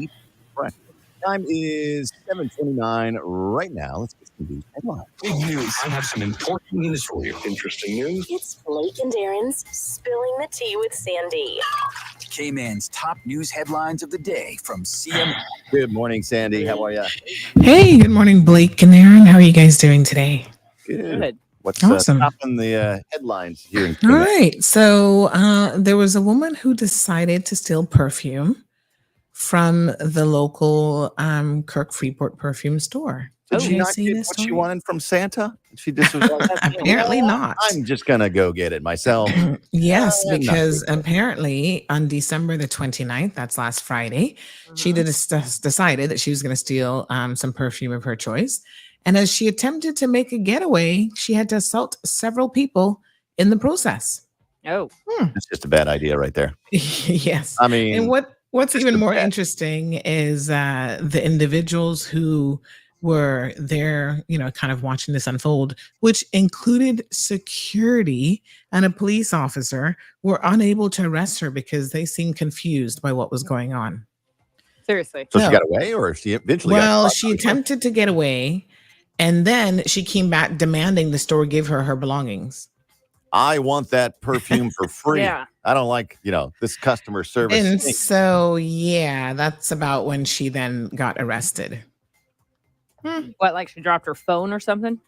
Eat breakfast. Time is 7:29 right now. Let's get some news headlines. Big news. I have some important news for you. Interesting news. It's Blake and Aaron's Spilling the Tea with Sandy. Cayman's top news headlines of the day from CM. Good morning, Sandy. How are you? Hey, good morning, Blake and Aaron. How are you guys doing today? Good. What's Awesome. top in the headlines here in All Cayman? right. So there was a woman who decided to steal perfume from the local Kirk Freeport perfume store. Did Did she you not see get this what she story? wanted from Santa? She just was like, Apparently not. I'm just going to go get it myself. Yes, not because big deal. apparently on December the 29th, that's last Friday, she decided that she was going to steal some perfume of her choice. And as she attempted to make a getaway, she had to assault several people in the process. Oh, It's just a bad idea right there. Yes. I mean, And what's just even a more bad- interesting is the individuals who were there, kind of watching this unfold, which included security and a police officer, were unable to arrest her because they seemed confused by what was going on. seriously. so she No. got away, or she eventually Well, got she attempted to get away, and then she came back demanding the store give her belongings. I want that perfume for free. Yeah. I don't like, this customer service. And thing. so, yeah, that's about when she then got arrested. What, like she dropped her phone or something?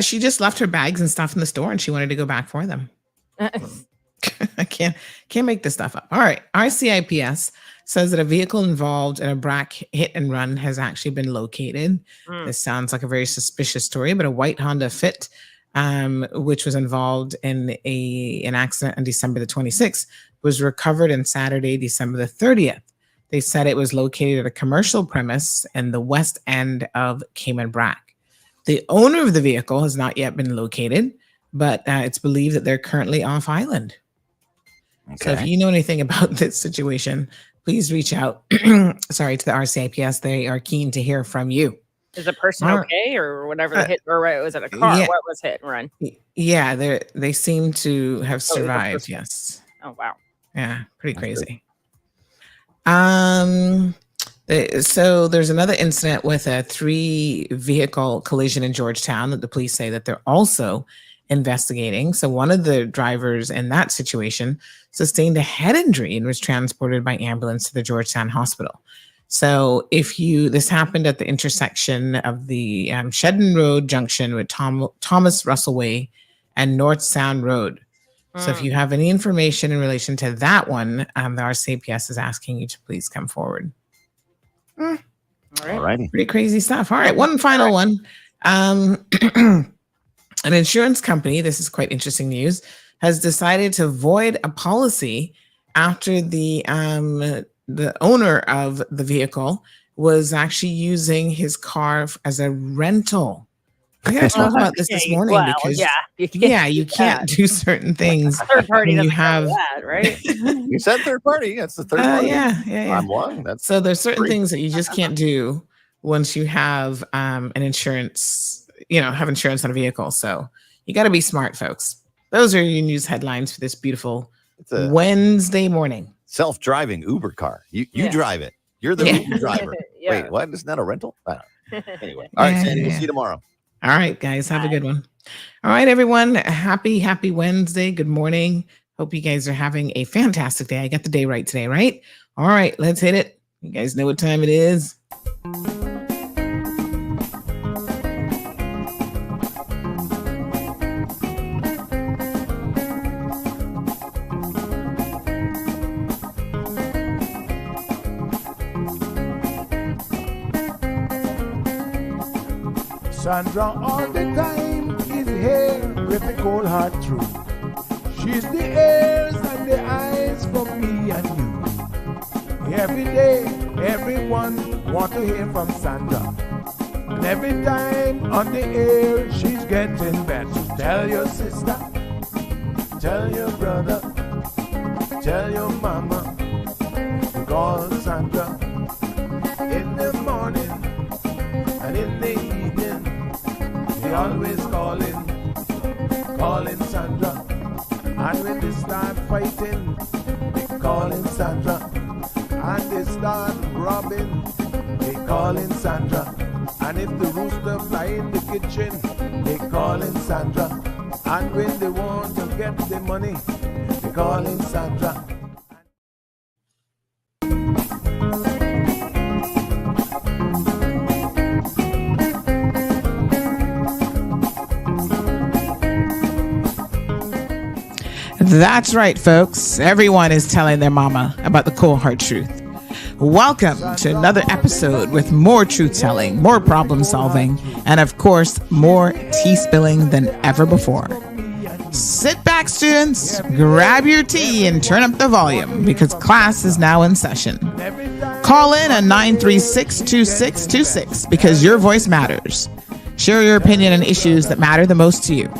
She just left her bags and stuff in the store, and she wanted to go back for them. I can't make this stuff up. All right. RCIPS says that a vehicle involved in a BRAC hit and run has actually been located. This sounds like a very suspicious story, but a white Honda Fit, which was involved in an accident on December the 26th, was recovered on Saturday, December the 30th. They said it was located at a commercial premise in the west end of Cayman BRAC. The owner of the vehicle has not yet been located, but it's believed that they're currently off island. So if Okay. you know anything about this situation, please reach out. Sorry, to the RCIPS. They are keen to hear from you. Is the person All right. okay or whatever the hit or was it a car? yeah. What was hit and run? Yeah, they seem to have was a survived. person. Yes. Oh wow. Yeah, pretty That's good. crazy. So there's another incident with a 3-vehicle collision in Georgetown that the police say that they're also investigating. So one of the drivers in that situation sustained a head injury and was transported by ambulance to the Georgetown Hospital. So this happened at the intersection of the Shedden Road junction with Thomas Russell Way and North Sound Road. So if you have any information in relation to that one, the RCPS is asking you to please come forward. All right. All righty. Pretty crazy stuff. All right, one final one. An insurance company, this is quite interesting news, has decided to void a policy after the owner of the vehicle was actually using his car as a rental. I gotta talk about this morning Well, because yeah, you can't you do can't do certain things. Third party when you doesn't have have that, right? You said third party. That's the third party. yeah. I'm one. That's So there's certain Great. things that you just can't do once you have an insurance, have insurance on a vehicle. So you got to be smart, folks. Those are your news headlines for this beautiful it's a Wednesday morning. self-driving Uber car. You Yeah. drive it. You're the Yeah. Uber driver. Yeah. Wait, what? Isn't that a rental? I don't know. Anyway. All right, Yeah, Sandy. We'll yeah. see you tomorrow. All right, guys, have a good one. All right, everyone. Happy Wednesday. Good morning. Hope you guys are having a fantastic day. I got the day right today, right? All right, let's hit it. You guys know what time it is. Sandra all the time is here with a cold heart true. She's the ears and the eyes for me and you. Every day, everyone want to hear from Sandra. And every time on the air, she's getting better. Tell your sister, tell your brother, tell your mama to call Sandra in the morning and in the evening. They always calling Sandra. And when they start fighting, they calling Sandra. and they start robbing. They calling Sandra. And if the rooster fly in the kitchen, they calling Sandra. And when they want to get the money, they calling Sandra. That's right, folks. Everyone is telling their mama about the cold hard truth. Welcome to another episode with more truth telling, more problem solving, and of course, more tea spilling than ever before. Sit back, students, grab your tea and turn up the volume because class is now in session. Call in at 936-2626 because your voice matters. Share your opinion on issues that matter the most to you.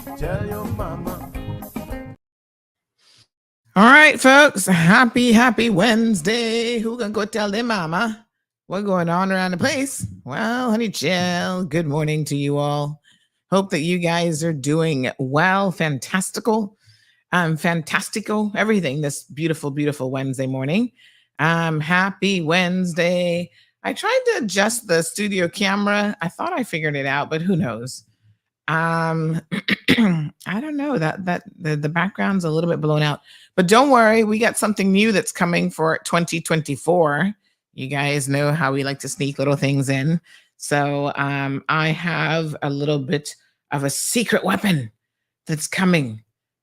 All right, folks. Happy Wednesday. Who gonna go tell their mama what's going on around the place? Well, honey chill. Good morning to you all. Hope that you guys are doing well. Fantastical, everything this beautiful Wednesday morning. Happy Wednesday. I tried to adjust the studio camera. I thought I figured it out, but who knows? I don't know that the background's a little bit blown out, but don't worry. We got something new that's coming for 2024. You guys know how we like to sneak little things in. So, I have a little bit of a secret weapon that's coming.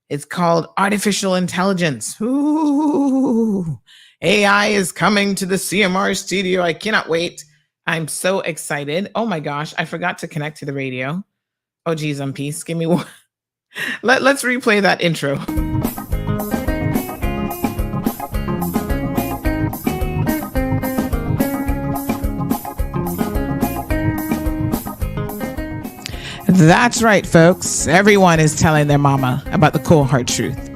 It's called artificial intelligence. Ooh, AI is coming to the CMR studio. I cannot wait. I'm so excited. Oh my gosh. I forgot to connect to the radio. Oh, geez, peace. Give me one. Let's replay that intro. That's right, folks. Everyone is telling their mama about the cold hard truth.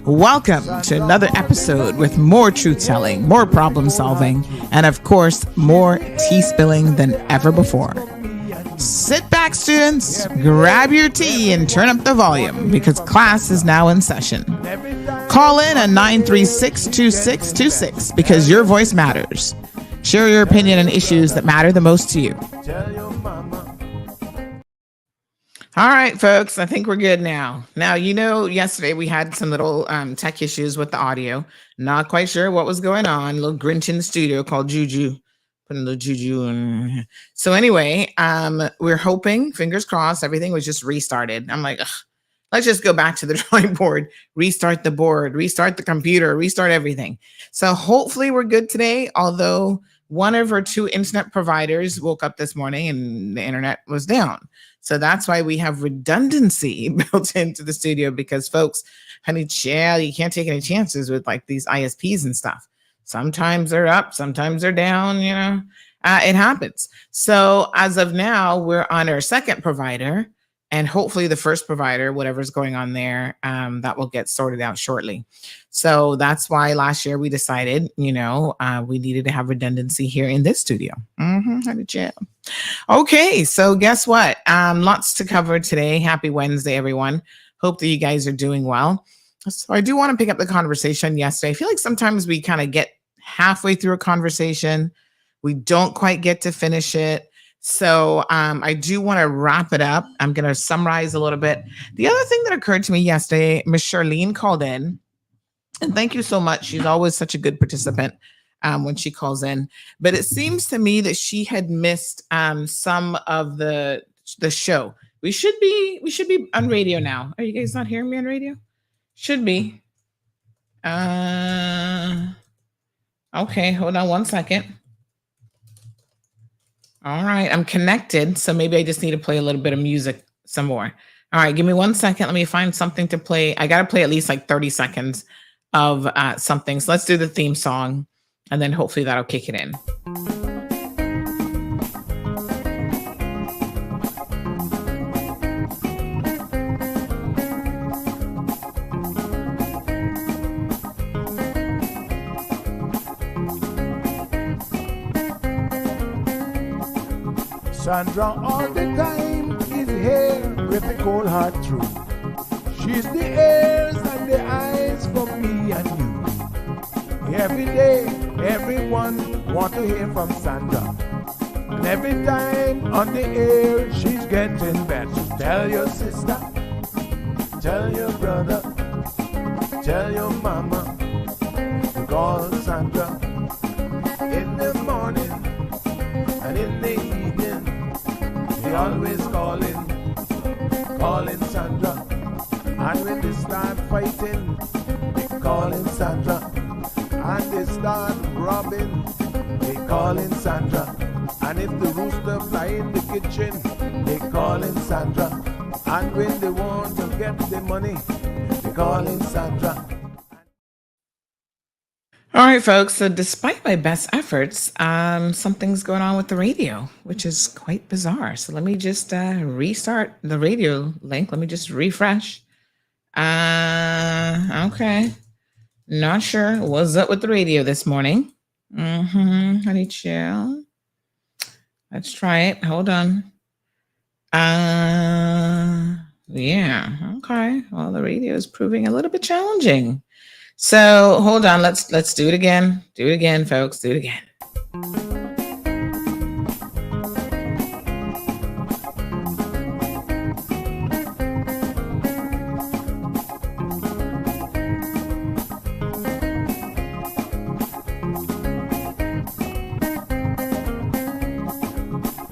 Welcome to another episode with more truth telling, more problem solving, and of course, more tea spilling than ever before. Sit back, students, grab your tea and turn up the volume because class is now in session. Call in at 936-2626 because your voice matters. Share your opinion on issues that matter the most to you. All right, folks, I think we're good now. Now, yesterday we had some little tech issues with the audio. Not quite sure what was going on. A little Grinch in the studio called Juju. Putting a little Juju in. So anyway, we're hoping, fingers crossed, everything was just restarted. I'm like, let's just go back to the drawing board, restart the board, restart the computer, restart everything. So hopefully we're good today, although one of our two internet providers woke up this morning and the internet was down. So that's why we have redundancy built into the studio because folks, honey, chill, you can't take any chances with like these ISPs and stuff. Sometimes they're up, sometimes they're down, it happens. So as of now, we're on our second provider and hopefully the first provider, whatever's going on there, that will get sorted out shortly. So that's why last year we decided, we needed to have redundancy here in this studio. Okay, so guess what? Lots to cover today. Happy Wednesday, everyone. Hope that you guys are doing well. So I do want to pick up the conversation yesterday. I feel like sometimes we kind of get halfway through a conversation. We don't quite get to finish it. So I do want to wrap it up. I'm going to summarize a little bit. The other thing that occurred to me yesterday, Miss Charlene called in. And thank you so much. She's always such a good participant when she calls in. But it seems to me that she had missed some of the show. We should be on radio now. Are you guys not hearing me on radio? Should be. Okay, hold on one second. All right, I'm connected, so maybe I just need to play a little bit of music some more. All right, give me 1 second. Let me find something to play. I got to play at least like 30 seconds of something. So let's do the theme song, and then hopefully that'll kick it in. Sandra all the time is here with the cold hard truth. She's the ears and the eyes for me and you. Every day, everyone want to hear from Sandra. And every time on the air, she's getting better. So tell your sister, tell your brother, tell your mama to call Sandra in the morning and in the evening. They always calling Sandra. And when they start fighting, they calling Sandra. And they start robbing, they calling Sandra. And if the rooster fly in the kitchen, they calling Sandra. And when they want to get the money, they calling Sandra. All right, folks. So despite my best efforts, something's going on with the radio, which is quite bizarre. So let me just restart the radio link. Let me just refresh. Okay. Not sure what's up with the radio this morning. Honey chill. Let's try it. Hold on. Yeah. Okay. Well, the radio is proving a little bit challenging. So hold on. Let's do it again. Do it again, folks. Do it again.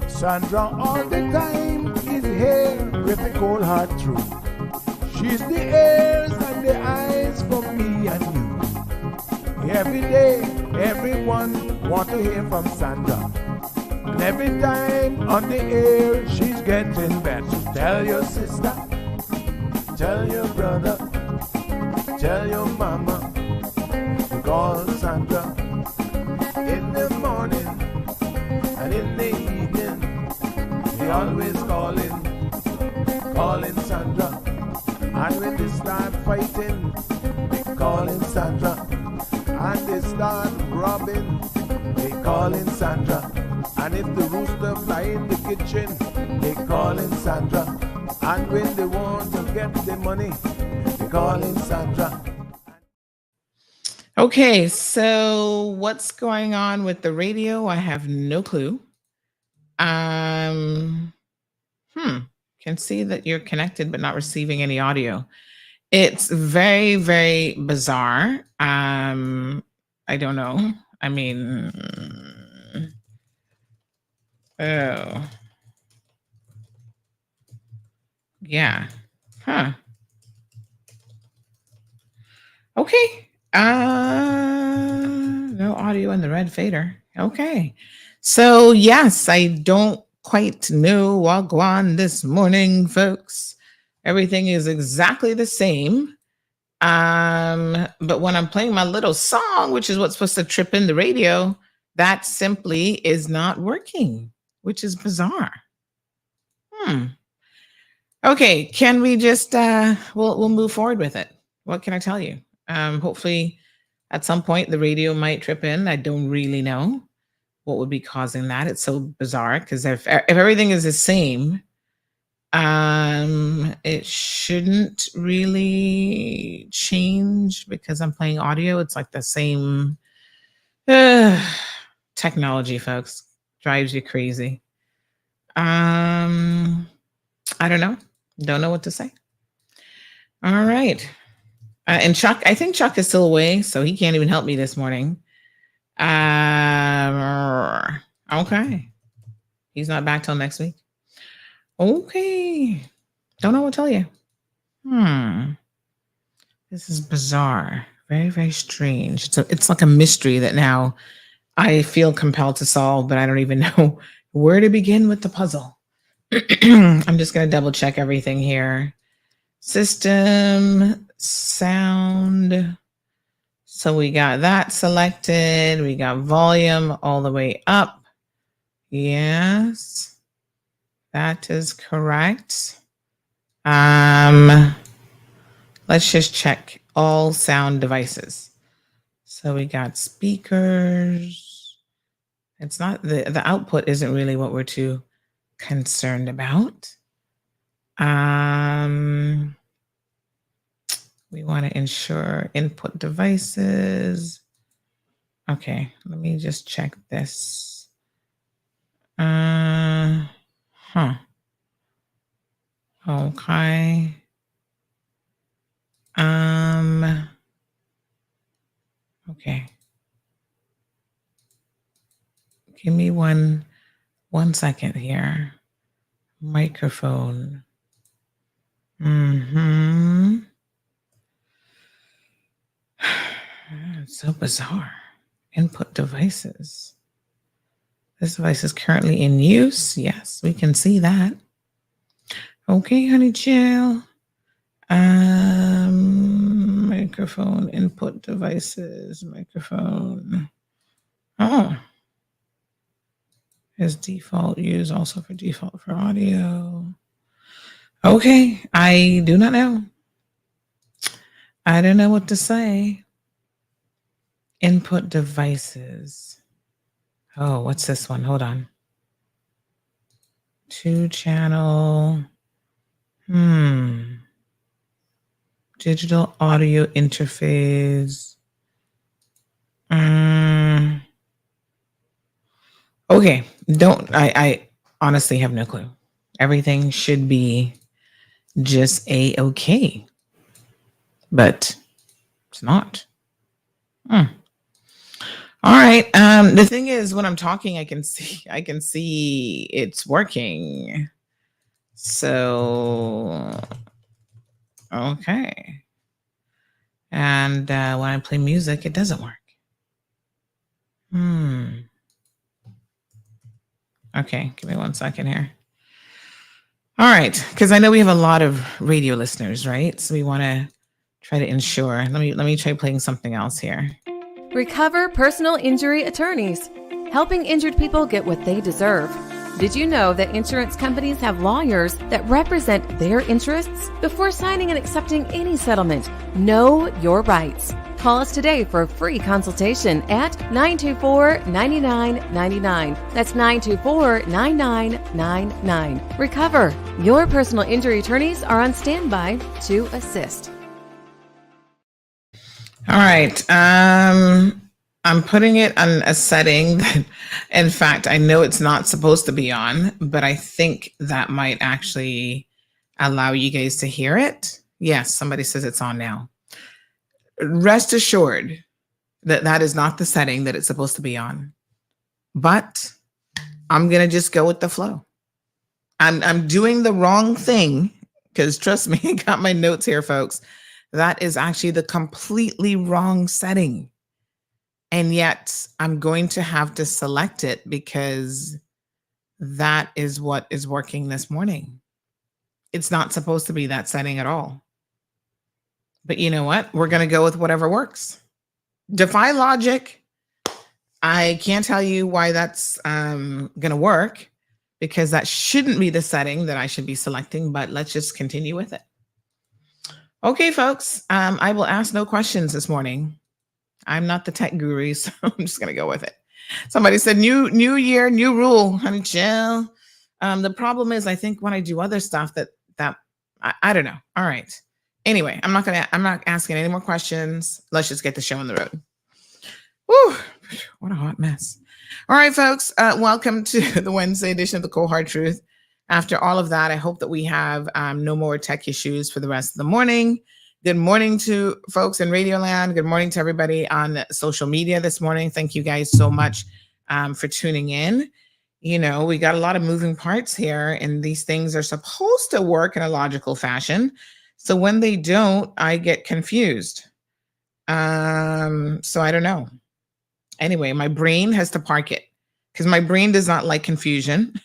Sandra all the time is here with a cold heart true. She's the ears and the eyes for me and you. Every day, everyone want to hear from Sandra. And every time on the air, she's getting better. So tell your sister, tell your brother, tell your mama to call Sandra in the morning and in the evening. They always calling Sandra. And when they start fighting, they calling Sandra. And they start robbing, they calling Sandra. And if the rooster fly in the kitchen, they calling Sandra. And when they want to get the money, they calling Sandra. Okay, so what's going on with the radio? I have no clue. Can see that you're connected but not receiving any audio. It's very, very bizarre. I don't know. I mean, oh, yeah. Huh. Okay. No audio in the red fader. Okay. So yes, I don't quite know Wagwan this morning, folks. Everything is exactly the same. But when I'm playing my little song, which is what's supposed to trip in the radio, that simply is not working, which is bizarre. Okay, can we just we'll move forward with it? What can I tell you? Hopefully at some point the radio might trip in. I don't really know what would be causing that. It's so bizarre because if everything is the same, it shouldn't really change because I'm playing audio. It's like the same technology, folks. Drives you crazy. I don't know. Don't know what to say. All right. And Chuck, I think Chuck is still away, so he can't even help me this morning. Okay. He's not back till next week. Okay. Don't know what to tell you. This is bizarre. Very, very strange. It's like a mystery that now I feel compelled to solve, but I don't even know where to begin with the puzzle. I'm just going to double check everything here. System, sound. So we got that selected. We got volume all the way up. Yes, that is correct. Let's just check all sound devices. So we got speakers. It's not the output isn't really what we're too concerned about. We want to ensure input devices. Okay, let me just check this. Okay. Okay. Give me one second here. Microphone. It's so bizarre. Input devices. This device is currently in use. Yes, we can see that. Okay, honey chill. Microphone, input devices, microphone. Oh. Is default use also for default for audio? Okay, I do not know. I don't know what to say. Input devices. Oh, what's this one? Hold on. 2-channel. Digital audio interface. Okay, I honestly have no clue. Everything should be just a-okay, but it's not. All right. The thing is, when I'm talking, I can see it's working. So, okay. And when I play music, it doesn't work. Okay, give me 1 second here. All right, because I know we have a lot of radio listeners, right? So we want to try to ensure. Let me try playing something else here. Recover Personal Injury Attorneys, helping injured people get what they deserve. Did you know that insurance companies have lawyers that represent their interests? Before signing and accepting any settlement, know your rights. Call us today for a free consultation at 924-9999. That's 924-9999. Recover. Your personal injury attorneys are on standby to assist. All right. I'm putting it on a setting that, in fact, I know it's not supposed to be on, but I think that might actually allow you guys to hear it. Yes, somebody says it's on now. Rest assured that that is not the setting that it's supposed to be on. But I'm going to just go with the flow. I'm doing the wrong thing because trust me, I got my notes here, folks. That is actually the completely wrong setting. And yet I'm going to have to select it because that is what is working this morning. It's not supposed to be that setting at all. But you know what? We're going to go with whatever works. Defy logic. I can't tell you why that's going to work because that shouldn't be the setting that I should be selecting, but let's just continue with it. Okay, folks, I will ask no questions this morning. I'm not the tech guru, so I'm just going to go with it. Somebody said, new year, new rule, honey chill. The problem is, I think when I do other stuff that I don't know. All right. Anyway, I'm not asking any more questions. Let's just get the show on the road. Whew, what a hot mess. All right, folks, welcome to the Wednesday edition of the Cold Hard Truth. After all of that, I hope that we have no more tech issues for the rest of the morning. Good morning to folks in Radio Land. Good morning to everybody on social media this morning. Thank you guys so much for tuning in. You know, we got a lot of moving parts here, and these things are supposed to work in a logical fashion. So when they don't, I get confused. So I don't know. Anyway, my brain has to park it because my brain does not like confusion.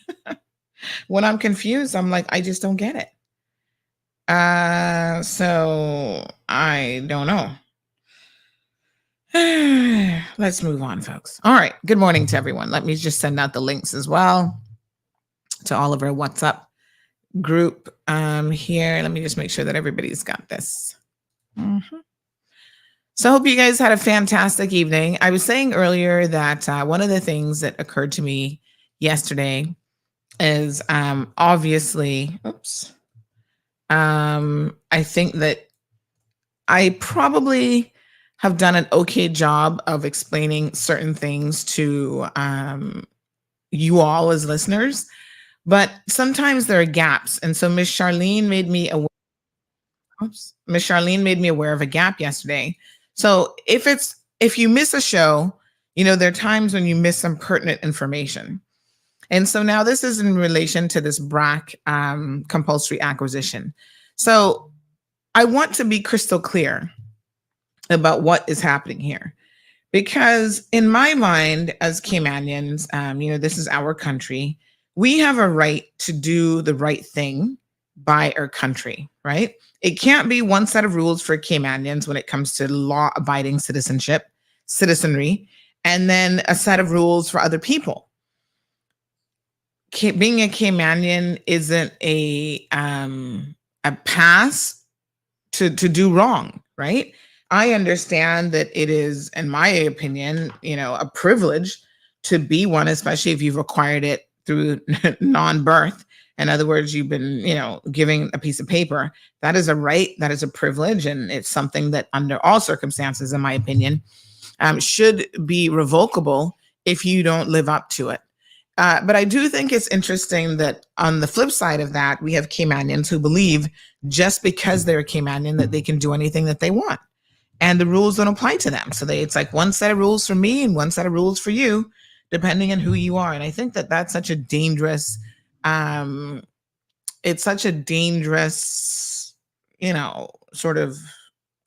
When I'm confused, I'm like, I just don't get it. So I don't know. Let's move on, folks. All right. Good morning to everyone. Let me just send out the links as well to all of our WhatsApp group here. Let me just make sure that everybody's got this. So I hope you guys had a fantastic evening. I was saying earlier that one of the things that occurred to me yesterday is obviously, I think that I probably have done an okay job of explaining certain things to you all as listeners, but sometimes there are gaps. And so Miss Charlene made me aware. Miss Charlene made me aware of a gap yesterday. So if you miss a show, there are times when you miss some pertinent information. And so now this is in relation to this BRAC compulsory acquisition. So I want to be crystal clear about what is happening here. Because in my mind, as Caymanians, this is our country. We have a right to do the right thing by our country, right? It can't be one set of rules for Caymanians when it comes to law-abiding citizenry, and then a set of rules for other people. Being a Caymanian isn't a pass to do wrong, right? I understand that it is, in my opinion, a privilege to be one, especially if you've acquired it through non-birth. In other words, you've been, giving a piece of paper. That is a right, that is a privilege, and it's something that under all circumstances, in my opinion, should be revocable if you don't live up to it. But I do think it's interesting that on the flip side of that, we have Caymanians who believe just because they're a Caymanian that they can do anything that they want. And the rules don't apply to them. So it's like one set of rules for me and one set of rules for you, depending on who you are. And I think that that's such a dangerous, it's such a dangerous, sort of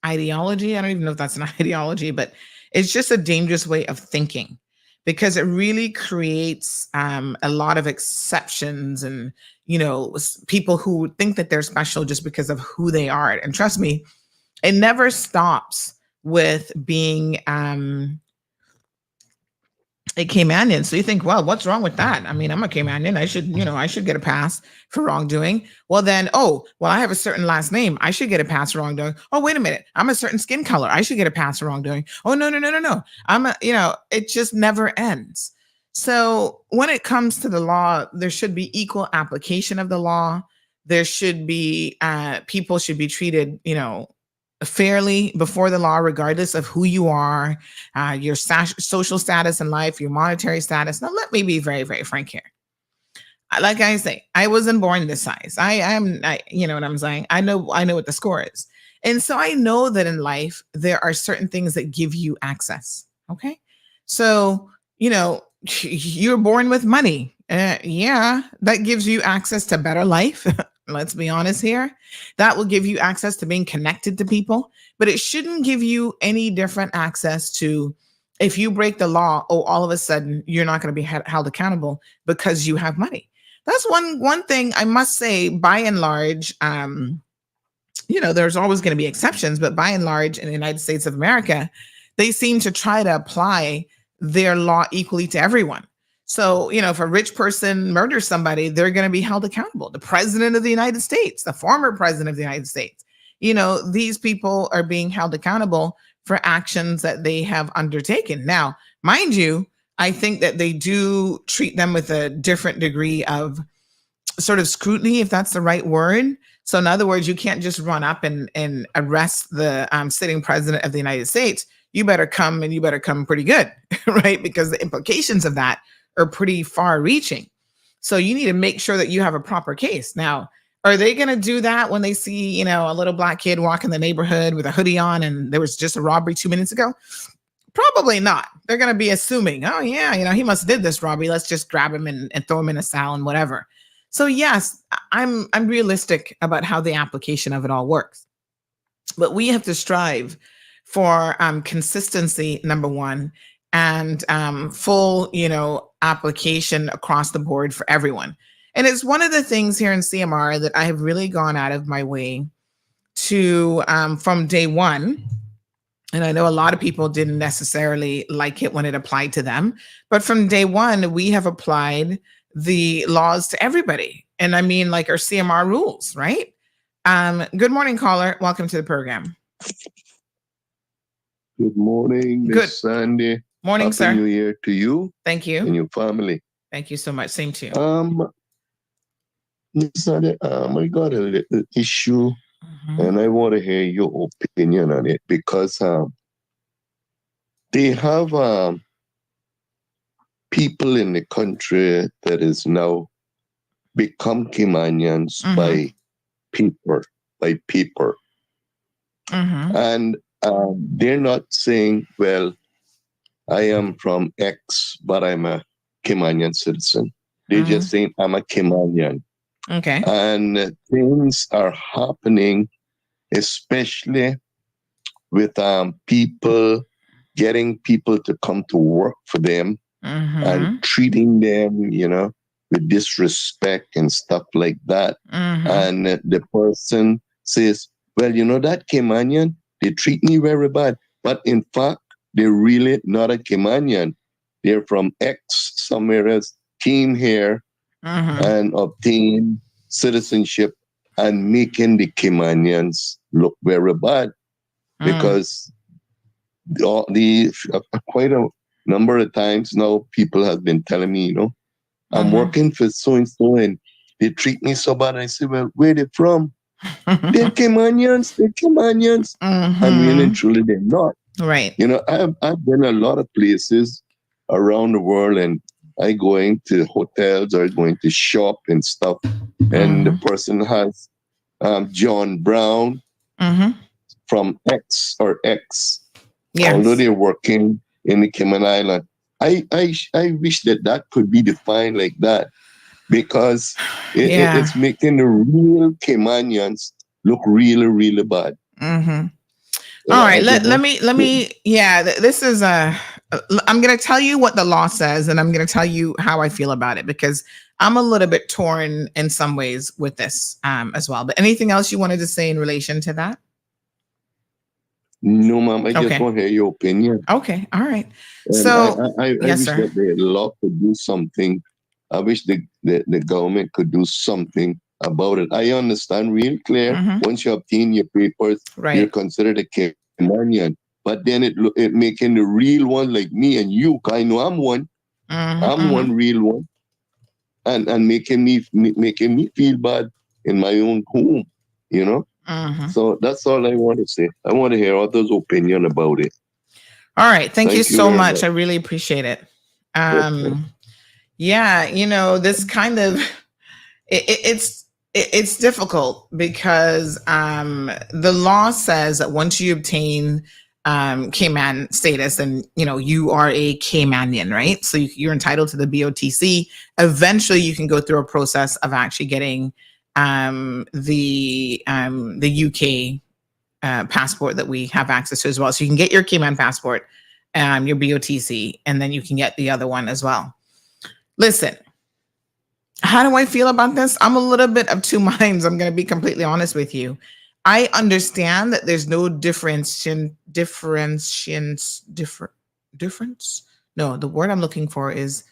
ideology. I don't even know if that's an ideology, but it's just a dangerous way of thinking, because it really creates a lot of exceptions and, people who think that they're special just because of who they are. And trust me, it never stops with being a Caymanian. So you think, well, what's wrong with that? I mean, I'm a Caymanian. I should get a pass for wrongdoing. Well, then, I have a certain last name. I should get a pass for wrongdoing. Oh, wait a minute. I'm a certain skin color. I should get a pass for wrongdoing. Oh, no. It just never ends. So when it comes to the law, there should be equal application of the law. There should be, people should be treated, fairly before the law, regardless of who you are, your social status in life, your monetary status. Now, let me be very, very frank here. Like I say, I wasn't born this size. You know what I'm saying? I know what the score is. And so I know that in life, there are certain things that give you access. Okay. So, you're born with money. Yeah, that gives you access to better life. Let's be honest here. That will give you access to being connected to people, but it shouldn't give you any different access to, if you break the law, all of a sudden you're not going to be held accountable because you have money. That's one thing I must say, by and large, there's always going to be exceptions, but by and large in the United States of America, they seem to try to apply their law equally to everyone. So, if a rich person murders somebody, they're going to be held accountable. The president of the United States, the former president of the United States, these people are being held accountable for actions that they have undertaken. Now, mind you, I think that they do treat them with a different degree of sort of scrutiny, if that's the right word. So in other words, you can't just run up and arrest the sitting president of the United States. You better come pretty good, right? Because the implications of that are pretty far reaching. So you need to make sure that you have a proper case. Now, are they going to do that when they see, a little black kid walk in the neighborhood with a hoodie on and there was just a robbery 2 minutes ago? Probably not. They're going to be assuming, oh yeah, he must have did this robbery. Let's just grab him and throw him in a cell and whatever. So yes, I'm realistic about how the application of it all works. But we have to strive for consistency, number one, and full, application across the board for everyone. And it's one of the things here in CMR that I have really gone out of my way to, from day one. And I know a lot of people didn't necessarily like it when it applied to them, but from day one, we have applied the laws to everybody. And I mean, like our CMR rules, right? Good morning, caller. Welcome to the program. Good morning, Miss Sandy. Morning, Happy sir. New Year to you. Thank you. And your family. Thank you so much. Same to you. Miss Sandy, I got a little issue, and I want to hear your opinion on it because they have people in the country that is now become Caymanians by paper, and they're not saying, "Well, I am from X, but I'm a Caymanian citizen." They're just saying, "I'm a Caymanian." Okay. And things are happening, especially with people getting people to come to work for them and treating them, with disrespect and stuff like that. And the person says, "Well, that Caymanian, they treat me very bad." But in fact, they're really not a Caymanian. They're from X somewhere else, came here and obtained citizenship and making the Caymanians look very bad because quite a number of times now people have been telling me, I'm working for so and so and they treat me so bad. I say, "Well, where they from?" They're Caymanians. And really and truly they're not. Right. I've been a lot of places around the world, and I going to hotels or going to shop and stuff, and the person has John Brown from X or X, although they're working in the Cayman Island. I wish that could be defined like that, because it's making the real Caymanians look really, really bad. All right, let me. Yeah, this is I'm going to tell you what the law says, and I'm going to tell you how I feel about it, because I'm a little bit torn in some ways with this as well. But anything else you wanted to say in relation to that? No, ma'am. I just want to hear your opinion. Okay, all right. And so I wish that the law could do something. I wish the government could do something about it. I understand real clear. Once you obtain your papers, you're considered a Caymanian. But then it making the real one like me and you. I know I'm one. I'm one real one, and making me feel bad in my own home. So that's all I want to say. I want to hear others' opinion about it. All right. Thank you so much. I really appreciate it. Yeah, this kind of it's difficult because the law says that once you obtain Cayman status, and you are a Caymanian, right? So you're entitled to the BOTC. Eventually, you can go through a process of actually getting the UK passport that we have access to as well. So you can get your Cayman passport, your BOTC, and then you can get the other one as well. Listen, how do I feel about this? I'm a little bit of two minds. I'm going to be completely honest with you. I understand that there's no difference. No, the word I'm looking for is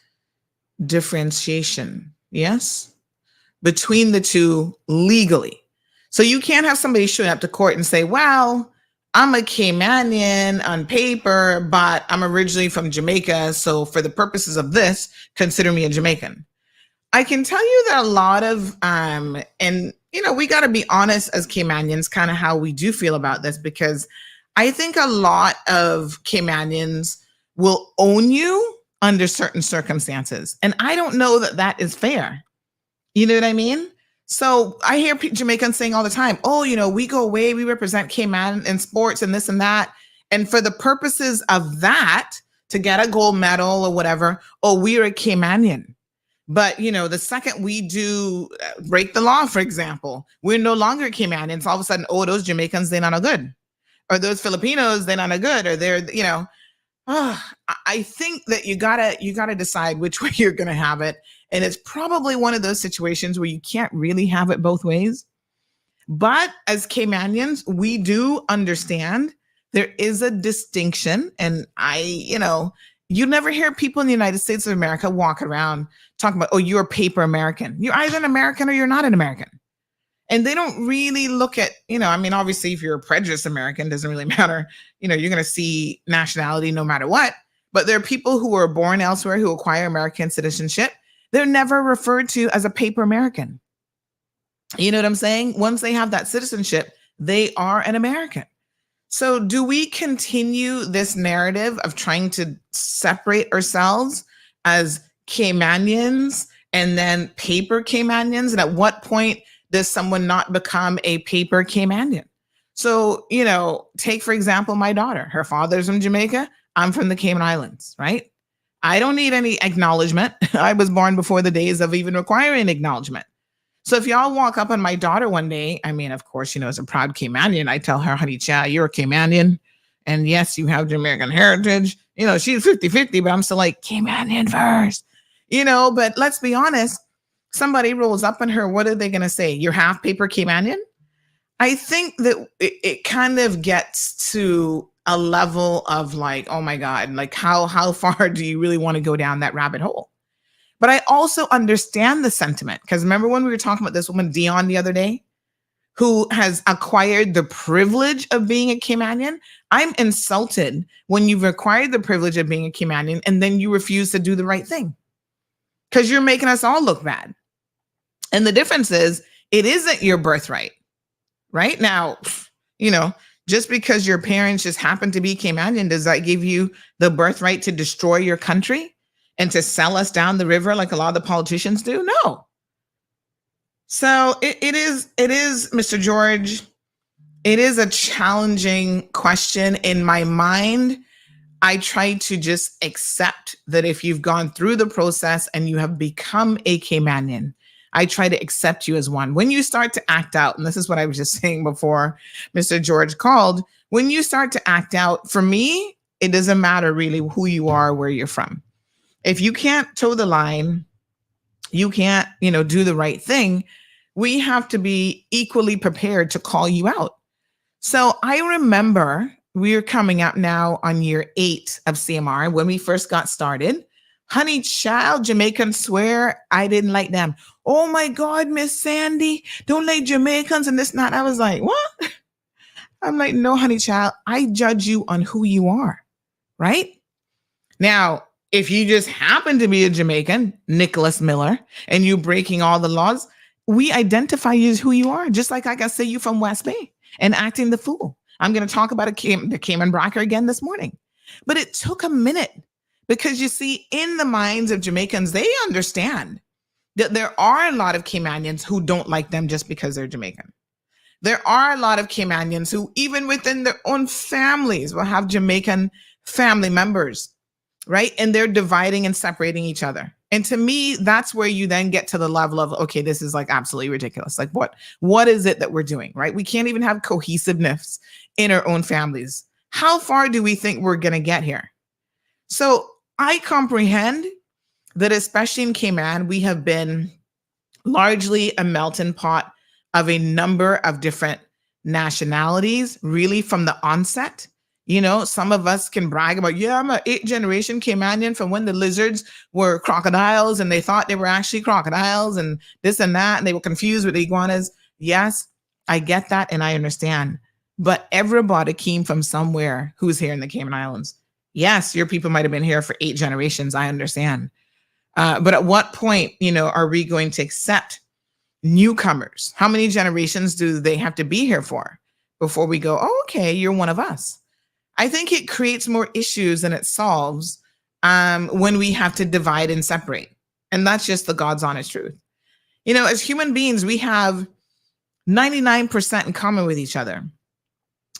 differentiation. Yes, between the two legally. So you can't have somebody showing up to court and say, "Well, I'm a Caymanian on paper, but I'm originally from Jamaica. So for the purposes of this, consider me a Jamaican." I can tell you that a lot of, and we got to be honest as Caymanians, kind of how we do feel about this, because I think a lot of Caymanians will own you under certain circumstances. And I don't know that that is fair. You know what I mean? So I hear Jamaicans saying all the time, "Oh, we go away, we represent Cayman in sports and this and that. And for the purposes of that, to get a gold medal or whatever, oh, we're a Caymanian." But, the second we do break the law, for example, we're no longer Caymanians. All of a sudden, oh, those Jamaicans, they're not no good. Or those Filipinos, they're not no good. Or they're, I think that you gotta decide which way you're going to have it. And it's probably one of those situations where you can't really have it both ways. But as Caymanians, we do understand there is a distinction. And you never hear people in the United States of America walk around talking about, "Oh, you're a paper American." You're either an American or you're not an American. And they don't really look at, obviously if you're a prejudiced American, doesn't really matter. You're going to see nationality no matter what. But there are people who are born elsewhere who acquire American citizenship. They're never referred to as a paper American. You know what I'm saying? Once they have that citizenship, they are an American. So, do we continue this narrative of trying to separate ourselves as Caymanians and then paper Caymanians? And at what point does someone not become a paper Caymanian? So, take for example my daughter. Her father's from Jamaica. I'm from the Cayman Islands, right? I don't need any acknowledgement. I was born before the days of even requiring acknowledgement. So if y'all walk up on my daughter one day, I mean, of course, as a proud Caymanian, I tell her, honey, child, you're a Caymanian. And yes, you have Jamaican heritage. She's 50-50, but I'm still like, Caymanian first. But let's be honest. Somebody rolls up on her. What are they going to say? You're half paper Caymanian? I think that it kind of gets to a level of like, oh my God, like how far do you really want to go down that rabbit hole? But I also understand the sentiment, because remember when we were talking about this woman, Dion, the other day, who has acquired the privilege of being a Caymanian? I'm insulted when you've acquired the privilege of being a Caymanian and then you refuse to do the right thing, because you're making us all look bad. And the difference is, it isn't your birthright. Right now, just because your parents just happen to be Caymanian, does that give you the birthright to destroy your country and to sell us down the river like a lot of the politicians do? No. So it is, Mr. George, it is a challenging question in my mind. I try to just accept that if you've gone through the process and you have become a Caymanian, I try to accept you as one. When you start to act out, and this is what I was just saying before Mr. George called, when you start to act out, for me, it doesn't matter really who you are, where you're from. If you can't toe the line, you can't, do the right thing, we have to be equally prepared to call you out. So I remember we're coming up now on year 8 of CMR. When we first got started, honey child, Jamaicans swear I didn't like them. Oh my God, Miss Sandy, don't like Jamaicans and this, not. I was like, what? I'm like, no, honey child, I judge you on who you are, right? Now, if you just happen to be a Jamaican, Nicholas Miller, and you breaking all the laws, we identify you as who you are, just like I can say you from West Bay and acting the fool. I'm going to talk about the Cayman Bracker again this morning. But it took a minute, because you see, in the minds of Jamaicans, they understand that there are a lot of Caymanians who don't like them just because they're Jamaican. There are a lot of Caymanians who, even within their own families, will have Jamaican family members, right? And they're dividing and separating each other. And to me, that's where you then get to the level of, okay, this is like absolutely ridiculous. Like what is it that we're doing, right? We can't even have cohesiveness in our own families. How far do we think we're going to get here? So I comprehend that, especially in Cayman, we have been largely a melting pot of a number of different nationalities, really from the onset. Some of us can brag about, yeah, I'm an 8th generation Caymanian from when the lizards were crocodiles and they thought they were actually crocodiles and this and that, and they were confused with iguanas. Yes, I get that and I understand. But everybody came from somewhere who's here in the Cayman Islands. Yes, your people might have been here for 8 generations. I understand. But at what point, are we going to accept newcomers? How many generations do they have to be here for before we go, oh, okay, you're one of us? I think it creates more issues than it solves when we have to divide and separate. And that's just the God's honest truth. As human beings, we have 99% in common with each other.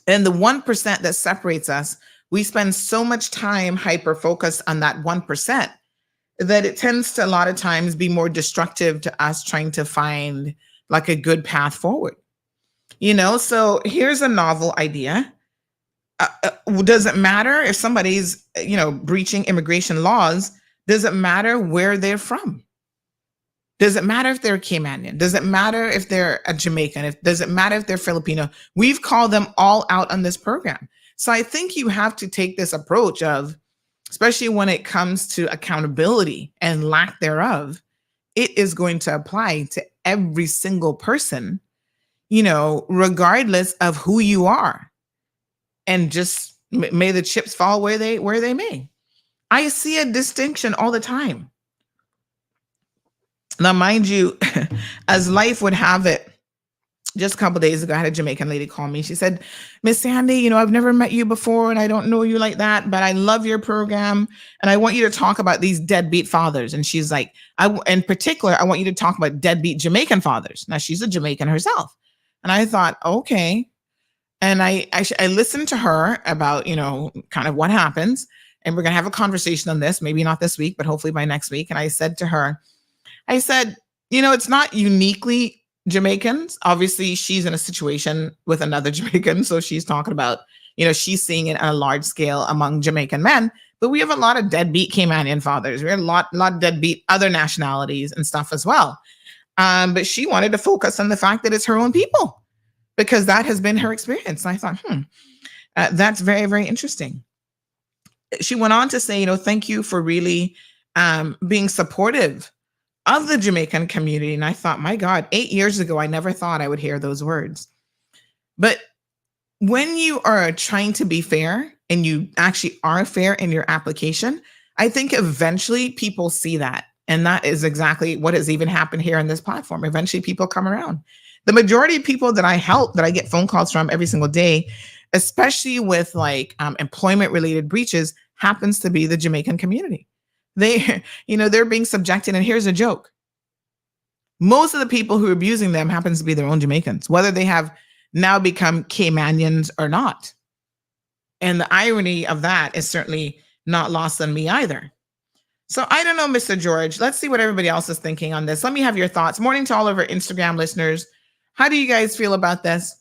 And the 1% that separates us, we spend so much time hyper-focused on that 1% that it tends to a lot of times be more destructive to us trying to find like a good path forward. So here's a novel idea. Does it matter if somebody's, breaching immigration laws? Does it matter where they're from? Does it matter if they're Caymanian? Does it matter if they're a Jamaican? Does it matter if they're Filipino? We've called them all out on this program. So I think you have to take this approach of, especially when it comes to accountability and lack thereof, it is going to apply to every single person, regardless of who you are. And just may the chips fall where they may. I see a distinction all the time. Now, mind you, as life would have it, just a couple days ago, I had a Jamaican lady call me. She said, Miss Sandy, you know, I've never met you before and I don't know you like that, but I love your program. And I want you to talk about these deadbeat fathers. And she's like, in particular, I want you to talk about deadbeat Jamaican fathers. Now she's a Jamaican herself. And I thought, okay. And I listened to her about, you know, kind of what happens. And we're going to have a conversation on this, maybe not this week, but hopefully by next week. And I said to her, I said, you know, it's not uniquely Jamaicans. Obviously, she's in a situation with another Jamaican. So she's talking about, you know, she's seeing it on a large scale among Jamaican men. But we have a lot of deadbeat Caymanian fathers. We have a lot of deadbeat other nationalities and stuff as well. But she wanted to focus on the fact that it's her own people because that has been her experience. And I thought, that's very, very interesting. She went on to say, you know, thank you for really being supportive of the Jamaican community. And I thought, my God, 8 years ago, I never thought I would hear those words. But when you are trying to be fair and you actually are fair in your application, I think eventually people see that. And that is exactly what has even happened here on this platform. Eventually people come around. The majority of people that I help, that I get phone calls from every single day, especially with like employment related breaches, happens to be the Jamaican community. They, you know, they're being subjected. And here's a joke. Most of the people who are abusing them happens to be their own Jamaicans, whether they have now become Caymanians or not. And the irony of that is certainly not lost on me either. So I don't know, Mr. George. Let's see what everybody else is thinking on this. Let me have your thoughts. Morning to all of our Instagram listeners. How do you guys feel about this?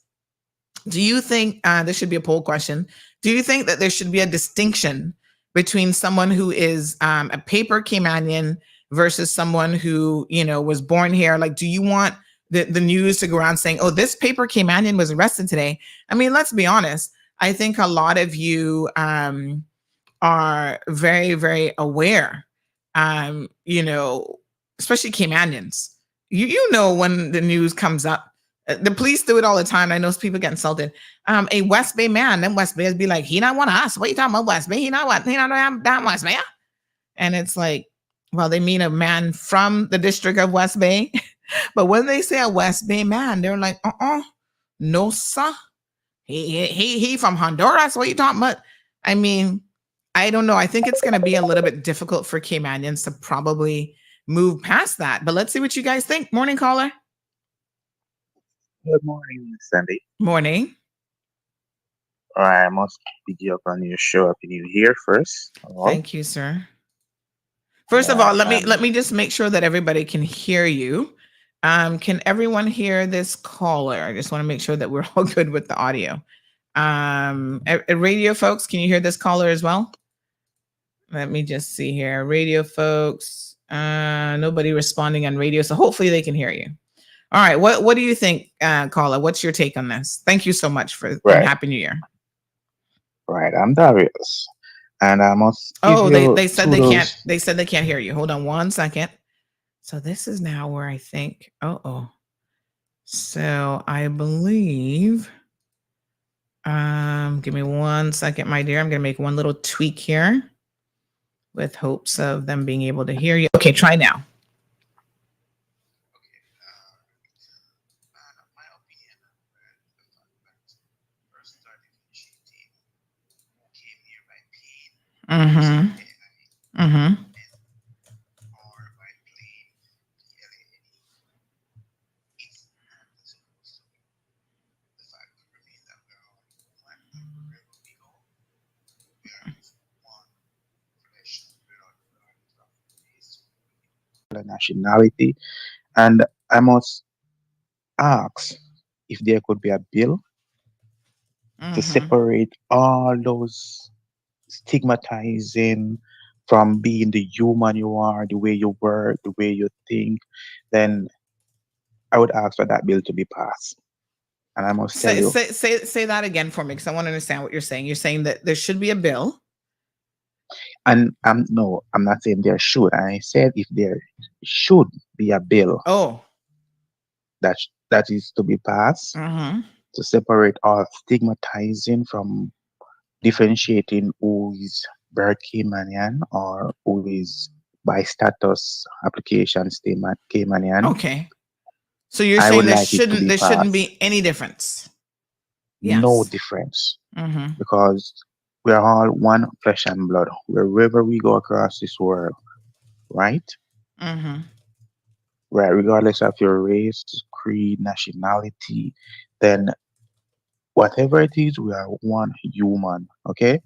Do you think, this should be a poll question, do you think that there should be a distinction between someone who is a paper Caymanian versus someone who, you know, was born here? Like, do you want the news to go around saying, oh, this paper Caymanian was arrested today? I mean, let's be honest. I think a lot of you are very, very aware, you know, especially Caymanians. You know, when the news comes up, the police do it all the time. I know people get insulted. A West Bay man, then West Bayers be like, he not want us. What you talking about West Bay? He not damn West Bay. And it's like, well, they mean a man from the district of West Bay. But when they say a West Bay man, they're like, no, sir. He from Honduras. What you talking about? I mean, I don't know. I think it's going to be a little bit difficult for Caymanians to probably move past that. But let's see what you guys think. Morning, caller. Good morning, Sandy. Morning. I must pick you up on your show. Happy New Year first. Thank you, sir. First of all, let me just make sure that everybody can hear you. Can everyone hear this caller? I just want to make sure that we're all good with the audio. Radio folks, can you hear this caller as well? Let me just see here. Radio folks, nobody responding on radio, so hopefully they can hear you. All right, what do you think, caller? What's your take on this? Thank you so much and Happy New Year. Right, I'm Darius, and I must. They said they can't. They said they can't hear you. Hold on one second. So this is now where I think. So I believe. Give me 1 second, my dear. I'm gonna make one little tweak here, with hopes of them being able to hear you. Okay, try now. Mm-hmm. Mm-hmm. Nationality, and I must ask if there could be a bill to separate all those stigmatizing from being the human you are, the way you work, the way you think. Then I would ask for that bill to be passed. And I must tell you, say that again for me, because I want to understand what you're saying. You're saying that there should be a bill. And no, I'm not saying there should. I said if there should be a bill. That is to be passed to separate all stigmatizing from differentiating who is birth Caymanian or who is by status application Caymanian. Okay. So you're I saying would like it to be there shouldn't passed. be any difference. No Yes. difference, Mm-hmm. because we are all one flesh and blood wherever we go across this world, right? Mm-hmm. Right, regardless of your race, creed, nationality, then whatever it is, we are one human, okay?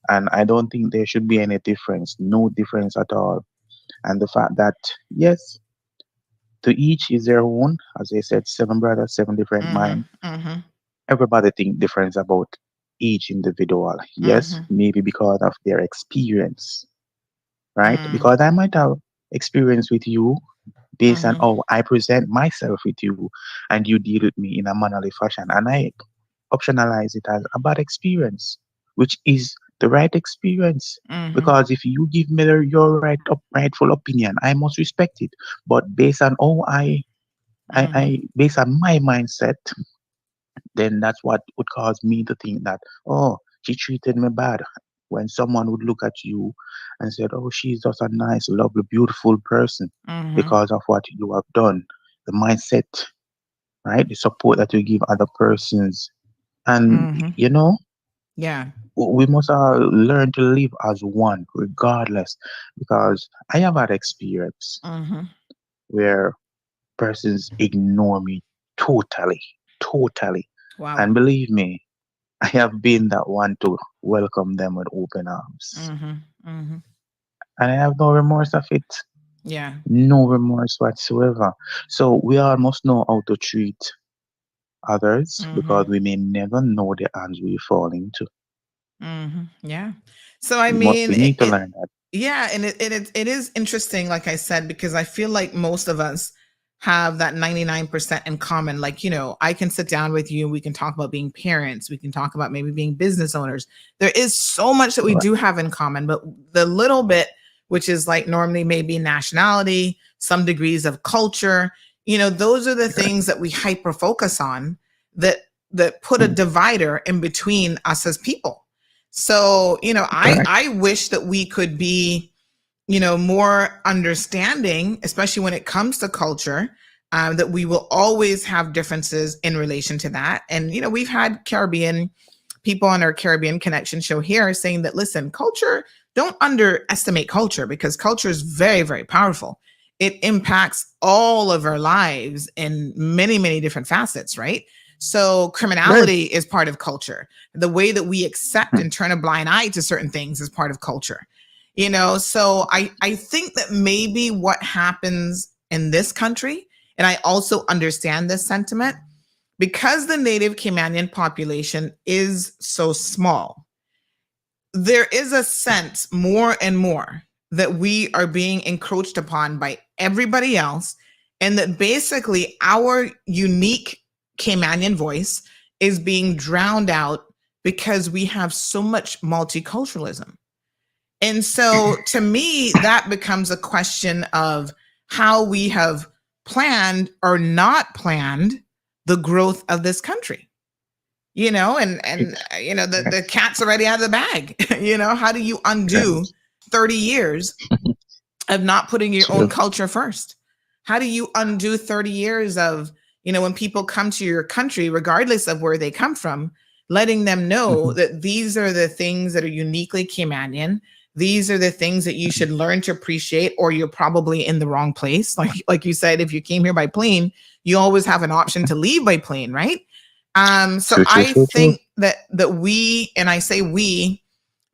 And I don't think there should be any difference, no difference at all. And the fact that, yes, to each is their own, as they said, seven brothers, seven different Mm-hmm. minds. Mm-hmm. Everybody think different about each individual. Yes, Mm-hmm. maybe because of their experience, right? Mm-hmm. Because I might have experience with you based on Mm-hmm. how I present myself with you, and you deal with me in a mannerly fashion, and I optionalize it as a bad experience, which is the right experience. Mm-hmm. Because if you give me your rightful opinion, I must respect it. But based on how Mm-hmm. based on my mindset, then that's what would cause me to think that, oh, she treated me bad. When someone would look at you and said, oh, she's just a nice, lovely, beautiful person Mm-hmm. because of what you have done, the mindset, right? The support that you give other persons. And, Mm-hmm. you know, Yeah. we must all learn to live as one, regardless. Because I have had experience Mm-hmm. where persons ignore me totally, totally. Wow. And believe me, I have been that one to welcome them with open arms. Mm-hmm. Mm-hmm. And I have no remorse of it. Yeah. No remorse whatsoever. So we all must know how to treat others, Mm-hmm. because we may never know the hands we fall into. Mm-hmm. Yeah. So I We mean, need to learn that. yeah, and it is interesting, like I said, because I feel like most of us have that 99% in common. Like, I can sit down with you and we can talk about being parents. We can talk about maybe being business owners. There is so much that we Right. do have in common, but the little bit, which is like normally maybe nationality, some degrees of culture, those are the things that we hyper focus on that put a divider in between us as people. So, Correct. I wish that we could be, more understanding, especially when it comes to culture, that we will always have differences in relation to that. And, we've had Caribbean people on our Caribbean Connection show here saying that, listen, culture, don't underestimate culture, because culture is very, very powerful. It impacts all of our lives in many, many different facets, right? So Right. criminality is part of culture. The way that we accept and turn a blind eye to certain things is part of culture. So I think that maybe what happens in this country, and I also understand this sentiment, because the native Caymanian population is so small, there is a sense more and more that we are being encroached upon by everybody else, and that basically our unique Caymanian voice is being drowned out because we have so much multiculturalism. And so to me, that becomes a question of how we have planned or not planned the growth of this country. And It's the cat's already out of the bag. How do you right. undo 30 years of not putting your own True. culture first? How do you undo 30 years of, when people come to your country, regardless of where they come from, letting them know Mhm. that these are the things that are uniquely Caymanian. These are the things that you should learn to appreciate, or you're probably in the wrong place. Like you said, if you came here by plane, you always have an option to leave by plane, right? So True, true, I true, true. think that we, and I say we,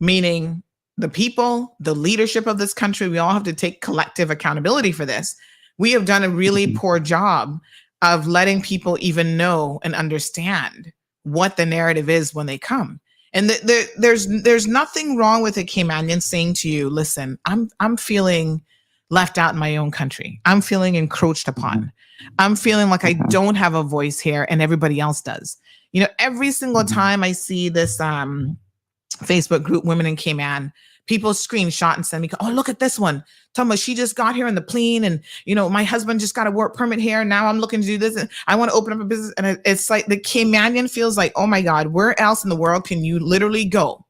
meaning the people, the leadership of this country, we all have to take collective accountability for this. We have done a really Mhm. poor job of letting people even know and understand what the narrative is when they come. And there's nothing wrong with a Caymanian saying to you, listen, I'm feeling left out in my own country. I'm feeling encroached Mhm. upon. I'm feeling like I Mhm. don't have a voice here and everybody else does. Every single Mhm. time I see this Facebook group, Women in Cayman, people screenshot and send me, oh, look at this one. Tell she just got here in the plane, and my husband just got a work permit here. Now I'm looking to do this, and I want to open up a business. And it's like the Caymanian feels like, oh my God, where else in the world can you literally go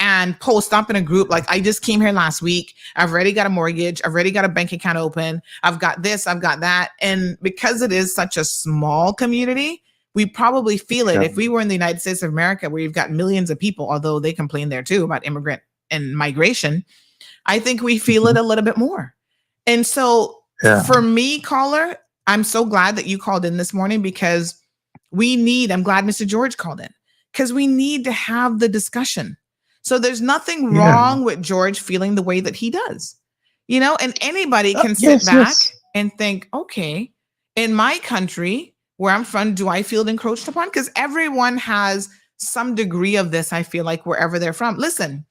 and post up in a group like, I just came here last week. I've already got a mortgage. I've already got a bank account open. I've got this, I've got that. And because it is such a small community, we probably feel it. Yeah. If we were in the United States of America, where you've got millions of people, although they complain there too about immigrant and migration, I think we feel it a little bit more. And so Yeah. for me, caller, I'm so glad that you called in this morning, because I'm glad Mr. George called in, because we need to have the discussion. So there's nothing Yeah. wrong with George feeling the way that he does, and anybody can sit Yes, back yes. and think, okay, in my country where I'm from, do I feel encroached upon? Because everyone has some degree of this, I feel like, wherever they're from. Listen,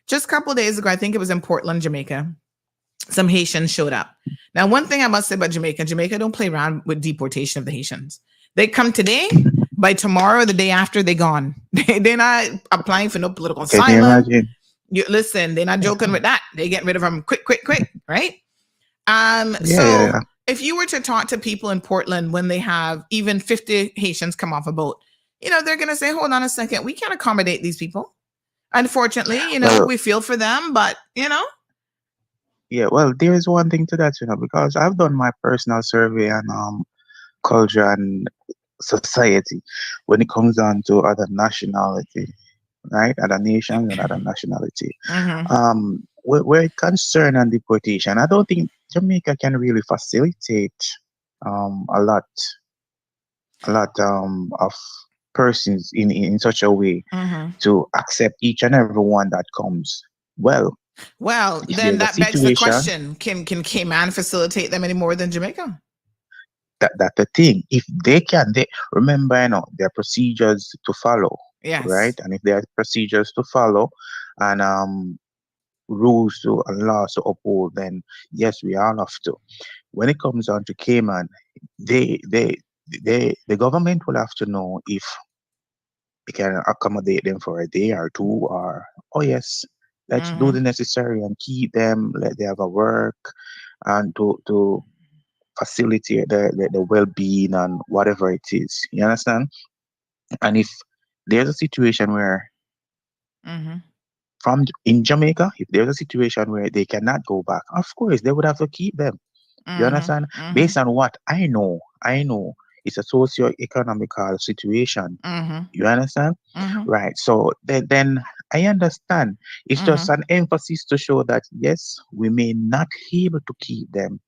just a couple of days ago, I think it was in Portland, Jamaica, some Haitians showed up. Now, one thing I must say about Jamaica don't play around with deportation of the Haitians. They come today, by tomorrow, the day after, they're gone. They're not applying for no political Can you asylum. imagine? Listen, they're not joking with that. They get rid of them quick, right? Yeah, So yeah. if you were to talk to people in Portland when they have even 50 Haitians come off a boat, they're going to say, hold on a second, we can't accommodate these people. Unfortunately, Well, we feel for them, but yeah. Well, there is one thing to that, because I've done my personal survey on culture and society when it comes down to other nationality, right? Other nations and other nationality. We're concerned on deportation. I don't think Jamaica can really facilitate a lot of persons in such a way to accept each and every one that comes. Well, if then there's a that begs the situation, question, can Cayman facilitate them any more than Jamaica? that's the thing. If they can, they remember, there are procedures to follow, Yes. right? And if there are procedures to follow and rules to and laws to uphold, then yes, we all have to. When it comes down to Cayman, the government will have to know if it can accommodate them for a day or two, or oh yes, let's do the necessary and keep them, let they have a work, and to facilitate the well-being and whatever it is. You understand? And if there's a situation where in Jamaica, if there's a situation where they cannot go back, of course they would have to keep them. You understand? Based on what I know it's a socio-economical situation. You understand? Right. So then I understand. It's just an emphasis to show that yes, we may not be able to keep them,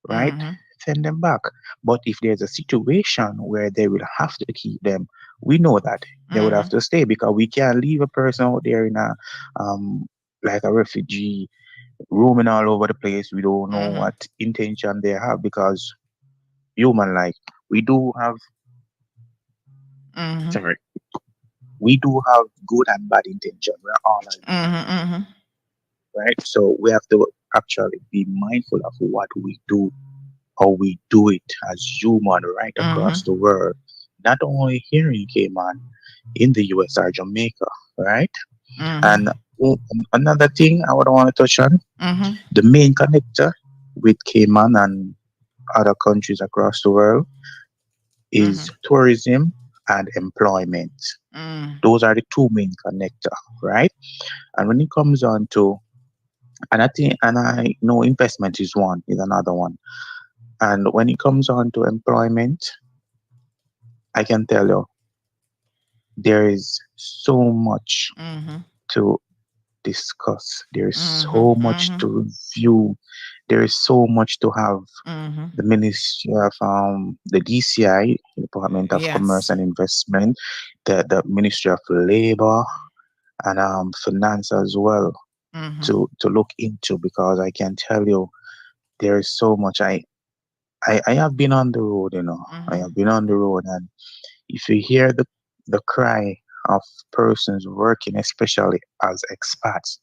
right? Send them back. But if there's a situation where they will have to keep them, we know that they would have to stay, because we can't leave a person out there in a like a refugee roaming all over the place. We don't know what intention they have, because human, like, we do have sorry, we do have good and bad intention. We're all human, right? So we have to actually be mindful of what we do, how we do it as human right across the world, not only here in Cayman, in the US or Jamaica, right? And another thing I would want to touch on, the main connector with Cayman and other countries across the world is tourism and employment. Those are the two main connector, right? And when it comes on to, and I know investment is another one. And when it comes on to employment, I can tell you there is so much to discuss. There is so much to review. There is so much to have the Ministry of the DCI, Department of Commerce and Investment, the Ministry of Labor and Finance as well to look into, because I can tell you there is so much. I have been on the road, I have been on the road, and if you hear the cry of persons working, especially as expats,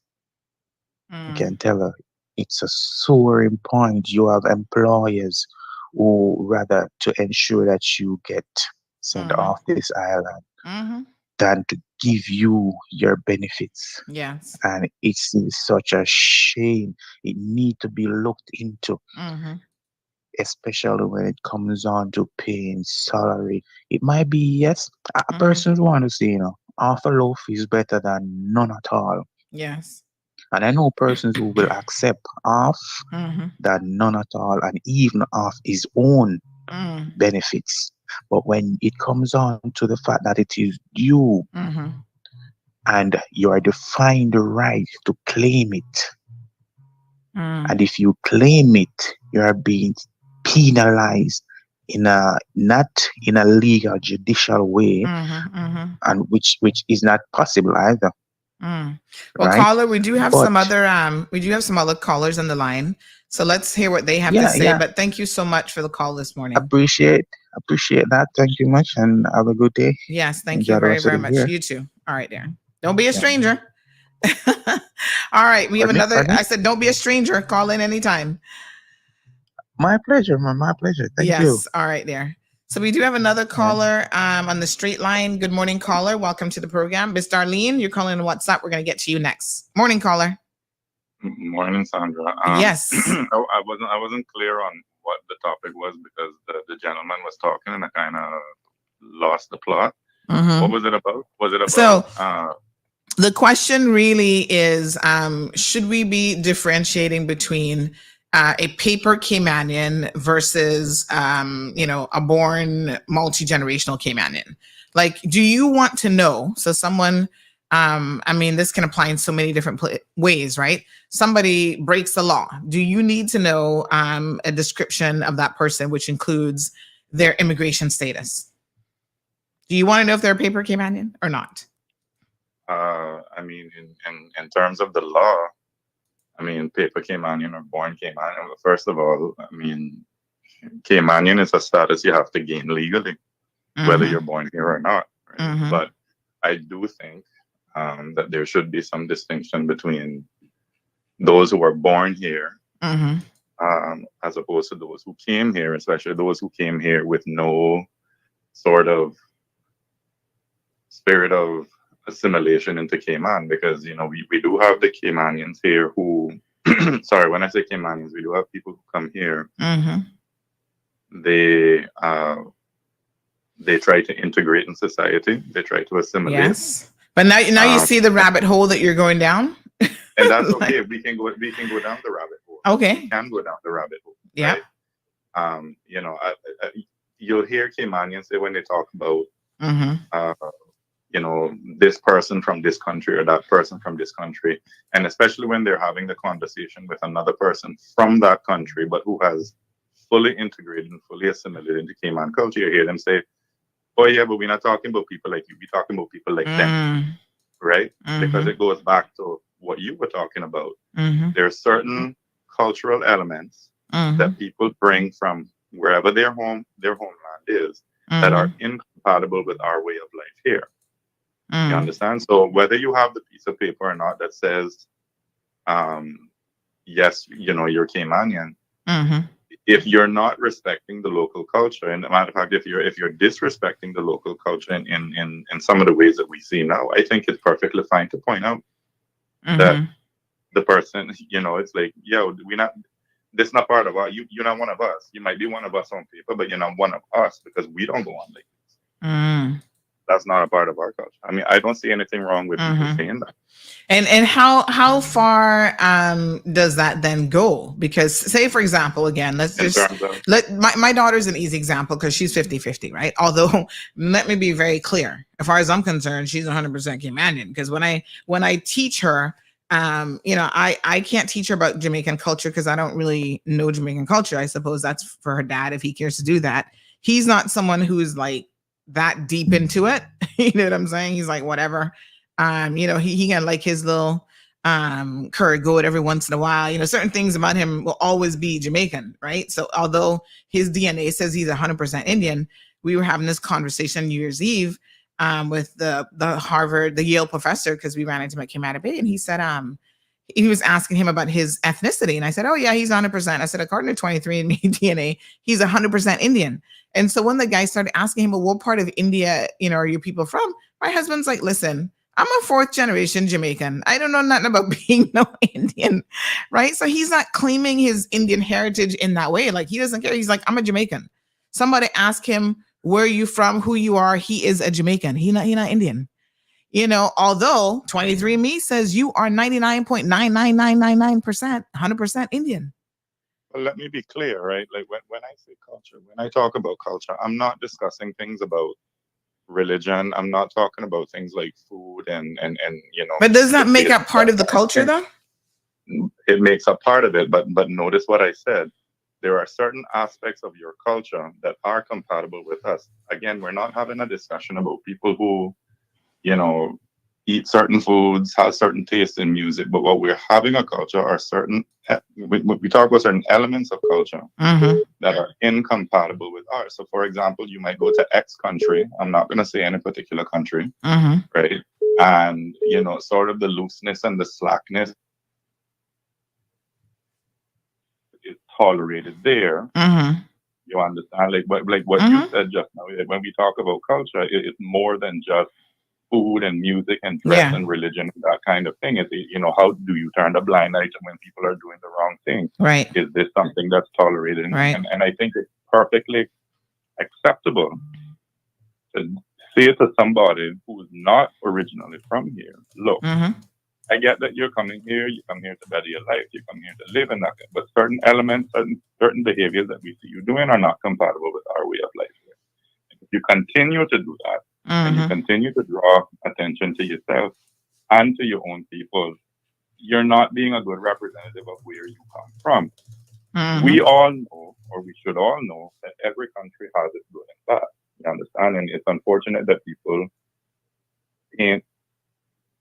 you can tell her it's a soaring point. You have employers who rather to ensure that you get sent off this island than to give you your benefits. Yes. And it's such a shame. It need to be looked into, especially when it comes on to paying salary. It might be, yes, a person want to say, half a loaf is better than none at all. Yes. And I know persons who will accept half Mm-hmm. that none at all, and even half his own Mm. benefits. But when it comes on to the fact that it is you Mm-hmm. and you are defined the right to claim it, Mm. and if you claim it, you are being penalized in a not in a legal judicial way, Mm-hmm. Mm-hmm. and which is not possible either, Mm. Well, right? caller, we do have But some other callers on the line. So let's hear what they have to yeah, say. yeah, But thank you so much for the call this morning. appreciate that. Thank you much, and have a good day. Yes, thank you Enjoy the very, rest of very the much. year. You too. All right, Darren. Don't be a Yeah. stranger. All right, we have Pardon me? another. Pardon me? I said, don't be a stranger. Call in anytime. My pleasure, man. My pleasure. Thank you. Yes. All right, there. So we do have another caller on the straight line. Good morning, caller. Welcome to the program. Miss Darlene, you're calling on WhatsApp. We're going to get to you next. Morning, caller. Morning, Sandra. Yes. I wasn't clear on what the topic was because the gentleman was talking and I kind of lost the plot. Mhm. What was it about? Was it about? So the question really is, should we be differentiating between a paper Caymanian versus, a born multi-generational Caymanian? Like, do you want to know? So someone, this can apply in so many different ways, right? Somebody breaks the law. Do you need to know a description of that person, which includes their immigration status? Do you want to know if they're a paper Caymanian or not? In terms of the law, paper Caymanian or born Caymanian. First of all, Caymanian is a status you have to gain legally, whether you're born here or not. Right? Mhm. But I do think that there should be some distinction between those who are born here, Mhm. as opposed to those who came here, especially those who came here with no sort of spirit of assimilation into Cayman, because we do have the Caymanians here who sorry, when I say Caymanians, we do have people who come here. Mhm. They try to integrate in society, they try to assimilate. Yes, but now you see the rabbit hole that you're going down. And that's okay. We can go down the rabbit hole. Okay. We can go down the rabbit hole. Yeah. Right? You'll hear Caymanians say when they talk about this person from this country or that person from this country, and especially when they're having the conversation with another person from that country but who has fully integrated and fully assimilated into Cayman culture, you hear them say, oh yeah, but we're not talking about people like you, we're talking about people like them, right? Because it goes back to what you were talking about. There are certain cultural elements that people bring from wherever their homeland is that are incompatible with our way of life here. You understand? So whether you have the piece of paper or not that says, yes, you're Caymanian, if you're not respecting the local culture, and as a matter of fact, if you're disrespecting the local culture in some of the ways that we see now, I think it's perfectly fine to point out that the person, it's like, yo, this is not part of us. You're not one of us. You might be one of us on paper, but you're not one of us because we don't go on like this. That's not a part of our culture. I don't see anything wrong with people saying that. And how far does that then go? Because say, for example, again, my daughter's an easy example because she's 50-50, right? Although let me be very clear. As far as I'm concerned, she's 100% Caymanian because when I teach her, I can't teach her about Jamaican culture because I don't really know Jamaican culture. I suppose that's for her dad if he cares to do that. He's not someone who's like that deep into it. You know what I'm saying? He's like, whatever. He got like his little curry goat every once in a while. Certain things about him will always be Jamaican, right? So although his DNA says he's 100% Indian, we were having this conversation New Year's Eve with the Yale professor, because we ran into him at Cayman Bay, and he said he was asking him about his ethnicity, and I said, oh yeah, he's 100%. I said, according to 23andMe DNA, he's 100% Indian. And so when the guy started asking him, well, what part of India, are your people from? My husband's like, listen, I'm a 4th generation Jamaican. I don't know nothing about being no Indian, right? So he's not claiming his Indian heritage in that way. Like, he doesn't care. He's like, I'm a Jamaican. Somebody ask him, where are you from, who you are? He is a Jamaican. He not Indian. Although 23andMe says you are 99.99999%, 100% Indian. Well, let me be clear, right? Like when I say culture, when I talk about culture, I'm not discussing things about religion. I'm not talking about things like food and But does that the make taste up part of the that culture, though? it makes a part of it, but notice what I said. There are certain aspects of your culture that are compatible with us. Again, we're not having a discussion about people who, eat certain foods, have certain tastes in music, but what we're having a culture are certain, we talk about certain elements of culture that are incompatible with ours. So, for example, you might go to X country. I'm not going to say any particular country, right? And, sort of the looseness and the slackness is tolerated there. You understand? Like what you said just now. When we talk about culture, it's more than just food and music and dress and religion and that kind of thing. It's how do you turn a blind eye to when people are doing the wrong thing? Right. Is this something that's tolerated? Right. And I think it's perfectly acceptable to say to somebody who is not originally from here, look, I get that you're coming here, you come here to better your life, you come here to live and that, but certain elements, certain behaviors that we see you doing are not compatible with our way of life here. If you continue to do that, and you continue to draw attention to yourself and to your own people, you're not being a good representative of where you come from. We all know, or we should all know, that every country has its good and bad. You understand? And it's unfortunate that people paint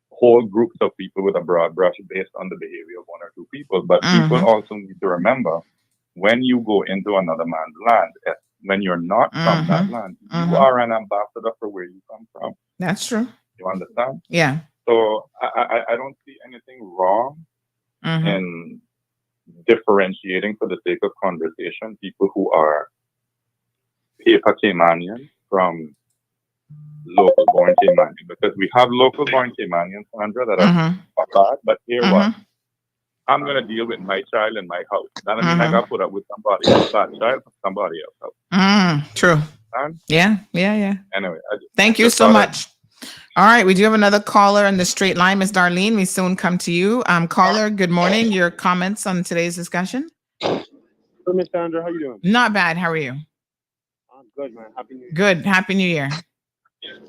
whole groups of people with a broad brush based on the behavior of one or two people. But people also need to remember, when you go into another man's land, when you're not from that land, you are an ambassador for where you come from. That's true. You understand? Yeah. So I don't see anything wrong in differentiating, for the sake of conversation, people who are paper Caymanians from local born Caymanians, because we have local born Caymanians, Sandra, that are bad. But here what? I'm gonna deal with my child in my house. That doesn't mean I gotta put up with somebody else's bad child from somebody else's house. True. Yeah. Anyway, thank you so much. All right, we do have another caller in the straight line, Miss Darlene. We soon come to you. Caller, good morning. Your comments on today's discussion? Hey, Miss Sandra, how you doing? Not bad. How are you? I'm good, man. Happy New Year. Good. Happy New Year.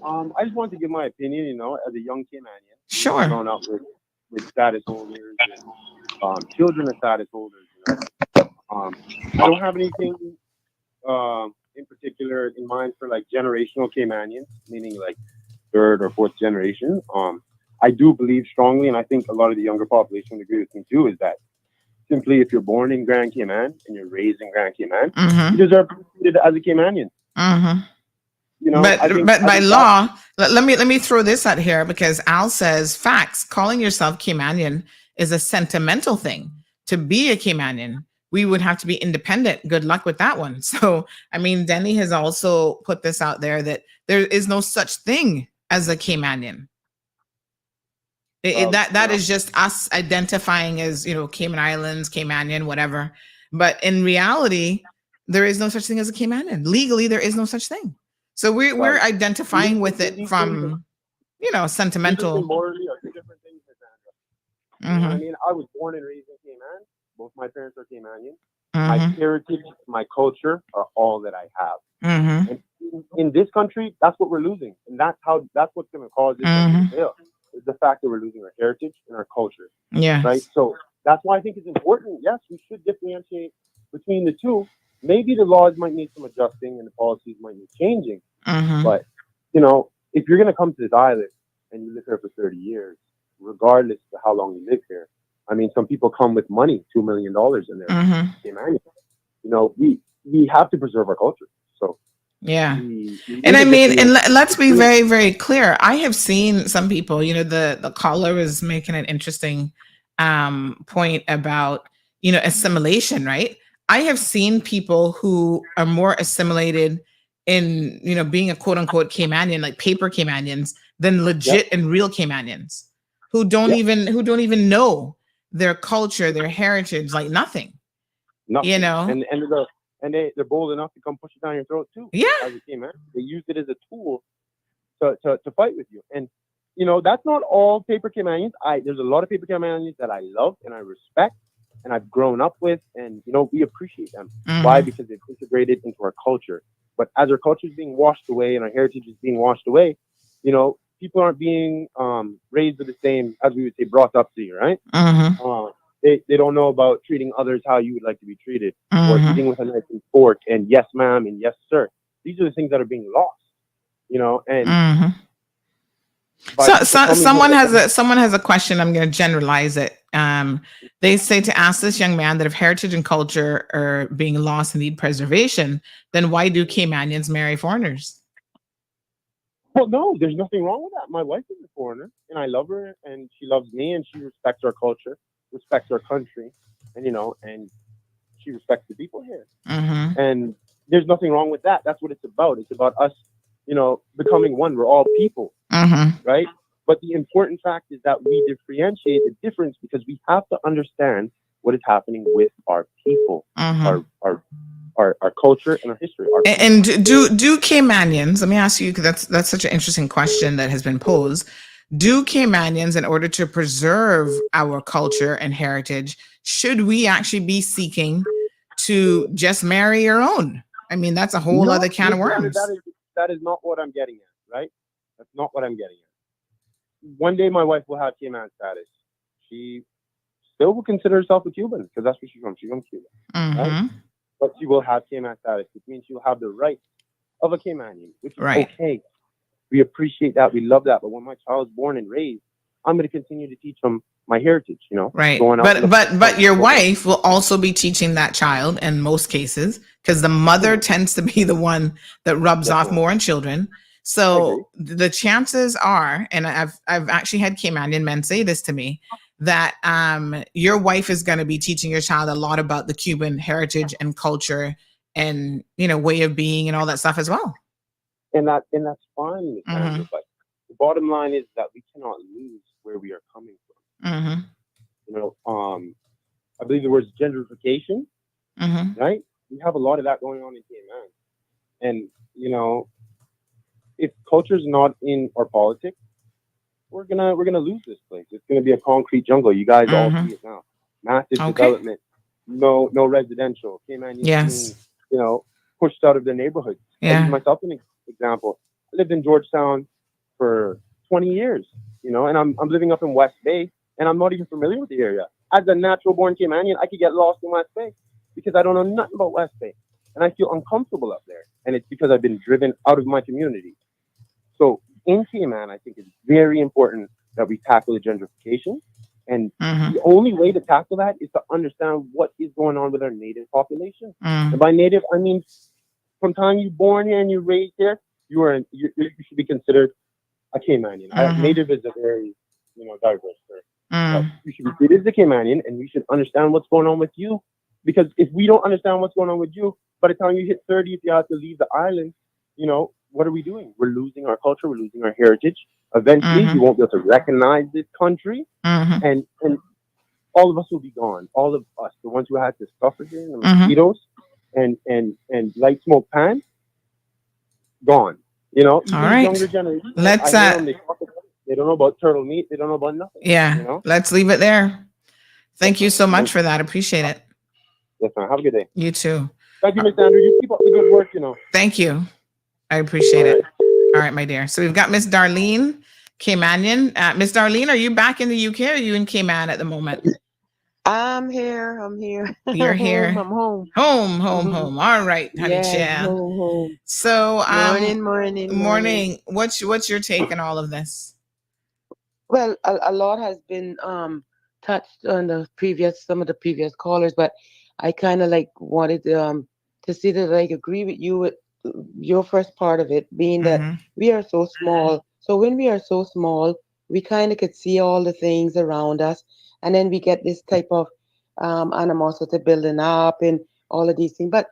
I just wanted to give my opinion, as a young Caymanian. Sure. Growing up with status holders and children of status holders. I don't have anything in particular in mind for like generational Caymanians, meaning like third or fourth generation. I do believe strongly, and I think a lot of the younger population would agree with me too, is that simply if you're born in Grand Cayman and you're raised in Grand Cayman, you deserve to be treated as a Caymanian. But by law, let me throw this out here, because Al says facts. Calling yourself Caymanian is a sentimental thing. To be a Caymanian, we would have to be independent. Good luck with that one. So, I mean, Denny has also put this out there that there is no such thing as a Caymanian. That is just us identifying as, Cayman Islands, Caymanian, whatever. But in reality, there is no such thing as a Caymanian. Legally, there is no such thing. So we're identifying with it from, sentimental. Morally are two different things, Sandra. I mean, I was born and raised in Cayman. Both my parents are Caymanian. My heritage, my culture are all that I have. And in this country, that's what we're losing, and that's what's going to cause this country to fail. Is the fact that we're losing our heritage and our culture. Yeah. Right. So that's why I think it's important. Yes, we should differentiate between the two. Maybe the laws might need some adjusting and the policies might need changing. But if you're going to come to this island and you live here for 30 years, regardless of how long you live here, I mean, some people come with money, $2 million in there. We have to preserve our culture. So. Yeah. And I mean, and let's be very, very clear. I have seen some people, the caller was making an interesting point about, assimilation, right? I have seen people who are more assimilated in, being a quote unquote Caymanian, like paper Caymanians, than legit and real Caymanians who don't even know their culture, their heritage, like nothing. And they're bold enough to come push it down your throat too. Yeah. As a Cayman, they use it as a tool to fight with you. And you know, that's not all paper Caymanians. There's a lot of paper Caymanians that I love and I respect and I've grown up with, and you know, we appreciate them. Why? Because they've integrated into our culture. But as our culture is being washed away and our heritage is being washed away, you know, people aren't being raised with the same, as we would say, brought up to you, right? They don't know about treating others how you would like to be treated, or eating with a knife and fork, and yes, ma'am, and yes, sir. These are the things that are being lost, you know. And someone has a question. I'm going to generalize it. They say to ask this young man that if heritage and culture are being lost and need preservation, then why do Caymanians marry foreigners? Well, no, there's nothing wrong with that. My wife is a foreigner, and I love her, and she loves me, and she respects our culture, respects our country, and you know, and she respects the people here. And there's nothing wrong with that. That's what it's about. It's about us, you know, becoming one. We're all people, right? But the important fact is that we differentiate the difference because we have to understand what is happening with our people, our culture and our history. And do Caymanians, let me ask you, because that's such an interesting question that has been posed. Do Caymanians, in order to preserve our culture and heritage, should we actually be seeking to just marry your own? I mean, that's a whole other can of worms. That is not what I'm getting at, right? That's not what I'm getting at. One day my wife will have Cayman status. She still will consider herself a Cuban because that's where she's from. She's from Cuba, right? But she will have Cayman status, which means she will have the rights of a Caymanian, which is okay. We appreciate that. We love that. But when my child is born and raised, I'm going to continue to teach them my heritage, you know? Right. But your wife will also be teaching that child in most cases, because the mother tends to be the one that rubs off more on children. So the chances are, and I've actually had Caymanian men say this to me, that your wife is going to be teaching your child a lot about the Cuban heritage and culture and, you know, way of being and all that stuff as well. And that's fine, Ms. Sandra, but the bottom line is that we cannot lose where we are coming from. You know, I believe the word is gentrification, right? We have a lot of that going on in Cayman. And, you know, if culture's not in our politics, we're gonna lose this place. It's gonna be a concrete jungle. You guys all see it now. Massive development, no residential. Cayman being, you know, pushed out of their neighborhoods. I use myself an example. I lived in Georgetown for 20 years, you know, and I'm living up in West Bay, and I'm not even familiar with the area. As a natural born Caymanian, I could get lost in West Bay because I don't know nothing about West Bay, and I feel uncomfortable up there. And it's because I've been driven out of my community. So in Cayman, I think it's very important that we tackle the gentrification. And the only way to tackle that is to understand what is going on with our native population. And by native, I mean, from the time you're born here and you're raised here, you should be considered a Caymanian. Native is a very, you know, diverse term. You should be treated as a Caymanian, and we should understand what's going on with you. Because if we don't understand what's going on with you, by the time you hit 30, if you have to leave the island, you know, what are we doing? We're losing our culture. We're losing our heritage. Eventually, you won't be able to recognize this country, and all of us will be gone. All of us, the ones who had to suffer here, the mosquitoes and light smoke pan, gone. You know, even the younger generation. Let's they don't know about turtle meat. They don't know about nothing. Yeah, you know? Let's leave it there. Thank you so much for that. Appreciate it. Yes, ma'am. Have a good day. You too. Thank you, Ms. Andrew. You keep up the good work, you know. Thank you. I appreciate it. All right, my dear. So we've got Miss Darlene Caymanian. Miss Darlene, are you back in the UK or are you in Cayman at the moment? I'm here. You're here. I'm home. Home. All right, honey. Yes, home. So morning. What's your take on all of this? Well, a lot has been touched on some of the previous callers, but I kind of like wanted to see that I agree with you with your first part of it being that we are so small. So when we are so small, we kind of could see all the things around us, and then we get this type of animosity building up and all of these things. But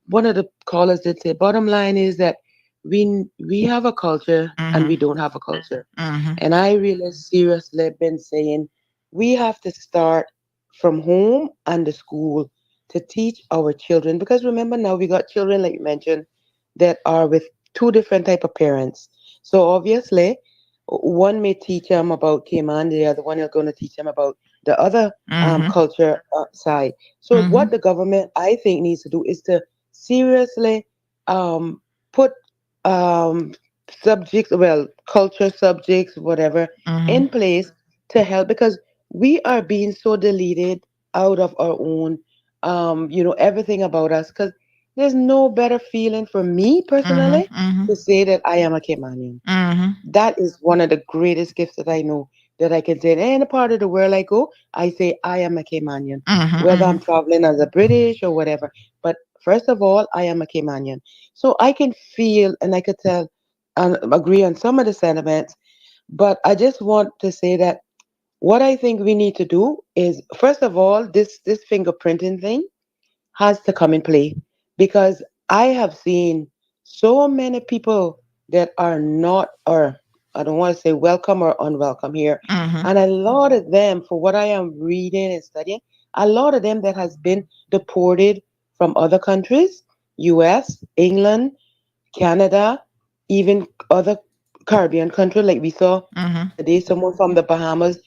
one of the callers did say, bottom line is that we have a culture and we don't have a culture. And I really seriously been saying we have to start from home and the school to teach our children, because remember now we got children, like you mentioned, that are with two different type of parents. So obviously one may teach them about Cayman, the other one is going to teach them about the other culture side. So what the government, I think, needs to do is to seriously put um, subjects, well, culture subjects, whatever, in place to help, because we are being so deleted out of our own, everything about us. Because there's no better feeling for me personally to say that I am a Caymanian. That is one of the greatest gifts that I know, that I can say in any part of the world I go, I say I am a Caymanian, whether I'm traveling as a British or whatever. But first of all, I am a Caymanian. So I can feel and I could tell and agree on some of the sentiments. But I just want to say that what I think we need to do is, first of all, this fingerprinting thing has to come in play, because I have seen so many people that are not, or I don't want to say welcome or unwelcome here. And a lot of them, for what I am reading and studying, a lot of them that has been deported from other countries, US, England, Canada, even other Caribbean countries. Like we saw today, someone from the Bahamas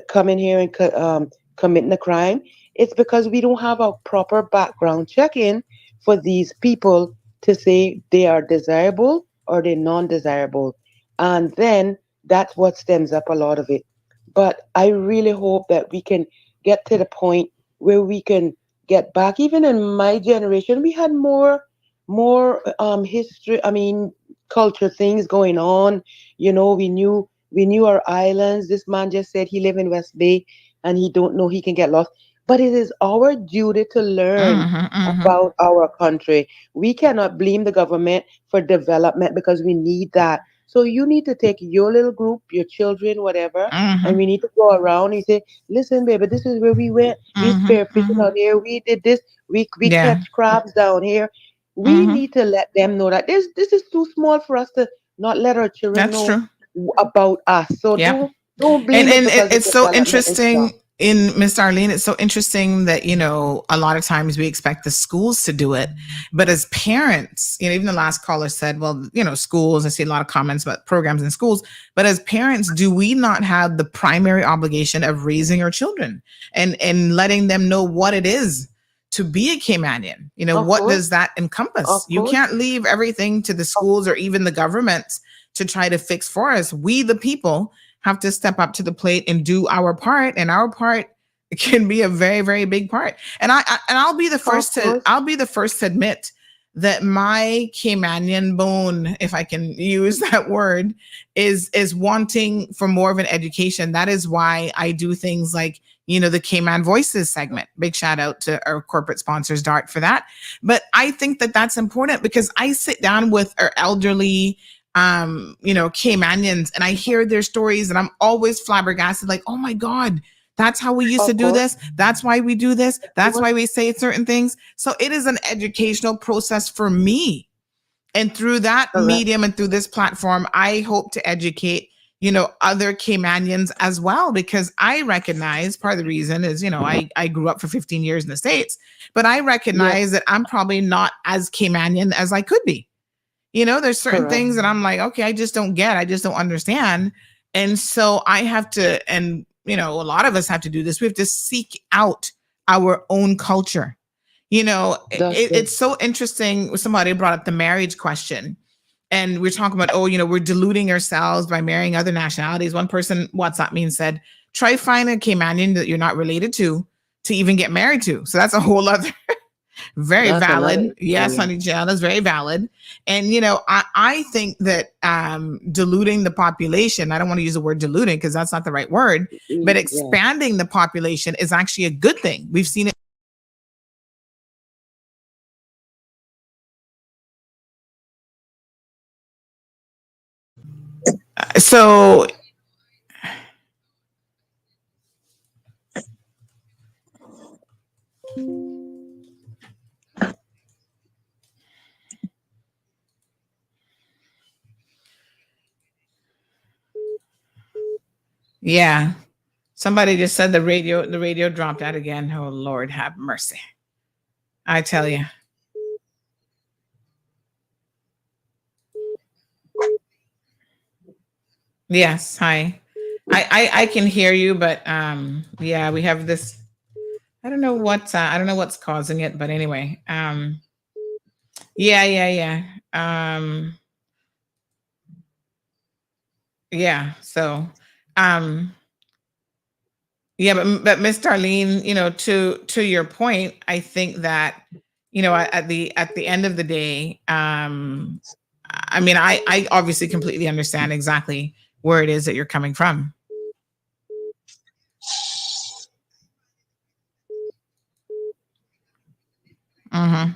coming here and committing a crime. It's because we don't have a proper background check-in for these people to say they are desirable or they're non-desirable. And then that's what stems up a lot of it. But I really hope that we can get to the point where we can get back. Even in my generation, we had more history, I mean culture things going on. We knew our islands. This man just said he live in West Bay and he don't know he can get lost. But it is our duty to learn about our country. We cannot blame the government for development, because we need that. So you need to take your little group, your children, whatever, and we need to go around and say, listen, baby, this is where we went. We spear fishing out here. We did this. We Yeah. catch crabs down here. We need to let them know that this is too small for us to not let our children That's know true. about us. So Yep. don't And blame it because of it's so development and stuff. interesting in Miss Arlene. It's so interesting that, a lot of times we expect the schools to do it. But as parents, even the last caller said, well, schools, I see a lot of comments about programs in schools. But as parents, do we not have the primary obligation of raising our children and letting them know what it is to be a Caymanian? Of What course. does that encompass? Of You course. can't leave everything to the schools or even the governments to try to fix for us. We, the people, have to step up to the plate and do our part, and our part can be a very, very big part. And I'll be the first to admit that my Caymanian bone, if I can use that word, is wanting for more of an education. That is why I do things like the Cayman Voices segment. Big shout out to our corporate sponsors, DART, for that. But I think that that's important, because I sit down with our elderly Caymanians, and I hear their stories, and I'm always flabbergasted, like, oh my God, that's how we used to do this. That's why we do this. That's why we say certain things. So it is an educational process for me. And through that medium and through this platform, I hope to educate, other Caymanians as well, because I recognize part of the reason is, I grew up for 15 years in the States, but I recognize that I'm probably not as Caymanian as I could be. There's certain things that I'm like, okay, I just don't get, I just don't understand. And so I have to, and a lot of us have to do this. We have to seek out our own culture. It's so interesting. Somebody brought up the marriage question, and we're talking about, we're deluding ourselves by marrying other nationalities. One person WhatsApp me and said, try finding a Caymanian that you're not related to even get married to. So that's a whole other very That's valid. Yes, another. honey child, that's very valid. And I think that diluting the population, I don't want to use the word diluting because that's not the right word, but Yeah. expanding the population is actually a good thing. We've seen it. So yeah. Somebody just said the radio dropped out again. Oh Lord, have mercy. I tell you. Yes. Hi. I can hear you, but yeah, we have this. I don't know what's causing it, but anyway, yeah. Yeah. So, um, yeah, but Miss Darlene, to your point, I think that at the end of the day, I mean, I obviously completely understand exactly where it is that you're coming from. Mm-hmm.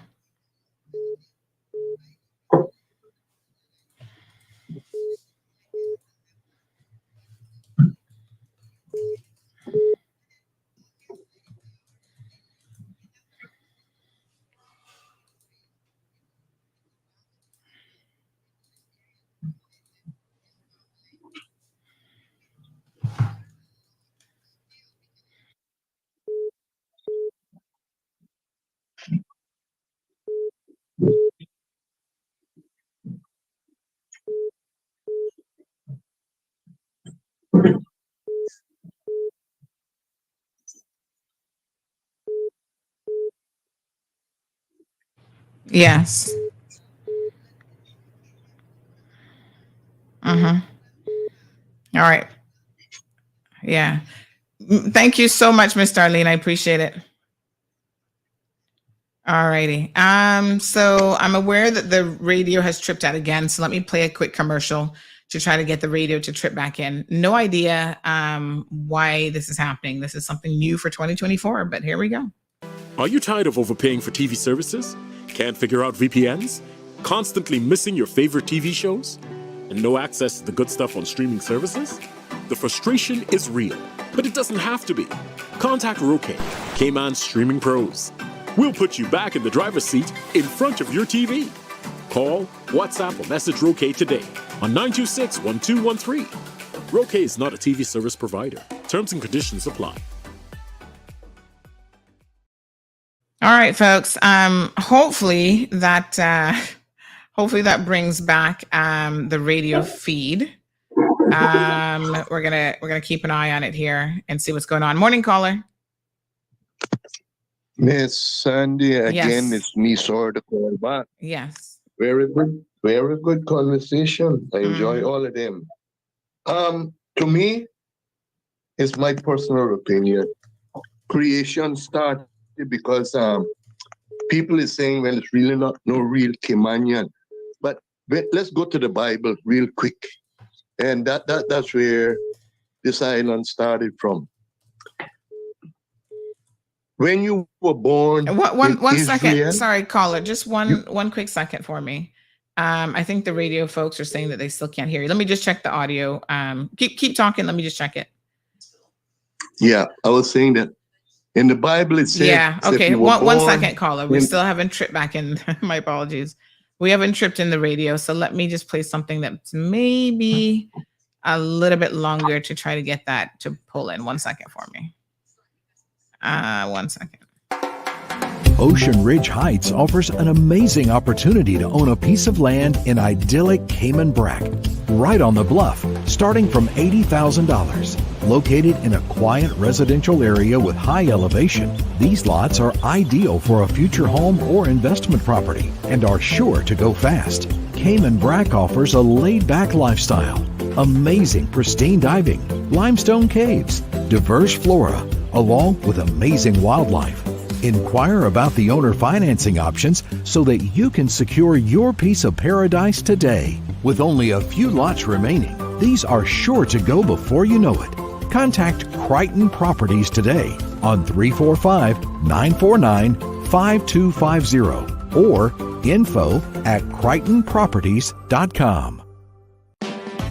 Yes. Mm-hmm. All right. Yeah. Thank you so much, Miss Darlene. I appreciate it. All righty. So I'm aware that the radio has tripped out again. So let me play a quick commercial to try to get the radio to trip back in. No idea why this is happening. This is something new for 2024, but here we go. Are you tired of overpaying for TV services? Can't figure out VPNs? Constantly missing your favorite TV shows? And no access to the good stuff on streaming services? The frustration is real, but it doesn't have to be. Contact Roque, Cayman Streaming Pros. We'll put you back in the driver's seat in front of your TV. Call, WhatsApp, or message Roque today on 926-1213. Roque is not a TV service provider. Terms and conditions apply. All right, folks. Hopefully that brings back the radio feed. We're gonna keep an eye on it here and see what's going on. Morning, caller. Miss Sandy, again, Yes. it's me, sorry to call back. Yes. Very good conversation. I enjoy all of them. To me, it's my personal opinion. Creation started because people is saying, well, it's really not no real Caymanian. But let's go to the Bible real quick. And that's where this island started from. When you were born, One second. Israel, Sorry, caller. Just one quick second for me. I think the radio folks are saying that they still can't hear you. Let me just check the audio. Keep talking. Let me just check it. Yeah, I was saying that in the Bible it says. Yeah. if Okay. you were One born second, caller. We in- still haven't tripped back in. My apologies. We haven't tripped in the radio. So let me just play something that's maybe a little bit longer to try to get that to pull in. 1 second for me. 1 second. Ocean Ridge Heights offers an amazing opportunity to own a piece of land in idyllic Cayman Brac, right on the bluff, starting from $80,000. Located in a quiet residential area with high elevation, these lots are ideal for a future home or investment property and are sure to go fast. Cayman Brac offers a laid-back lifestyle, amazing pristine diving, limestone caves, diverse flora, along with amazing wildlife. Inquire about the owner financing options so that you can secure your piece of paradise today. With only a few lots remaining, these are sure to go before you know it. Contact Crichton Properties today on 345-949-5250 or info@crichtonproperties.com.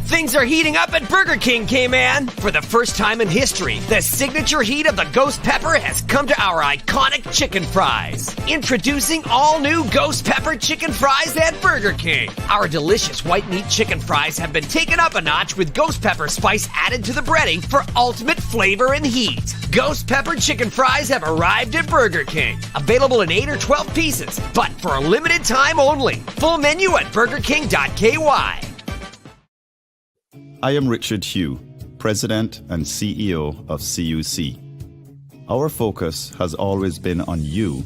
Things are heating up at Burger King, Cayman. For the first time in history, the signature heat of the Ghost Pepper has come to our iconic chicken fries. Introducing all new Ghost Pepper chicken fries at Burger King. Our delicious white meat chicken fries have been taken up a notch with Ghost Pepper spice added to the breading for ultimate flavor and heat. Ghost Pepper chicken fries have arrived at Burger King. Available in 8 or 12 pieces, but for a limited time only. Full menu at burgerking.ky. I am Richard Hugh, President and CEO of CUC. Our focus has always been on you,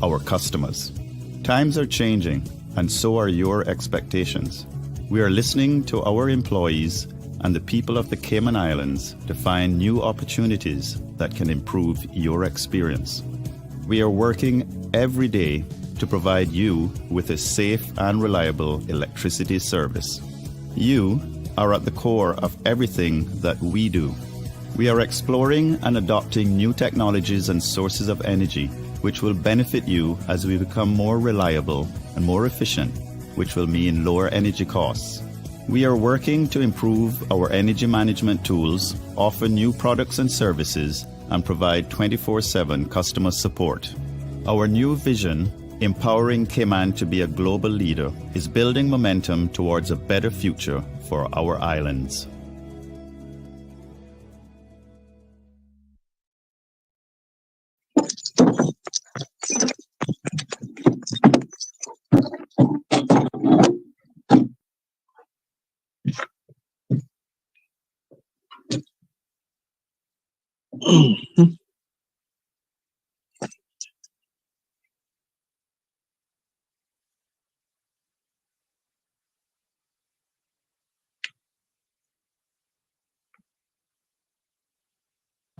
our customers. Times are changing, and so are your expectations. We are listening to our employees and the people of the Cayman Islands to find new opportunities that can improve your experience. We are working every day to provide you with a safe and reliable electricity service. You are at the core of everything that we do. We are exploring and adopting new technologies and sources of energy which will benefit you as we become more reliable and more efficient, which will mean lower energy costs. We are working to improve our energy management tools, offer new products and services, and provide 24/7 customer support. Our new vision, empowering Cayman to be a global leader, is building momentum towards a better future for our islands.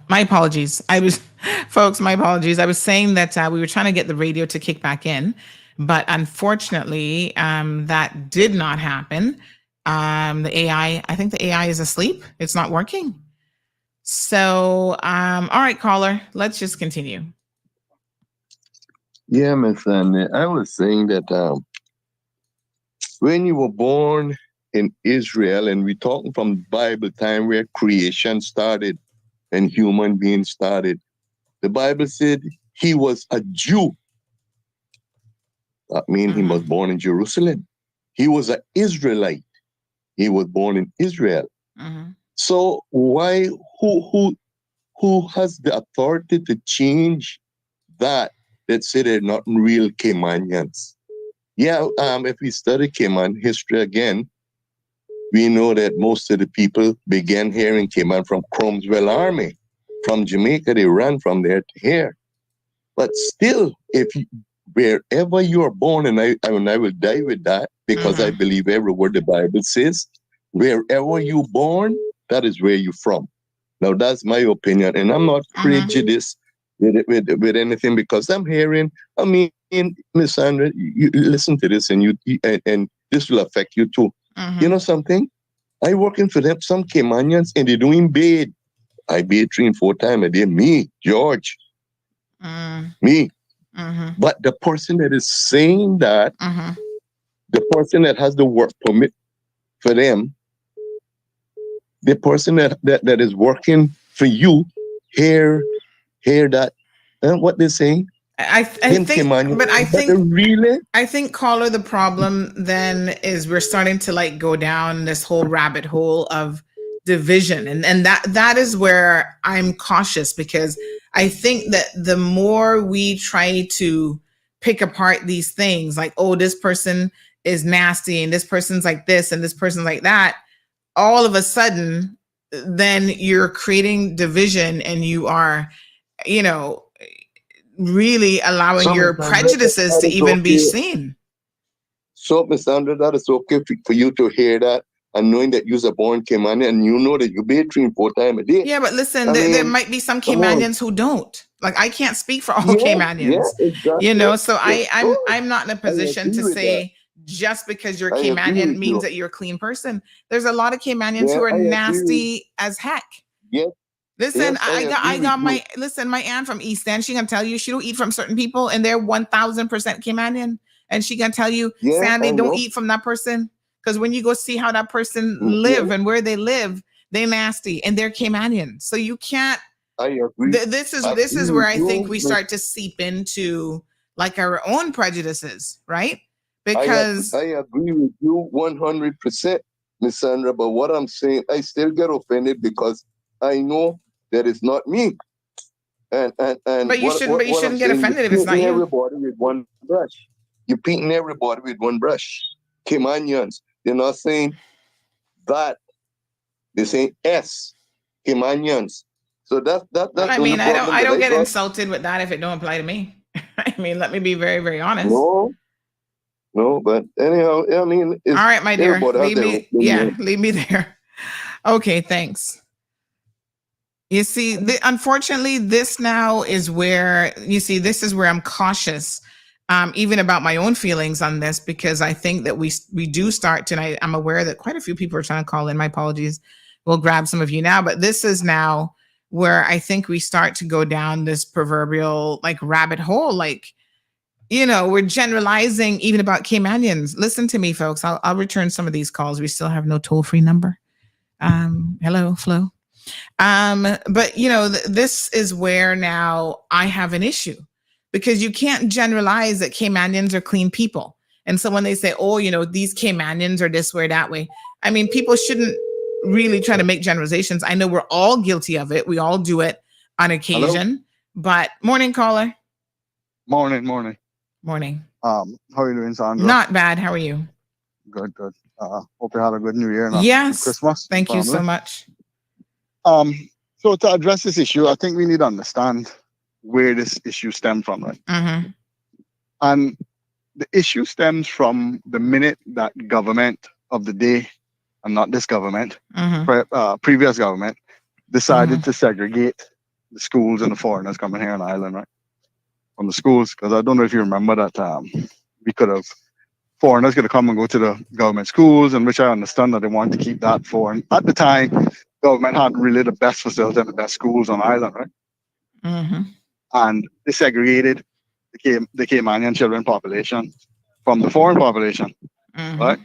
My apologies. Folks, my apologies. I was saying that we were trying to get the radio to kick back in, but unfortunately, that did not happen. The AI, I think the AI is asleep. It's not working. So, all right, caller, let's just continue. Yeah, Miss Sandy, I was saying that when you were born in Israel, and we're talking from Bible time where creation started and human beings started, the Bible said he was a Jew. That means he was born in Jerusalem. He was an Israelite. He was born in Israel. So why, who has the authority to change that say they're not real Caymanians? Yeah, if we study Cayman history again, we know that most of the people began here in Cayman from Cromwell Army. From Jamaica, they ran from there to here. But still, wherever you are born, and I will die with that, because I believe every word the Bible says, wherever you're born, that is where you're from. Now, that's my opinion, and I'm not prejudiced with anything, because I'm hearing, Miss Sandra, you listen to this, and and this will affect you too. You know something? I working for them, some Caymanians, and they're doing bad. I bathe 3 and 4 times a day. Me, George. Me. But the person that is saying that, the person that has the work permit for them, the person that is working for you, hear that, what they're saying. I think, really, I think, caller, the problem then is we're starting to like go down this whole rabbit hole of division, and that is where I'm cautious, because I think that the more we try to pick apart these things, like, oh, this person is nasty and this person's like this and this person's like that, all of a sudden then you're creating division, and you are, really allowing your prejudices to even be seen. So, Ms. Sandra, that is okay for you to hear that, and knowing that you're a born Caymanian, and you know that you bathe 3 and 4 times a day. Yeah, but listen, there might be some Caymanians who don't. Like, I can't speak for all Caymanians. Yeah, exactly. So I'm not in a position to say just because you're Caymanian means that you're a clean person. There's a lot of Caymanians who are nasty as heck. Yeah. Listen, I got my aunt from East End. She can tell you she don't eat from certain people, and they're 1000% Caymanian. And she can tell you, Sandy, don't eat from that person, because when you go see how that person live and where they live, they nasty and they're Caymanian. So you can't. I agree. This is where I think we start to seep into like our own prejudices, right? Because I agree with you 100%, Miss Sandra. But what I'm saying, I still get offended because I know that it's not me. And but you shouldn't get offended if it's not you. Everybody with one brush. You're painting everybody with one brush. Caymanians. They're not saying that They say S, Caymanians. So that's I the only mean, problem I that don't I get got. insulted with that if it don't apply to me. I mean, let me be very, very honest. No, no, but anyhow, I mean, All it's right, my dear. everybody has Leave their me. Yeah, opinion. leave me there. Okay, thanks. You see, unfortunately, this now is where this is where I'm cautious, even about my own feelings on this, because I think that we do start tonight. I'm aware that quite a few people are trying to call in. My apologies. We'll grab some of you now, but this is now where I think we start to go down this proverbial like rabbit hole. Like, we're generalizing even about Caymanians. Listen to me, folks. I'll return some of these calls. We still have no toll-free number. Hello, Flo. But this is where now I have an issue, because you can't generalize that Caymanians are clean people. And so when they say, oh, these Caymanians are this way or that way, I mean, people shouldn't really try to make generalizations. I know we're all guilty of it. We all do it on occasion. But morning, caller. Morning. Morning. How are you doing, Sandra? Not bad. How are you? Good. Hope you had a good New Year and a Yes. good Christmas. Thank you so much. So to address this issue, I think we need to understand where this issue stems from, right? Mm-hmm. And the issue stems from the minute that government of the day, and not this government, previous government, decided to segregate the schools and the foreigners coming here on Ireland, right? From the schools, because I don't know if you remember that foreigners could have come and go to the government schools, and which I understand that they wanted to keep that for. And at the time, government had really the best facilities and the best schools on Ireland, right? Mm-hmm. And they segregated the Caymanian children population from the foreign population, right?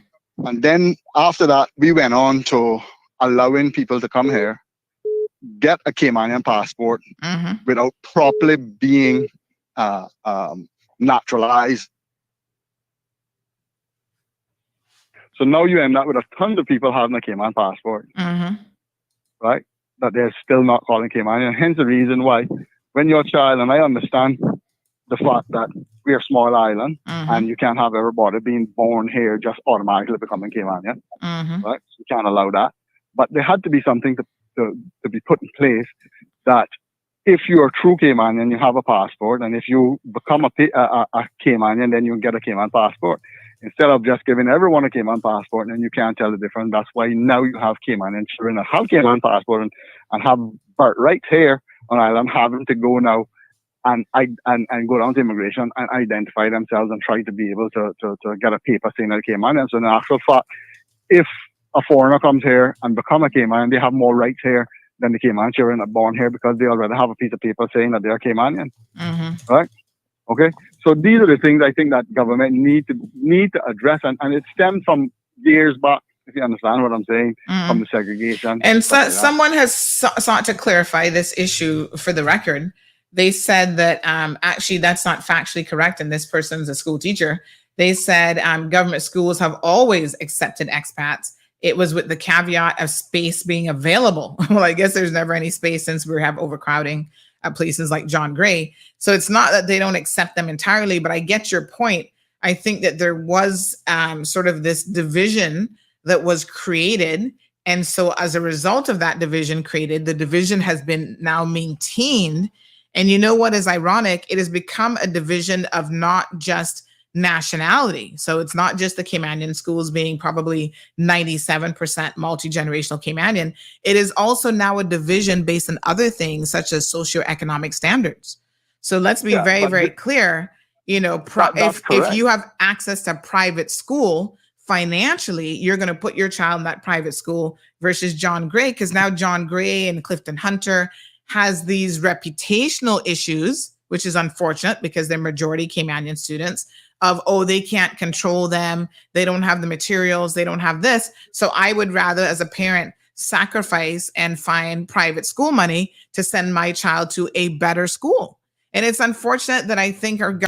And then after that, we went on to allowing people to come here, get a Caymanian passport without properly being naturalized. So now you end up with a ton of people having a Cayman passport, right? That they're still not calling Caymanian. Hence the reason why when you're a child, and I understand the fact that we're a small island and you can't have everybody being born here just automatically becoming Caymanian, right? So you can't allow that. But there had to be something to be put in place that if you're a true Caymanian, you have a passport, and if you become a Caymanian, then you get a Cayman passport. Instead of just giving everyone a Cayman passport and you can't tell the difference. That's why now you have Caymanian children that have Cayman passport and have birth rights here on Ireland, having to go now and go down to immigration and identify themselves and try to be able to get a paper saying they're Caymanian. So in actual fact, if a foreigner comes here and become a Cayman, they have more rights here than the Cayman children that are born here, because they already have a piece of paper saying that they're Caymanian, right? Okay, so these are the things I think that government need to address, and it stems from years back, if you understand what I'm saying, from the segregation. And so, someone has sought to clarify this issue for the record. They said that actually that's not factually correct, and this person's a school teacher. They said government schools have always accepted expats. It was with the caveat of space being available. Well, I guess there's never any space since we have overcrowding at places like John Gray. So it's not that they don't accept them entirely, but I get your point. I think that there was sort of this division that was created. And so as a result of that division created, the division has been now maintained. And you know what is ironic? It has become a division of not just nationality. So it's not just the Caymanian schools being probably 97% multi-generational Caymanian. It is also now a division based on other things such as socioeconomic standards. So let's be very, very clear. If you have access to private school financially, you're going to put your child in that private school versus John Gray, because now John Gray and Clifton Hunter has these reputational issues, which is unfortunate because they're majority Caymanian students, of, they can't control them. They don't have the materials. They don't have this. So I would rather, as a parent, sacrifice and find private school money to send my child to a better school. And it's unfortunate that I think our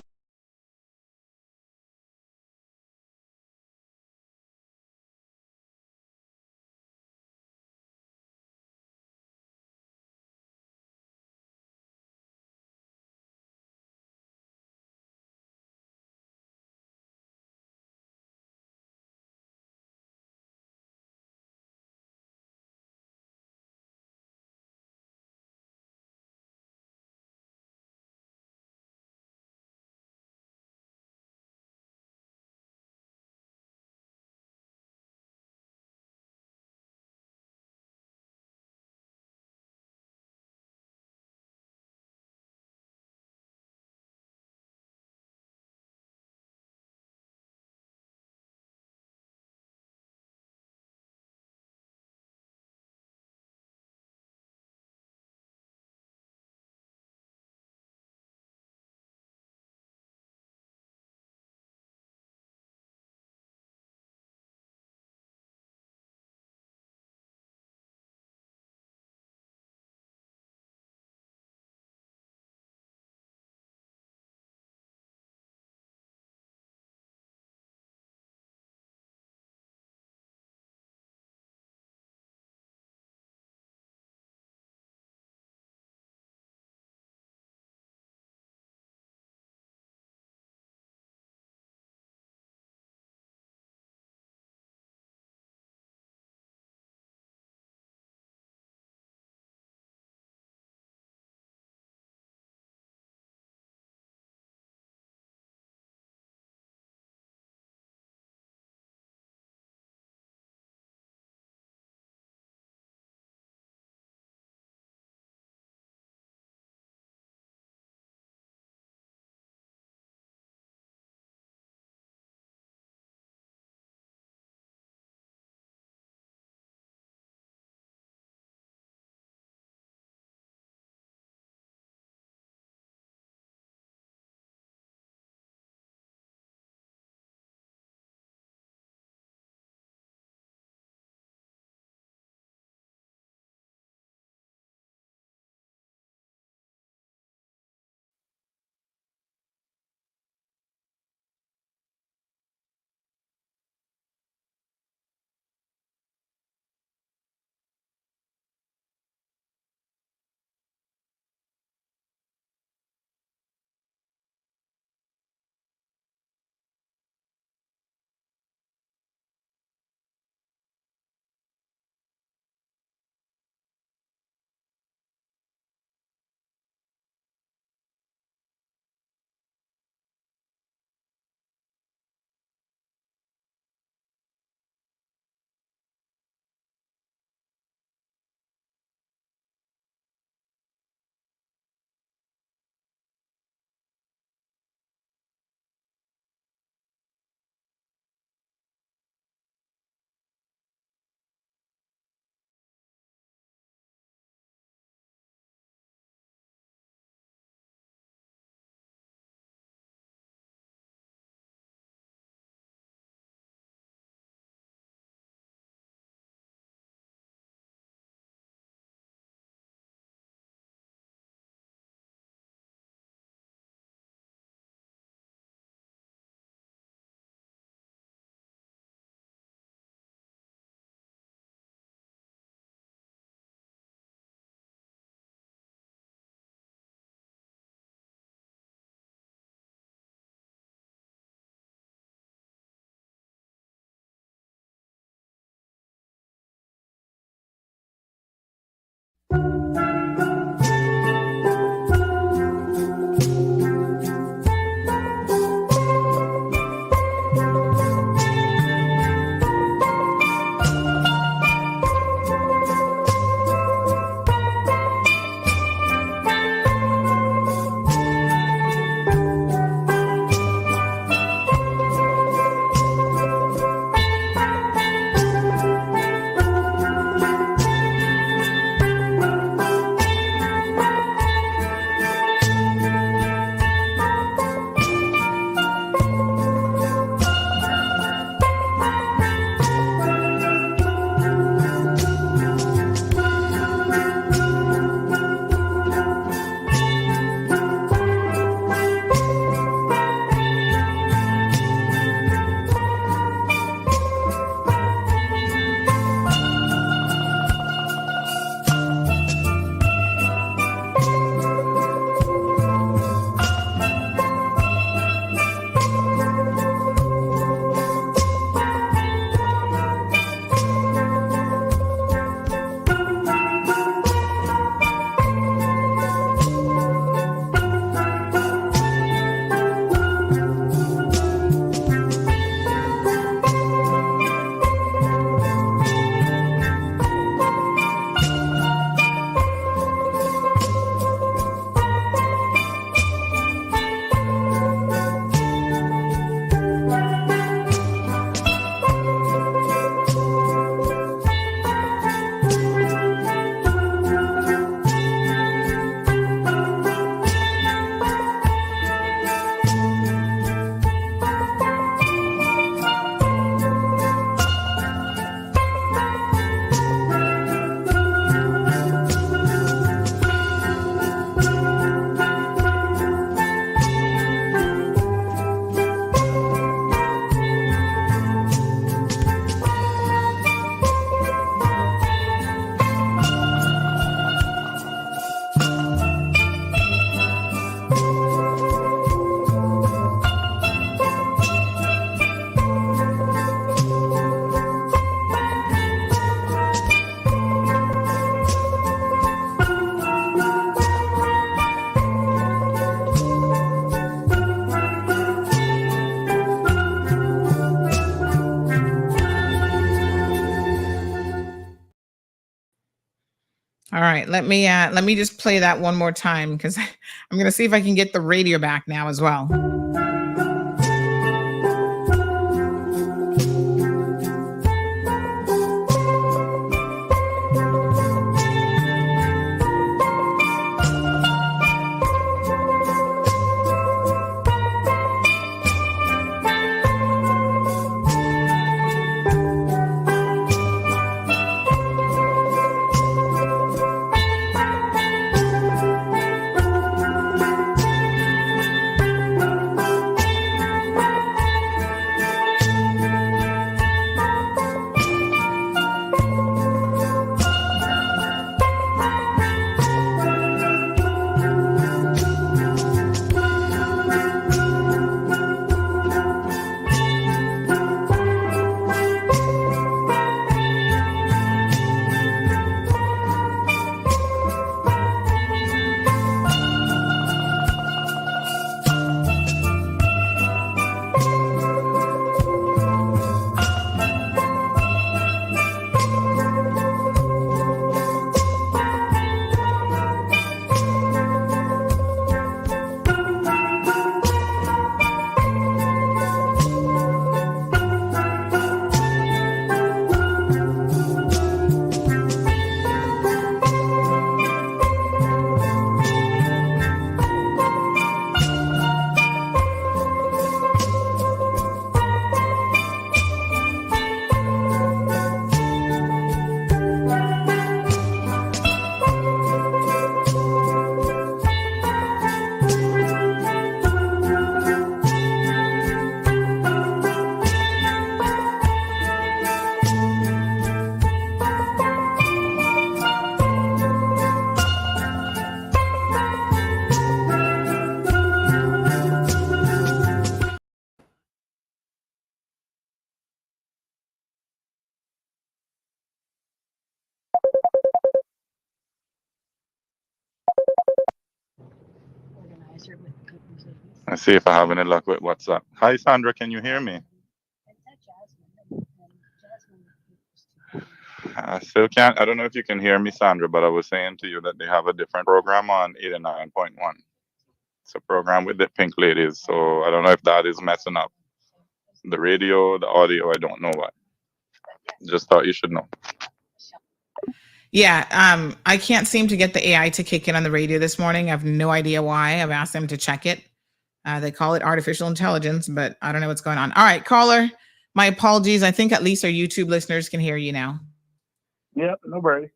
All right, let me just play that one more time because I'm gonna see if I can get the radio back now as well. Let's see if I have any luck with WhatsApp. Hi, Sandra. Can you hear me? I still can't. I don't know if you can hear me, Sandra, but I was saying to you that they have a different program on 89.1. It's a program with the pink ladies. So I don't know if that is messing up the radio, the audio. I don't know what. Just thought you should know. Yeah, I can't seem to get the AI to kick in on the radio this morning. I have no idea why. I've asked them to check it. They call it artificial intelligence, but I don't know what's going on. All right, caller, my apologies. I think at least our YouTube listeners can hear you now. Yeah, no worries.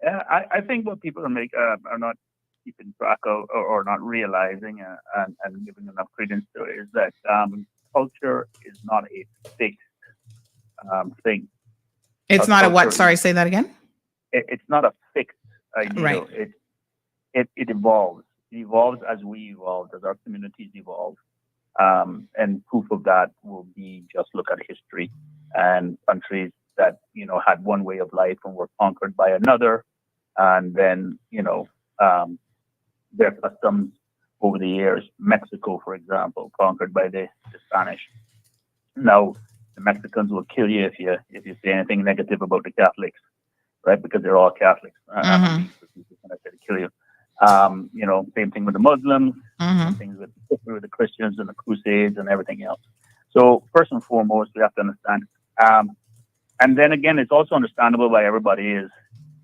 I think what people are not keeping track of or not realizing and giving enough credence to is that culture is not a fixed thing. It's not a what? Sorry, say that again. It's not a fixed idea. Right. It evolves. It evolves as we evolve, as our communities evolve. And proof of that will be just look at history and countries that, had one way of life and were conquered by another. And then, their customs over the years. Mexico, for example, conquered by the Spanish. Now, the Mexicans will kill you if you say anything negative about the Catholics, right? Because they're all Catholics. They're to kill you. Same thing with the Muslims, same thing with the Christians and the Crusades and everything else. So first and foremost, we have to understand. And then again, it's also understandable by everybody is,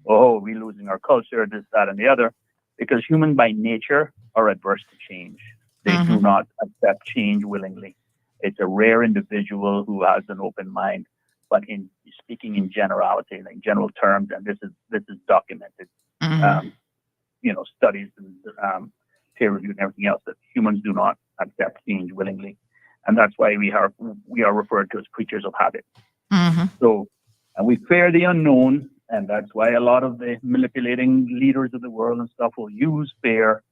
we're losing our culture, this, that, and the other, because humans by nature are adverse to change. They do not accept change willingly. It's a rare individual who has an open mind, but in speaking in generality, like general terms, and this is documented. Studies and peer review and everything else, that humans do not accept change willingly, and that's why we are referred to as creatures of habit. So, and we fear the unknown, and that's why a lot of the manipulating leaders of the world and stuff will use fear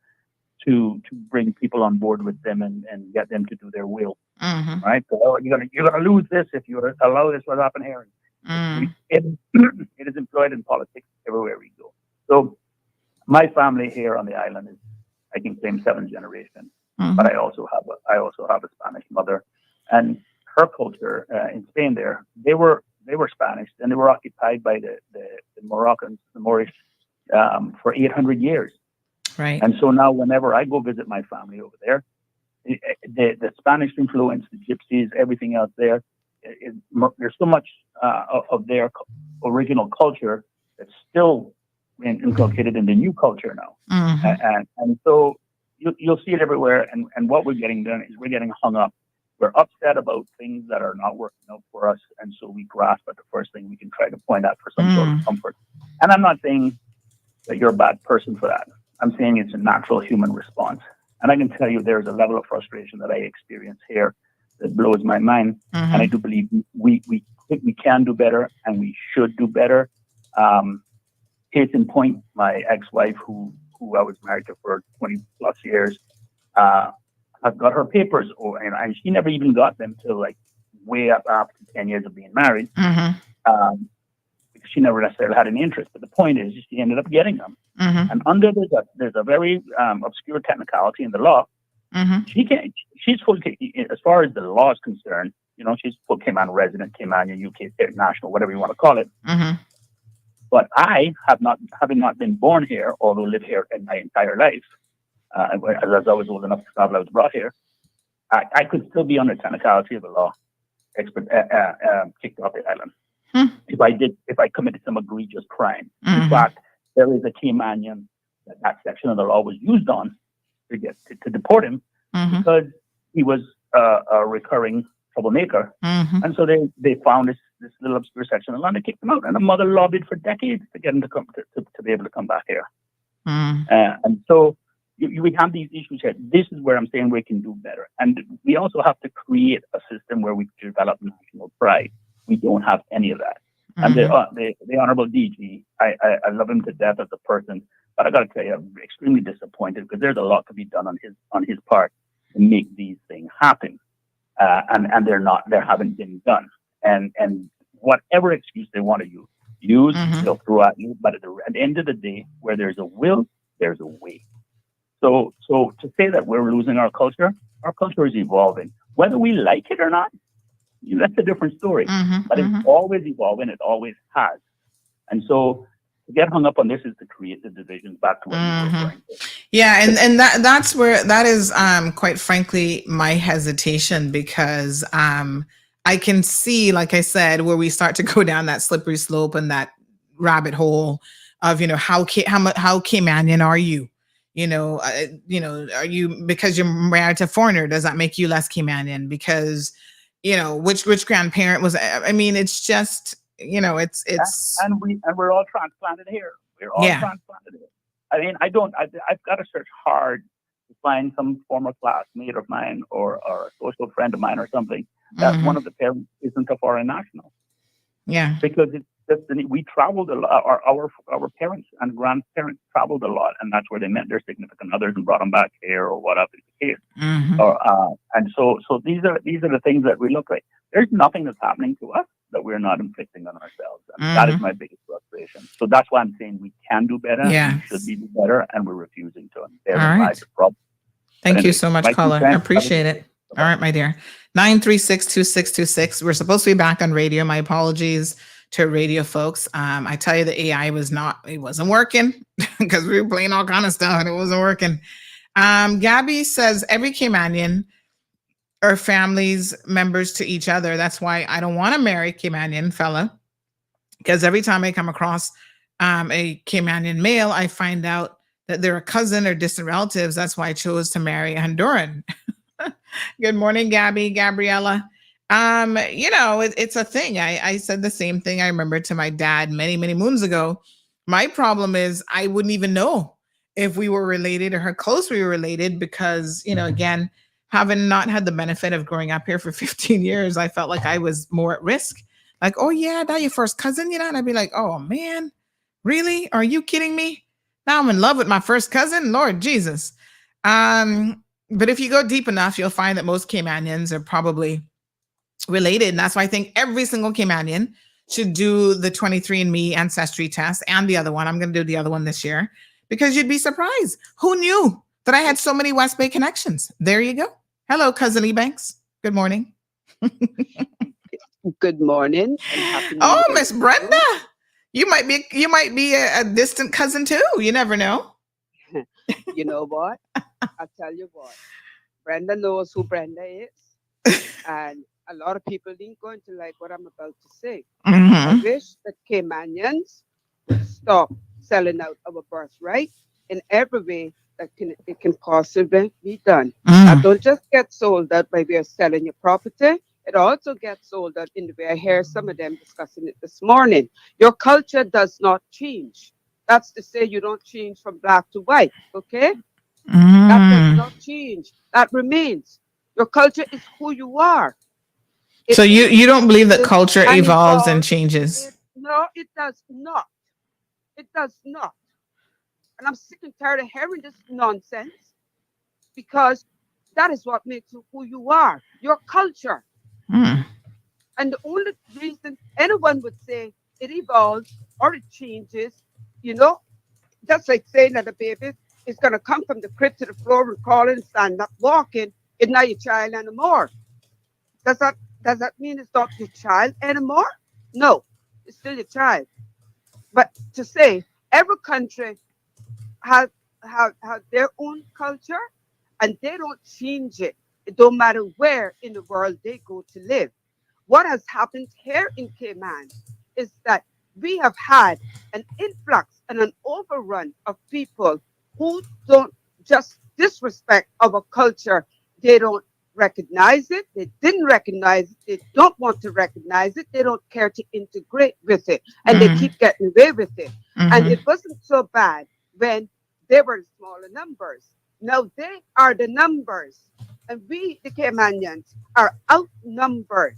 to bring people on board with them and get them to do their will. Right? So, you're gonna lose this if you allow this to happen here. It is employed in politics everywhere we go. So. My family here on the island is, I can claim, 7th generation, but I also have a Spanish mother, and her culture in Spain. They were Spanish, and they were occupied by the Moroccans, the Moorish, for 800 years. Right. And so now, whenever I go visit my family over there, the Spanish influence, the Gypsies, everything else there's so much of their original culture that's still inculcated in the new culture now. And so you'll see it everywhere. And what we're getting done is we're getting hung up. We're upset about things that are not working out for us. And so we grasp at the first thing we can try to point out for some sort of comfort. And I'm not saying that you're a bad person for that. I'm saying it's a natural human response. And I can tell you there's a level of frustration that I experience here that blows my mind. And I do believe we can do better, and we should do better. Case in point, my ex-wife, who I was married to for 20 plus years, has got her papers, and she never even got them till like way up after 10 years of being married, because she never necessarily had any interest. But the point is, she ended up getting them. And under there's a very obscure technicality in the law. She can't. She's full, as far as the law is concerned. She's full Cayman resident, Caymanian, UK national, whatever you want to call it. But I having not been born here, although lived here in my entire life, as I was old enough to travel, I was brought here. I could still be under technicality of the law, kicked off the island if I committed some egregious crime. In fact, there is a Caymanian that section of the law was used on to deport him because he was a recurring troublemaker, and so they found this little obscure section of the law and they kicked him out. And the mother lobbied for decades to get him to come to be able to come back here. And so we have these issues here. This is where I'm saying we can do better, and we also have to create a system where we develop national pride. We don't have any of that. And the Honorable DG, I love him to death as a person, but I got to tell you, I'm extremely disappointed because there's a lot to be done on his part to make these things happen. And they haven't been done. And whatever excuse they want to use, they'll throw at you. But at the end of the day, where there's a will, there's a way. So to say that we're losing our culture is evolving. Whether we like it or not, that's a different story. But it's always evolving. It always has. And so to get hung up on this is to create the divisions back to what you were referring to. Yeah, and that's where that is quite frankly my hesitation, because I can see, like I said, where we start to go down that slippery slope and that rabbit hole of, how Caymanian are you? Are you, because you're married to a foreigner, does that make you less Caymanian? Because, which grandparent was, I mean, it's just, it's and we're all transplanted here. We're all transplanted here. I mean, I've got to search hard to find some former classmate of mine or a social friend of mine or something that one of the parents isn't a foreign national. Yeah. Because it's just, we traveled a lot. Our parents and grandparents traveled a lot, and that's where they met their significant others and brought them back here, or whatever the case. And so these are the things that we look like. There's nothing that's happening to us that we're not inflicting on ourselves, and that is my biggest frustration. So that's why I'm saying we can do better. Yeah. We should do better, and we're refusing to. And there's All right. the problem. Thank you so much, caller. I appreciate it. All right, my dear. 936-2626. We're supposed to be back on radio. My apologies to radio folks. I tell you, the AI wasn't working because we were playing all kind of stuff and it wasn't working. Gabby says every Caymanian are families members to each other. That's why I don't want to marry a Caymanian fella, because every time I come across a Caymanian male, I find out that they're a cousin or distant relatives. That's why I chose to marry a Honduran. Good morning, Gabriella. It's a thing. I said the same thing. I remember to my dad many, many moons ago. My problem is I wouldn't even know if we were related or how close we were related, because, again, having not had the benefit of growing up here for 15 years, I felt like I was more at risk. Like, oh yeah, that your first cousin, and I'd be like, oh man, really? Are you kidding me? Now I'm in love with my first cousin, Lord Jesus. But if you go deep enough, you'll find that most Caymanians are probably related. And that's why I think every single Caymanian should do the 23andMe ancestry test and the other one. I'm going to do the other one this year, because you'd be surprised. Who knew that I had so many West Bay connections? There you go. Hello, Cousin Ebanks. Good morning. Good morning. And happy New Oh, Year. Miss Brenda. You might be a distant cousin too. You never know. You know what? I'll tell you what. Brenda knows who Brenda is. And a lot of people ain't going to like what I'm about to say. I wish that Caymanians would stop selling out our birthright in every way that it can possibly be done. Now, don't just get sold out by way of selling your property. It also gets sold out in the way I hear some of them discussing it this morning. Your culture does not change. That's to say you don't change from black to white, okay? That does not change. That remains. Your culture is who you are. So you don't believe that culture evolves and changes? No, it does not. It does not. And I'm sick and tired of hearing this nonsense, because that is what makes you who you are, your culture. And the only reason anyone would say it evolves or it changes, that's like saying that a baby is going to come from the crib to the floor and crawling and stand up walking. It's not your child anymore. Does that mean it's not your child anymore? No, it's still your child. But to say every country has their own culture and they don't change it. It don't matter where in the world they go to live. What has happened here in Cayman is that we have had an influx and an overrun of people who don't just disrespect our culture. They don't recognize it. They didn't recognize it. They don't want to recognize it. They don't care to integrate with it. And they keep getting away with it. And it wasn't so bad when they were in smaller numbers. Now they are the numbers. And we, the Caymanians, are outnumbered.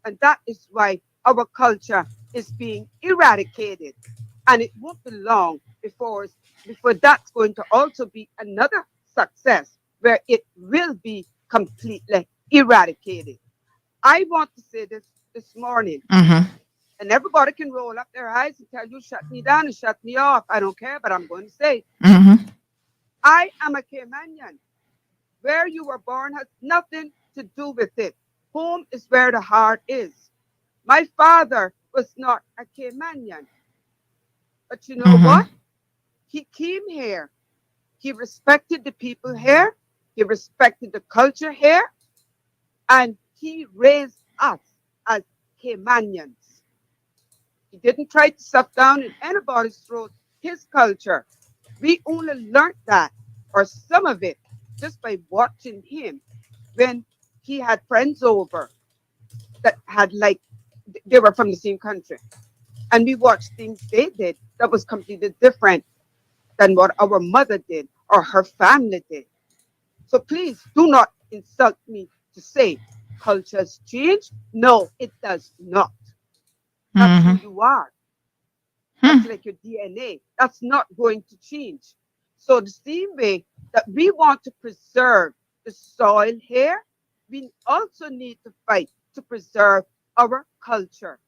And that is why our culture is being eradicated. And it won't be long before that's going to also be another success where it will be completely eradicated. I want to say this morning, and everybody can roll up their eyes and tell you, shut me down and shut me off. I don't care, but I'm going to say, I am a Caymanian. Where you were born has nothing to do with it. Home is where the heart is. My father was not a Caymanian. But you know what? He came here. He respected the people here. He respected the culture here. And he raised us as Caymanians. He didn't try to stuff down in anybody's throat his culture. We only learned that, or some of it, just by watching him when he had friends over that had they were from the same country. And we watched things they did that was completely different than what our mother did or her family did. So please do not insult me to say cultures change. No, it does not. That's who you are. That's like your DNA. That's not going to change. So the same way that we want to preserve the soil here, we also need to fight to preserve our culture.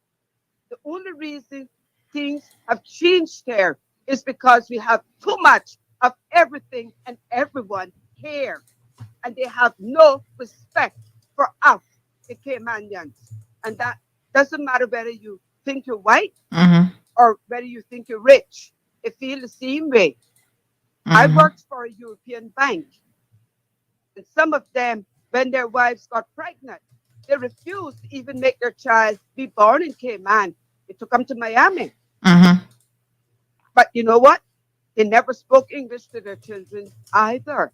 The only reason things have changed here is because we have too much of everything and everyone here. And they have no respect for us, the Caymanians. And that doesn't matter whether you think you're white or whether you think you're rich. They feel the same way. I worked for a European bank. And some of them, when their wives got pregnant, they refused to even make their child be born in Cayman. They took them to Miami. But you know what? They never spoke English to their children either.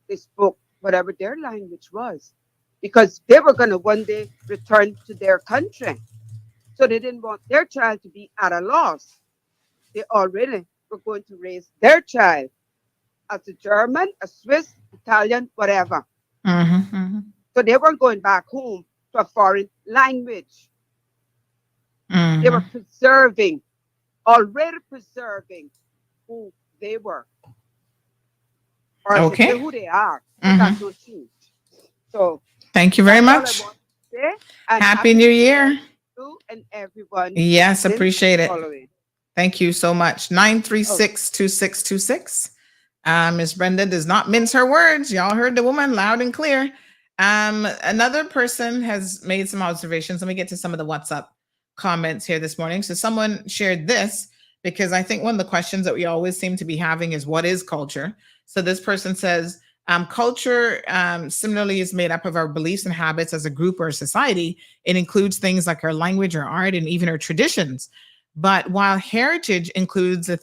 They spoke whatever their language was because they were going to one day return to their country. So they didn't want their child to be at a loss. They already were going to raise their child as a German, a Swiss, Italian, whatever. So they weren't going back home to a foreign language. They were already preserving who they were. Or I should say who they are. That's no change. So thank you very much. Happy New Year. You and everyone. Yes, appreciate it. Following. Thank you so much. 936-2626. Miss Brenda does not mince her words. Y'all heard the woman loud and clear. Another person has made some observations. Let me get to some of the WhatsApp comments here this morning. So someone shared this because I think one of the questions that we always seem to be having is what is culture? So this person says, culture similarly is made up of our beliefs and habits as a group or a society. It includes things like our language, our art, and even our traditions. But while heritage includes a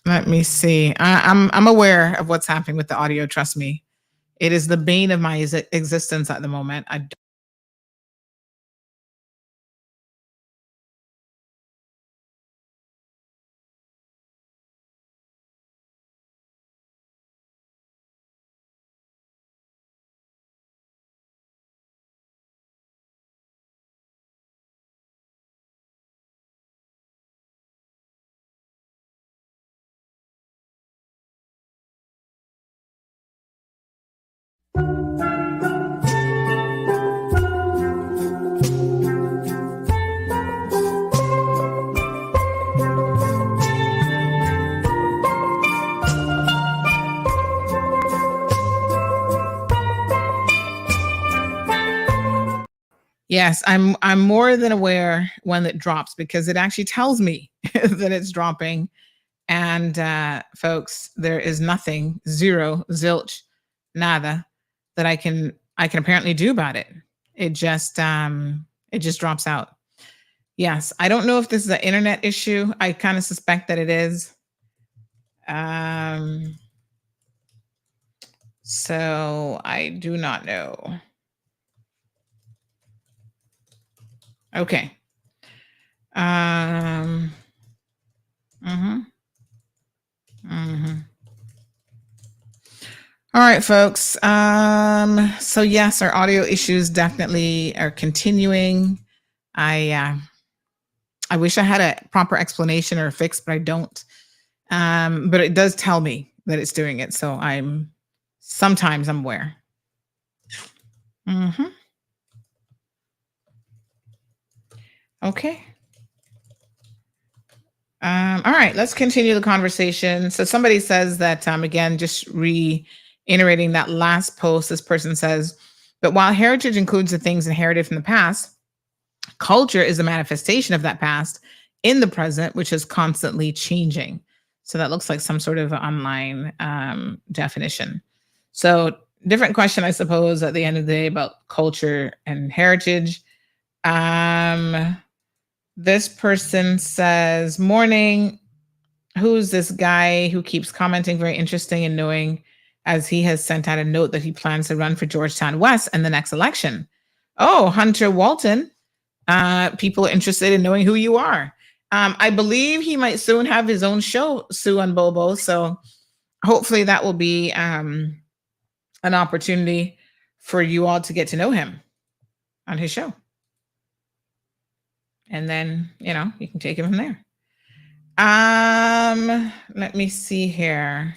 let me see. I'm aware of what's happening with the audio. Trust me, it is the bane of my existence at the moment. Yes, I'm more than aware when it drops because it actually tells me that it's dropping. And folks, there is nothing, zero, zilch, nada that I can apparently do about it. It just drops out. Yes, I don't know if this is an internet issue. I kind of suspect that it is. So I do not know. Okay. right, folks. So yes, our audio issues definitely are continuing. I wish I had a proper explanation or a fix, but I don't. But it does tell me that it's doing it. So sometimes I'm aware. Mm-hmm. Okay. All right, let's continue the conversation. So somebody says that, again, just reiterating that last post, this person says, but while heritage includes the things inherited from the past, culture is a manifestation of that past in the present, which is constantly changing. So that looks like some sort of online definition. So different question, I suppose, at the end of the day about culture and heritage. This person says, morning. Who's this guy who keeps commenting? Very interesting and knowing, as he has sent out a note that he plans to run for Georgetown West in the next election. Oh, Hunter Walton. People are interested in knowing who you are. I believe he might soon have his own show, Sue and Bobo. So hopefully that will be an opportunity for you all to get to know him on his show. And then, you can take it from there. Let me see here.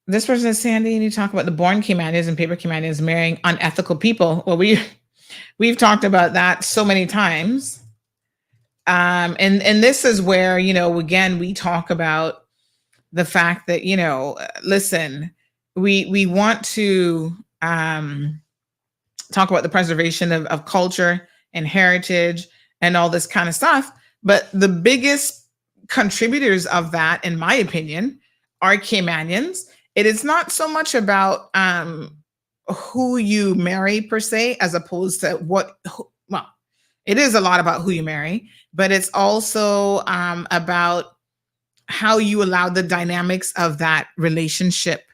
This person is Sandy, and you talk about the born Caymanians and paper Caymanians marrying unethical people. Well, we've talked about that so many times. And this is where, again, we talk about the fact that, listen, we want to talk about the preservation of culture and heritage and all this kind of stuff. But the biggest contributors of that, in my opinion, are Caymanians. It is not so much about who you marry per se, as opposed to it is a lot about who you marry, but it's also about how you allow the dynamics of that relationship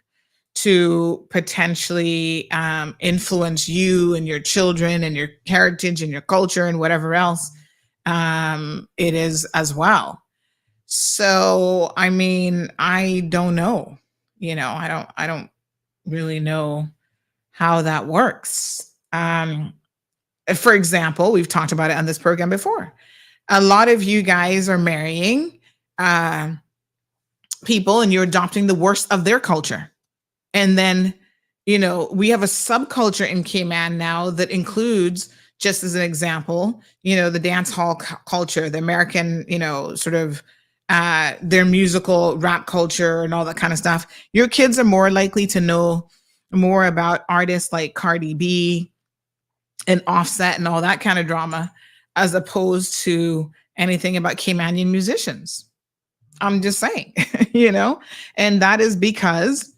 to potentially influence you and your children and your heritage and your culture and whatever else it is as well. So, I mean, I don't know, I don't really know how that works. For example, we've talked about it on this program before. A lot of you guys are marrying people and you're adopting the worst of their culture. And then, we have a subculture in Cayman now that includes, just as an example, the dance hall culture, the American, sort of their musical rap culture and all that kind of stuff. Your kids are more likely to know more about artists like Cardi B and Offset and all that kind of drama, as opposed to anything about Caymanian musicians. I'm just saying, and that is because,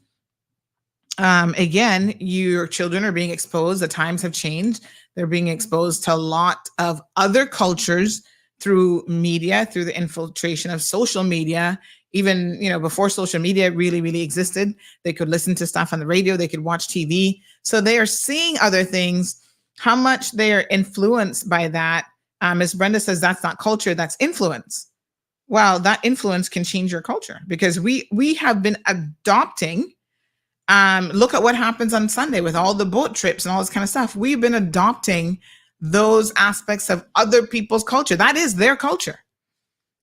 again, your children are being exposed. The times have changed. They're being exposed to a lot of other cultures through media, through the infiltration of social media. Even, before social media really, really existed, they could listen to stuff on the radio, they could watch TV. So they are seeing other things. How much they are influenced by that. Ms. Brenda says that's not culture, that's influence. Well, that influence can change your culture, because we have been adopting. Look at what happens on Sunday with all the boat trips and all this kind of stuff. We've been adopting those aspects of other people's culture. That is their culture.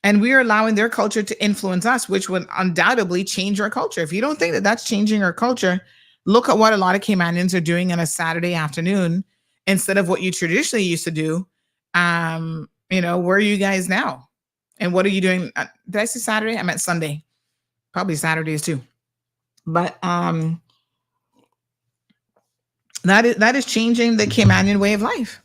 And we are allowing their culture to influence us, which would undoubtedly change our culture. If you don't think that that's changing our culture, look at what a lot of Caymanians are doing on a Saturday afternoon instead of what you traditionally used to do. Where are you guys now? And what are you doing? Did I say Saturday? I meant Sunday. Probably Saturdays too. But that is changing the Caymanian way of life.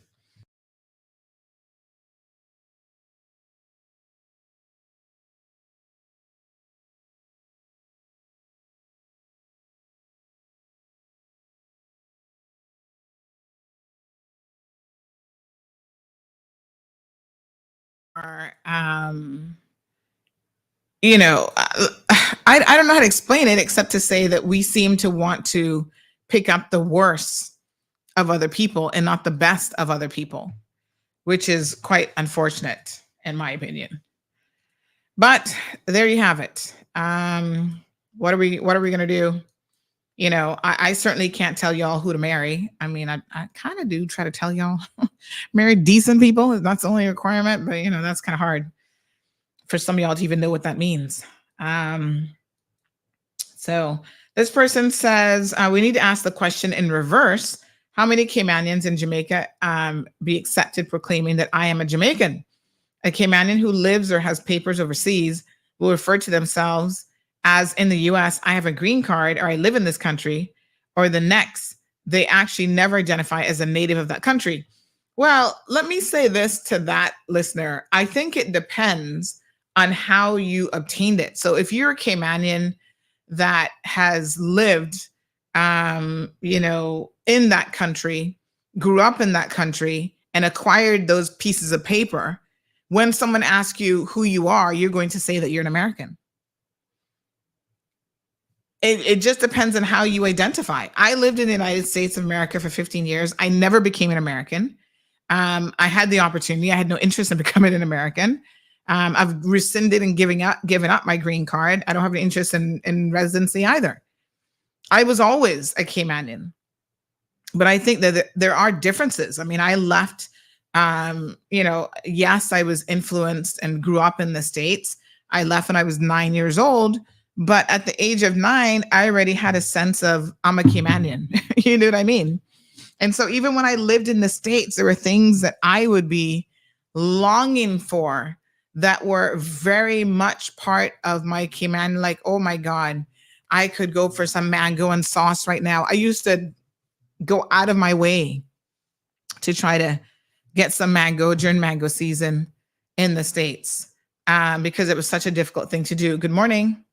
Or, I don't know how to explain it except to say that we seem to want to pick up the worst of other people and not the best of other people, which is quite unfortunate in my opinion. But there you have it. What are we going to do? You know, I certainly can't tell y'all who to marry. I mean, I kind of do try to tell y'all marry decent people. That's the only requirement, but you know, that's kind of hard for some of y'all to even know what that means. So this person says, we need to ask the question in reverse. How many Caymanians in Jamaica be accepted proclaiming that I am a Jamaican? A Caymanian who lives or has papers overseas will refer to themselves as in the US, I have a green card or I live in this country, or the next, they actually never identify as a native of that country. Well, let me say this to that listener. I think it depends on how you obtained it. So if you're a Caymanian that has lived, you know, in that country, grew up in that country, and acquired those pieces of paper, when someone asks you who you are, you're going to say that you're an American. It just depends on how you identify. I lived in the United States of America for 15 years. I never became an American. I had the opportunity. I had no interest in becoming an American. I've rescinded and given up my green card. I don't have any interest in residency either. I was always a Caymanian. But I think that there are differences. I mean, I left, you know, yes, I was influenced and grew up in the States. I left when I was 9 years old. But at the age of 9, I already had a sense of I'm a Caymanian. You know what I mean? And so even when I lived in the States, there were things that I would be longing for that were very much part of my Cayman. Like, oh my God, I could go for some mango and sauce right now. I used to go out of my way to try to get some mango during mango season in the States because it was such a difficult thing to do. Good morning.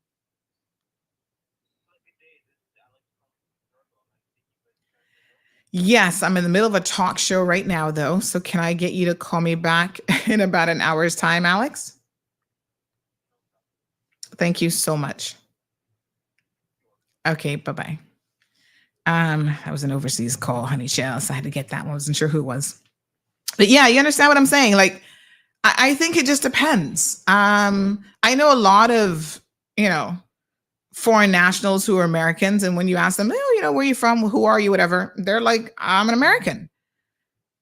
Yes, I'm in the middle of a talk show right now, though. So can I get you to call me back in about an hour's time, Alex? Thank you so much. Okay, bye-bye. That was an overseas call, honey shell. So I had to get that one. I wasn't sure who it was. But yeah, you understand what I'm saying? Like, I think it just depends. I know a lot of, you know, foreign nationals who are Americans. And when you ask them, oh, you know, where are you from? Who are you? Whatever. They're like, I'm an American.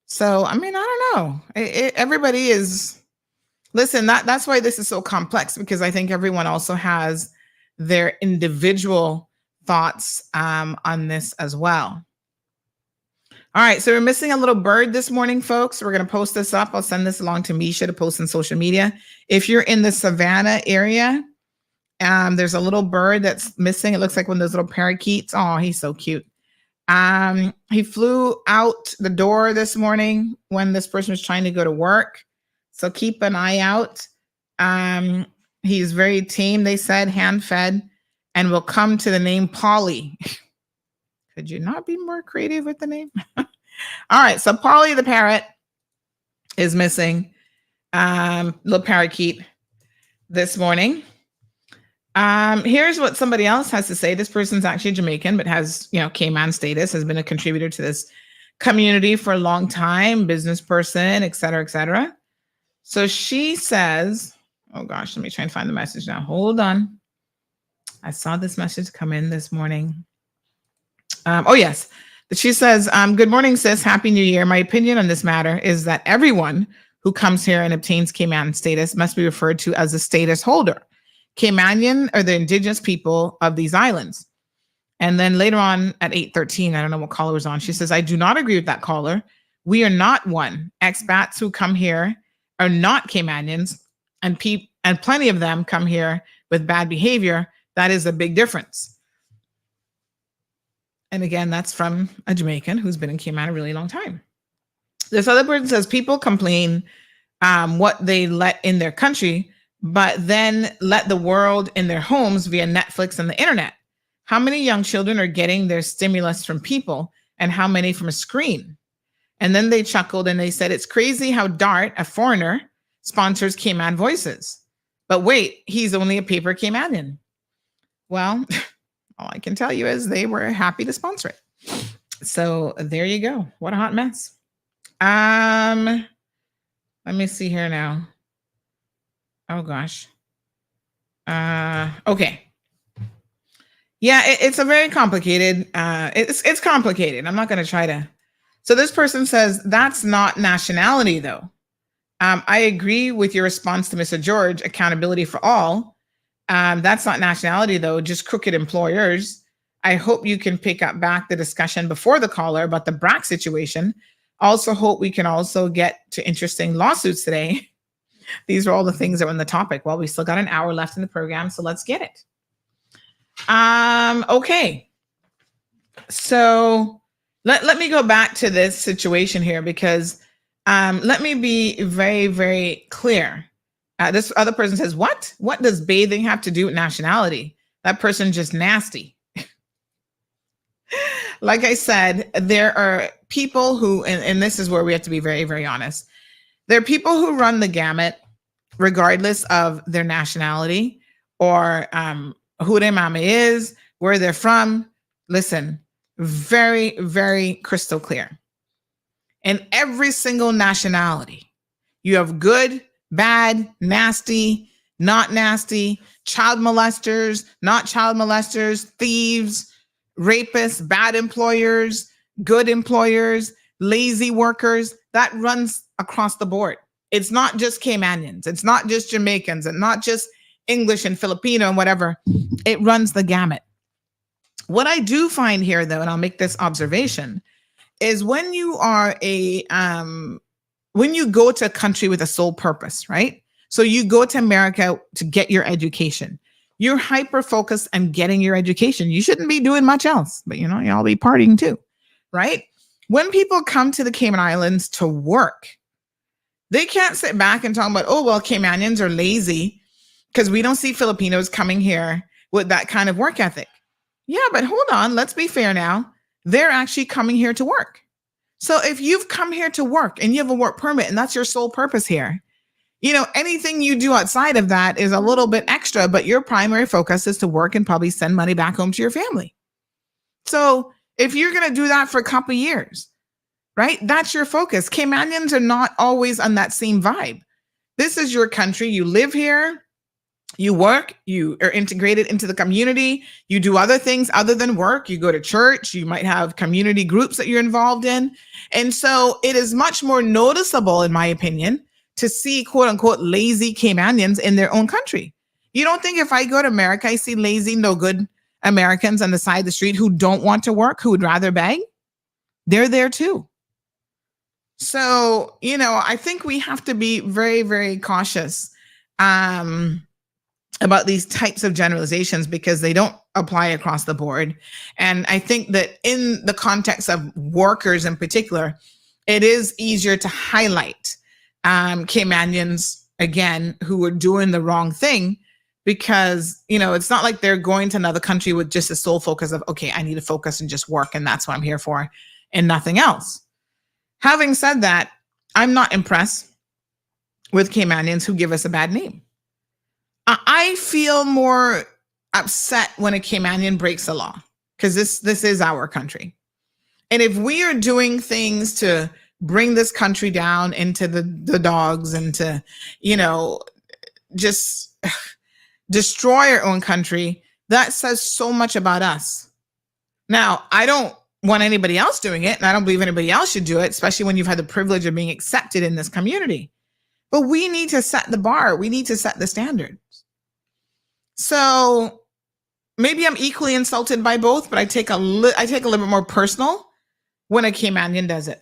So, I mean, I don't know. Everybody is, listen, that's why this is so complex, because I think everyone also has their individual thoughts on this as well. All right, so we're missing a little bird this morning, folks. We're going to post this up. I'll send this along to Misha to post on social media. If you're in the Savannah area, there's a little bird that's missing. It looks like one of those little parakeets. Oh, he's so cute. He flew out the door this morning when this person was trying to go to work. So keep an eye out. He's very tame, they said, hand-fed, and will come to the name Polly. Could you not be more creative with the name? All right, so Polly the parrot is missing. Little parakeet this morning. Here's what somebody else has to say. This person's actually Jamaican, but has, you know, Cayman status, has been a contributor to this community for a long time, business person, et cetera, et cetera. So she says, oh gosh, let me try and find the message now. Hold on. I saw this message come in this morning. Oh yes. She says, good morning, sis. Happy New Year. My opinion on this matter is that everyone who comes here and obtains Cayman status must be referred to as a status holder. Caymanian are the indigenous people of these islands. And then later on at 8:13, I don't know what caller was on, she says, I do not agree with that caller. We are not one. Expats who come here are not Caymanians, and plenty of them come here with bad behavior. That is a big difference. And again, that's from a Jamaican who's been in Cayman a really long time. This other person says people complain what they let in their country, but then let the world in their homes via Netflix and the internet. How many young children are getting their stimulus from people, and how many from a screen? And then they chuckled and they said, it's crazy how Dart, a foreigner, sponsors Cayman Voices. But wait, he's only a paper Caymanian. Well, all I can tell you is they were happy to sponsor it. So there you go. What a hot mess. Let me see here now. Oh gosh. Okay. Yeah, it's a very complicated. It's complicated. I'm not going to try to. So this person says that's not nationality, though. I agree with your response to Mr. George. Accountability for all. That's not nationality, though. Just crooked employers. I hope you can pick up back the discussion before the caller about the BRAC situation. Also hope we can also get to interesting lawsuits today. These are all the things that were in the topic. Well, we still got an hour left in the program, so let's get it. Okay. So let me go back to this situation here because let me be very, very clear. This other person says, what does bathing have to do with nationality? That person just nasty. Like I said, there are people who, and this is where we have to be very, very honest. There are people who run the gamut regardless of their nationality or who their mama is, where they're from. Listen, very, very crystal clear. In every single nationality, you have good, bad, nasty, not nasty, child molesters, not child molesters, thieves, rapists, bad employers, good employers, lazy workers. That runs across the board. It's not just Caymanians. It's not just Jamaicans and not just English and Filipino and whatever. It runs the gamut. What I do find here, though, and I'll make this observation, is when you are when you go to a country with a sole purpose, right? So you go to America to get your education. You're hyper focused on getting your education. You shouldn't be doing much else, but y'all be partying too, right? When people come to the Cayman Islands to work, they can't sit back and talk about, oh, well, Caymanians are lazy because we don't see Filipinos coming here with that kind of work ethic. Yeah, but hold on. Let's be fair now. They're actually coming here to work. So if you've come here to work and you have a work permit and that's your sole purpose here, anything you do outside of that is a little bit extra, but your primary focus is to work and probably send money back home to your family. So if you're going to do that for a couple of years, right, that's your focus. Caymanians are not always on that same vibe. This is your country. You live here. You work, you are integrated into the community, you do other things other than work, you go to church, you might have community groups that you're involved in. And so it is much more noticeable, in my opinion, to see quote unquote lazy Caymanians in their own country. You don't think if I go to America, I see lazy, no good Americans on the side of the street who don't want to work, who would rather beg? They're there too. So, I think we have to be very, very cautious about these types of generalizations because they don't apply across the board. And I think that in the context of workers in particular, it is easier to highlight Caymanians, again, who are doing the wrong thing because, it's not like they're going to another country with just a sole focus of, okay, I need to focus and just work and that's what I'm here for and nothing else. Having said that, I'm not impressed with Caymanians who give us a bad name. I feel more upset when a Caymanian breaks the law because this is our country. And if we are doing things to bring this country down into the dogs and to, just destroy our own country, that says so much about us. Now, I don't want anybody else doing it, and I don't believe anybody else should do it, especially when you've had the privilege of being accepted in this community. But we need to set the bar. We need to set the standard. So maybe I'm equally insulted by both, but I take a little bit more personal when a Caymanian does it.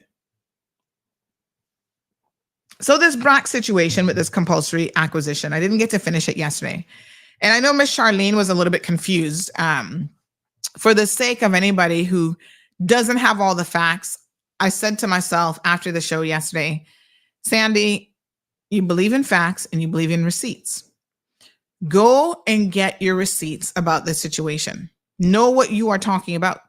So this BRAC situation with this compulsory acquisition, I didn't get to finish it yesterday. And I know Miss Charlene was a little bit confused. For the sake of anybody who doesn't have all the facts, I said to myself after the show yesterday, Sandy, you believe in facts and you believe in receipts. Go and get your receipts about this situation. Know what you are talking about.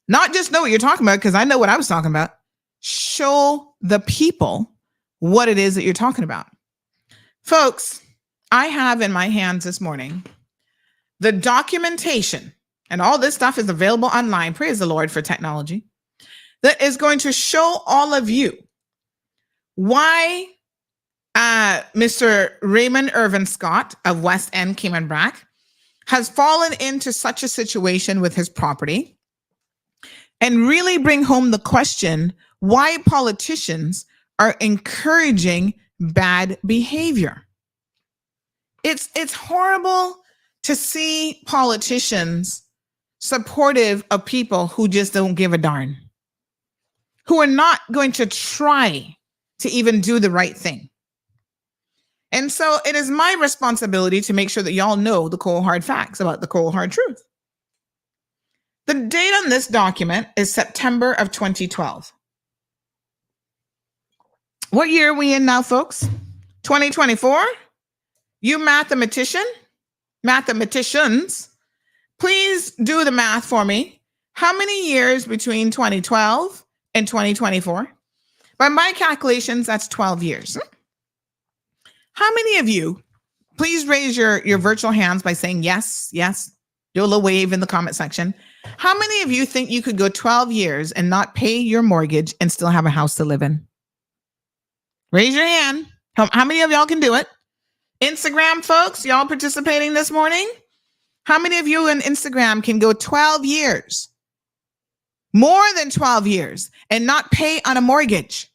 Not just know what you're talking about, because I know what I was talking about. Show the people what it is that you're talking about. Folks, I have in my hands this morning the documentation, and all this stuff is available online. Praise the Lord for technology. That is going to show all of you why Mr. Raymond Irvin Scott of West End Cayman BRAC has fallen into such a situation with his property and really bring home the question why politicians are encouraging bad behavior. It's horrible to see politicians supportive of people who just don't give a darn, who are not going to try to even do the right thing. And so it is my responsibility to make sure that y'all know the cold hard facts about the cold hard truth. The date on this document is September of 2012. What year are we in now, folks? 2024? You mathematicians, please do the math for me. How many years between 2012 and 2024? By my calculations, that's 12 years. How many of you, please raise your virtual hands by saying yes, yes. Do a little wave in the comment section. How many of you think you could go 12 years and not pay your mortgage and still have a house to live in? Raise your hand. How many of y'all can do it? Instagram folks, y'all participating this morning? How many of you on Instagram can go 12 years, more than 12 years, and not pay on a mortgage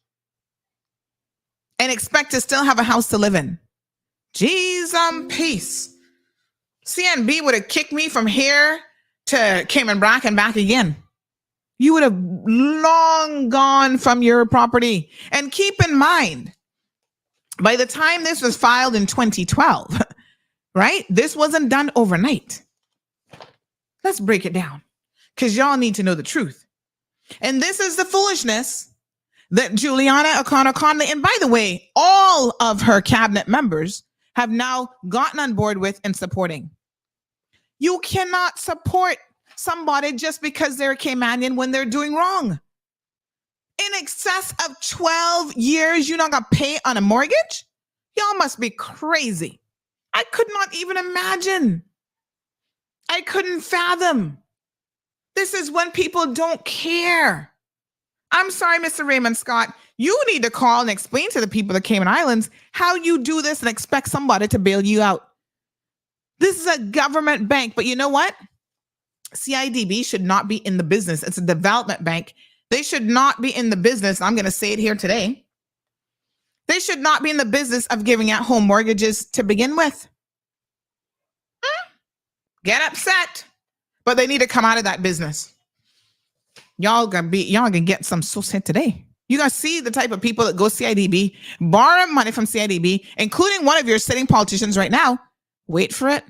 and expect to still have a house to live in? Jeez, peace. CNB would have kicked me from here to Cayman Brack and back again. You would have long gone from your property. And keep in mind, by the time this was filed in 2012, right? This wasn't done overnight. Let's break it down because y'all need to know the truth. And this is the foolishness that Juliana O'Connor Conley, and by the way, all of her cabinet members have now gotten on board with and supporting. You cannot support somebody just because they're a Caymanian when they're doing wrong. In excess of 12 years, you're not going to pay on a mortgage? Y'all must be crazy. I could not even imagine. I couldn't fathom. This is when people don't care. I'm sorry, Mr. Raymond Scott. You need to call and explain to the people of the Cayman Islands how you do this and expect somebody to bail you out. This is a government bank, but you know what? CIDB should not be in the business. It's a development bank. They should not be in the business. I'm going to say it here today. They should not be in the business of giving out home mortgages to begin with. Get upset, but they need to come out of that business. Y'all gonna get some suicide today. You guys see the type of people that go CIDB, borrow money from CIDB, including one of your sitting politicians right now. Wait for it.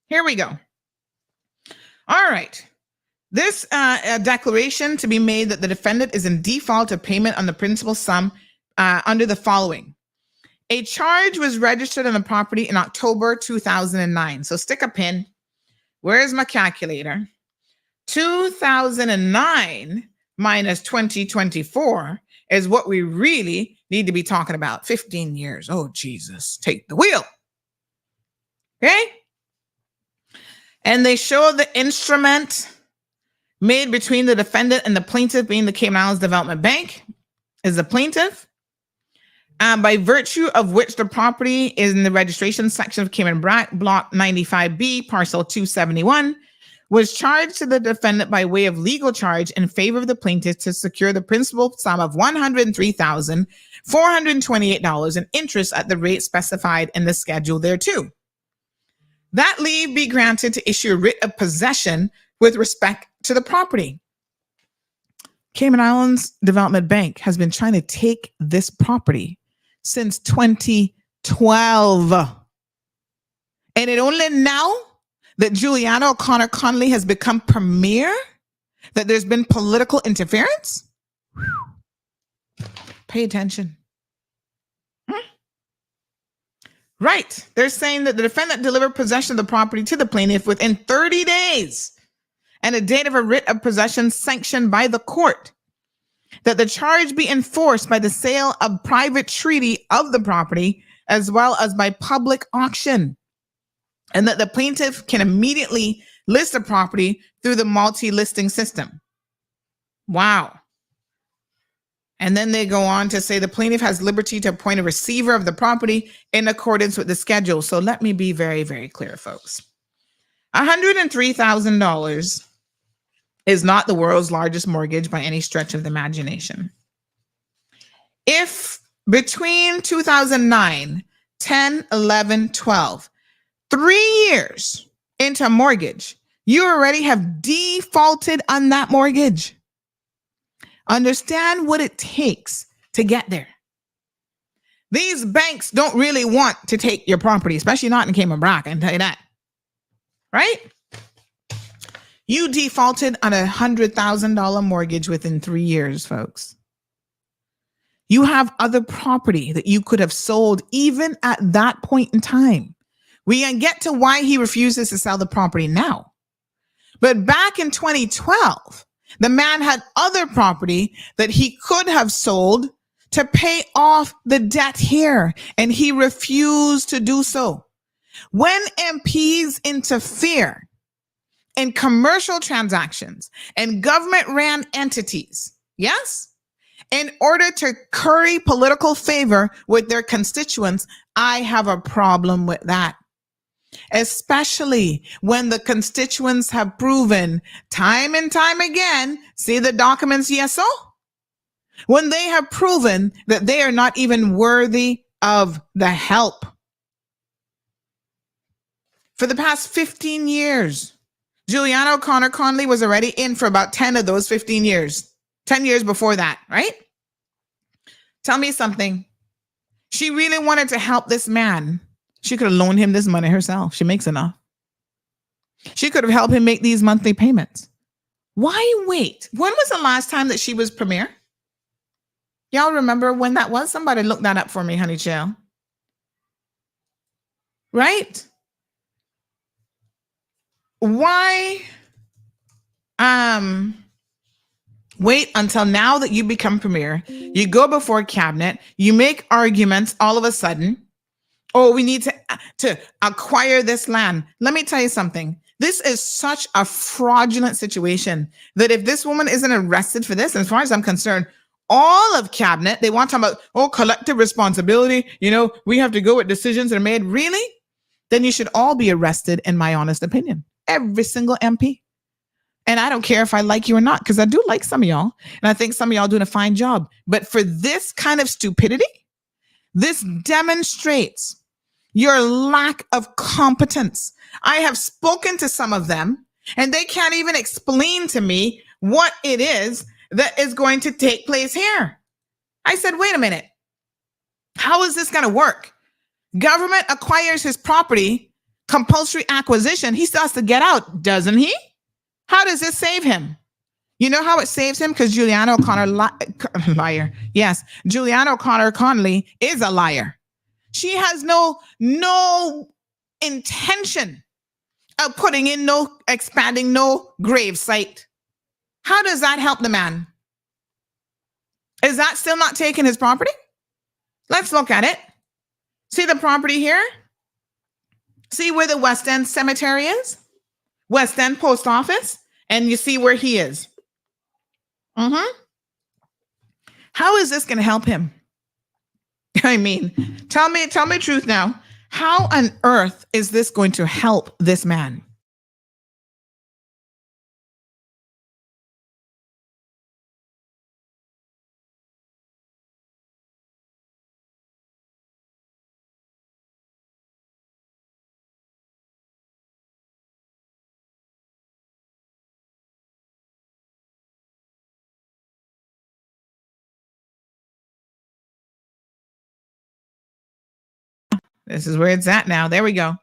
Here we go. All right. This declaration to be made that the defendant is in default of payment on the principal sum under the following. A charge was registered on the property in October 2009. So stick a pin. Where's my calculator? 2009 minus 2024 is what we really need to be talking about. 15 years. Oh, Jesus. Take the wheel. Okay? And they show the instrument made between the defendant and the plaintiff, being the Cayman Islands Development Bank, is the plaintiff, by virtue of which the property is in the registration section of Cayman Brack, Block 95B, Parcel 271, was charged to the defendant by way of legal charge in favor of the plaintiff to secure the principal sum of $103,428 and interest at the rate specified in the schedule thereto. That leave be granted to issue a writ of possession with respect to the property. Cayman Islands Development Bank has been trying to take this property since 2012. And it only now that Juliana O'Connor Conley has become premier, that there's been political interference? Pay attention. Right. They're saying that the defendant delivered possession of the property to the plaintiff within 30 days and a date of a writ of possession sanctioned by the court, that the charge be enforced by the sale of private treaty of the property as well as by public auction, and that the plaintiff can immediately list the property through the multi-listing system. Wow. And then they go on to say the plaintiff has liberty to appoint a receiver of the property in accordance with the schedule. So let me be very, very clear, folks. $103,000 is not the world's largest mortgage by any stretch of the imagination. If between 2009, 10, 11, 12, 3 years into a mortgage, you already have defaulted on that mortgage. Understand what it takes to get there. These banks don't really want to take your property, especially not in Cayman Brac, I can tell you that. Right? You defaulted on $100,000 mortgage within 3 years, folks. You have other property that you could have sold even at that point in time. We can get to why he refuses to sell the property now. But back in 2012, the man had other property that he could have sold to pay off the debt here, and he refused to do so. When MPs interfere in commercial transactions and government-ran entities, yes, in order to curry political favor with their constituents, I have a problem with that. Especially when the constituents have proven time and time again, see the documents, yes, so? When they have proven that they are not even worthy of the help. For the past 15 years, Juliana O'Connor Conley was already in for about 10 of those 15 years. 10 years before that, right? Tell me something. She really wanted to help this man. She could have loaned him this money herself. She makes enough. She could have helped him make these monthly payments. Why wait? When was the last time that she was premier? Y'all remember when that was? Somebody look that up for me, honey chill. Right? Why wait until now that you become premier? You go before cabinet, you make arguments all of a sudden. Oh, we need to acquire this land. Let me tell you something. This is such a fraudulent situation that if this woman isn't arrested for this, as far as I'm concerned, all of cabinet, they want to talk about, collective responsibility. You know, we have to go with decisions that are made. Really? Then you should all be arrested, in my honest opinion. Every single MP. And I don't care if I like you or not, because I do like some of y'all. And I think some of y'all doing a fine job. But for this kind of stupidity, this demonstrates your lack of competence. I have spoken to some of them, and they can't even explain to me what it is that is going to take place here. I said, wait a minute. How is this going to work? Government acquires his property, compulsory acquisition. He still has to get out, doesn't he? How does this save him? You know how it saves him? Because Juliana O'Connor, liar. Yes, Juliana O'Connor Conley is a liar. She has no intention of putting in expanding no grave site. How does that help the man? Is that still not taking his property? Let's look at it. See the property here? See where the West End Cemetery is? West End Post Office? And you see where he is. How is this going to help him? I mean, tell me the truth now. How on earth is this going to help this man? This is where it's at now. There we go.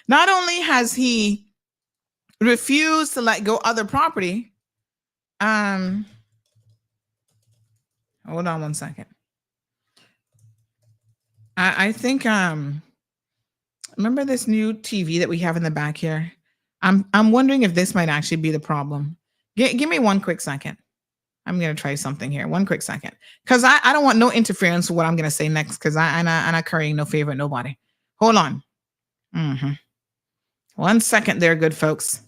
Not only has he refused to let go other property. Hold on one second. I think remember this new TV that we have in the back here? I'm wondering if this might actually be the problem. Give me one quick second. I'm going to try something here. One quick second. Because I don't want no interference with what I'm going to say next, because I'm not currying no favor with nobody. Hold on. 1 second there, good folks.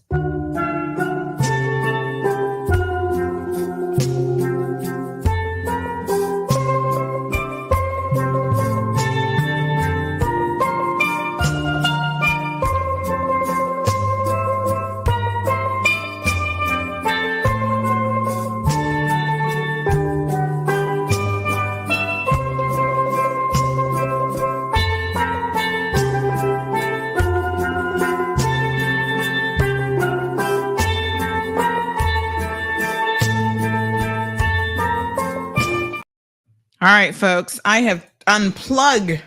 All right, folks. I have unplugged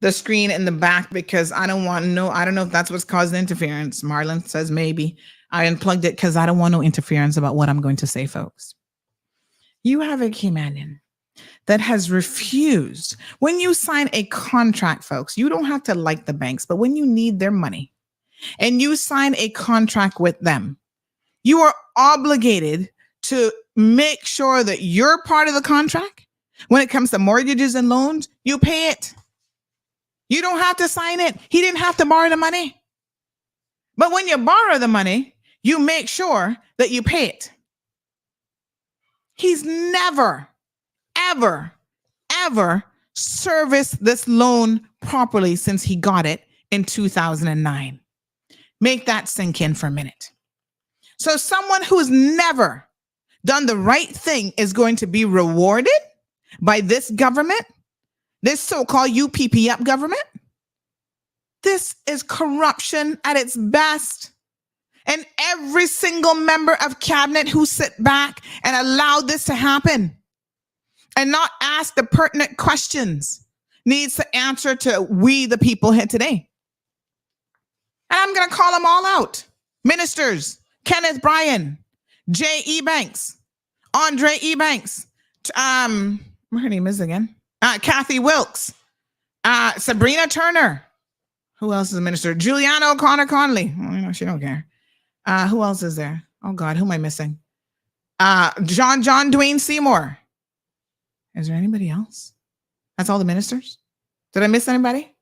the screen in the back because I don't know if that's what's causing interference. Marlon says maybe. I unplugged it because I don't want no interference about what I'm going to say, folks. You have a Caymanian that has refused. When you sign a contract, folks, you don't have to like the banks, but when you need their money and you sign a contract with them, you are obligated to make sure that you're part of the contract. When it comes to mortgages and loans, you pay it. You don't have to sign it. He didn't have to borrow the money. But when you borrow the money, you make sure that you pay it. He's never, ever, ever serviced this loan properly since he got it in 2009. Make that sink in for a minute. So someone who's never done the right thing is going to be rewarded by this government, this so-called UPP-up government. This is corruption at its best. And every single member of cabinet who sit back and allow this to happen and not ask the pertinent questions needs to answer to we, the people here today. And I'm going to call them all out. Ministers, Kenneth Bryan, J. E. Banks, Andre E. Banks, what her name is again? Kathy Wilkes, Sabrina Turner. Who else is a minister? Juliana O'Connor Conley. Oh, she don't care. Who else is there? Oh God, who am I missing? John Dwayne Seymour. Is there anybody else? That's all the ministers? Did I miss anybody?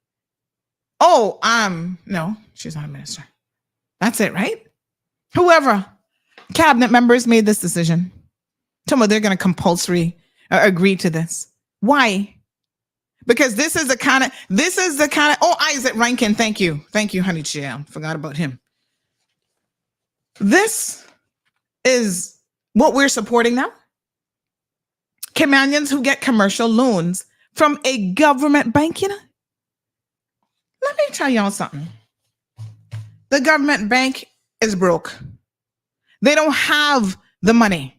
Oh, no, she's not a minister. That's it, right? Whoever cabinet members made this decision. Tell me they're going to compulsory agree to this. Why? Because this is the kind of, oh, Isaac Rankin. Thank you, honey child. Forgot about him. This is what we're supporting now. Caymanians who get commercial loans from a government bank, you know. Let me tell y'all something. The government bank is broke. They don't have the money.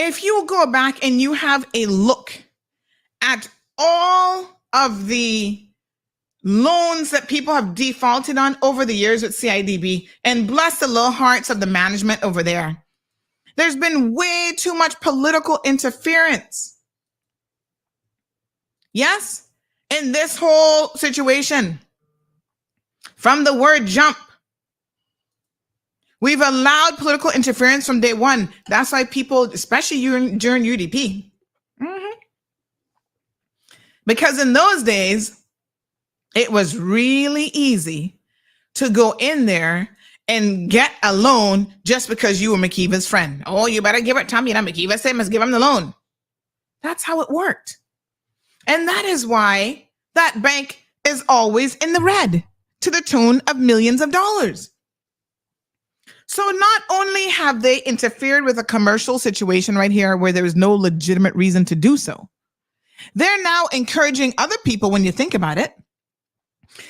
If you go back and you have a look at all of the loans that people have defaulted on over the years with CIDB, and bless the little hearts of the management over there, there's been way too much political interference. Yes, in this whole situation, from the word jump, we've allowed political interference from day one. That's why people, especially during UDP, because in those days, it was really easy to go in there and get a loan just because you were McKeever's friend. Oh, you better give it to him. You know, McKeever said must give him the loan. That's how it worked. And that is why that bank is always in the red to the tune of millions of dollars. So not only have they interfered with a commercial situation right here where there is no legitimate reason to do so, they're now encouraging other people, when you think about it,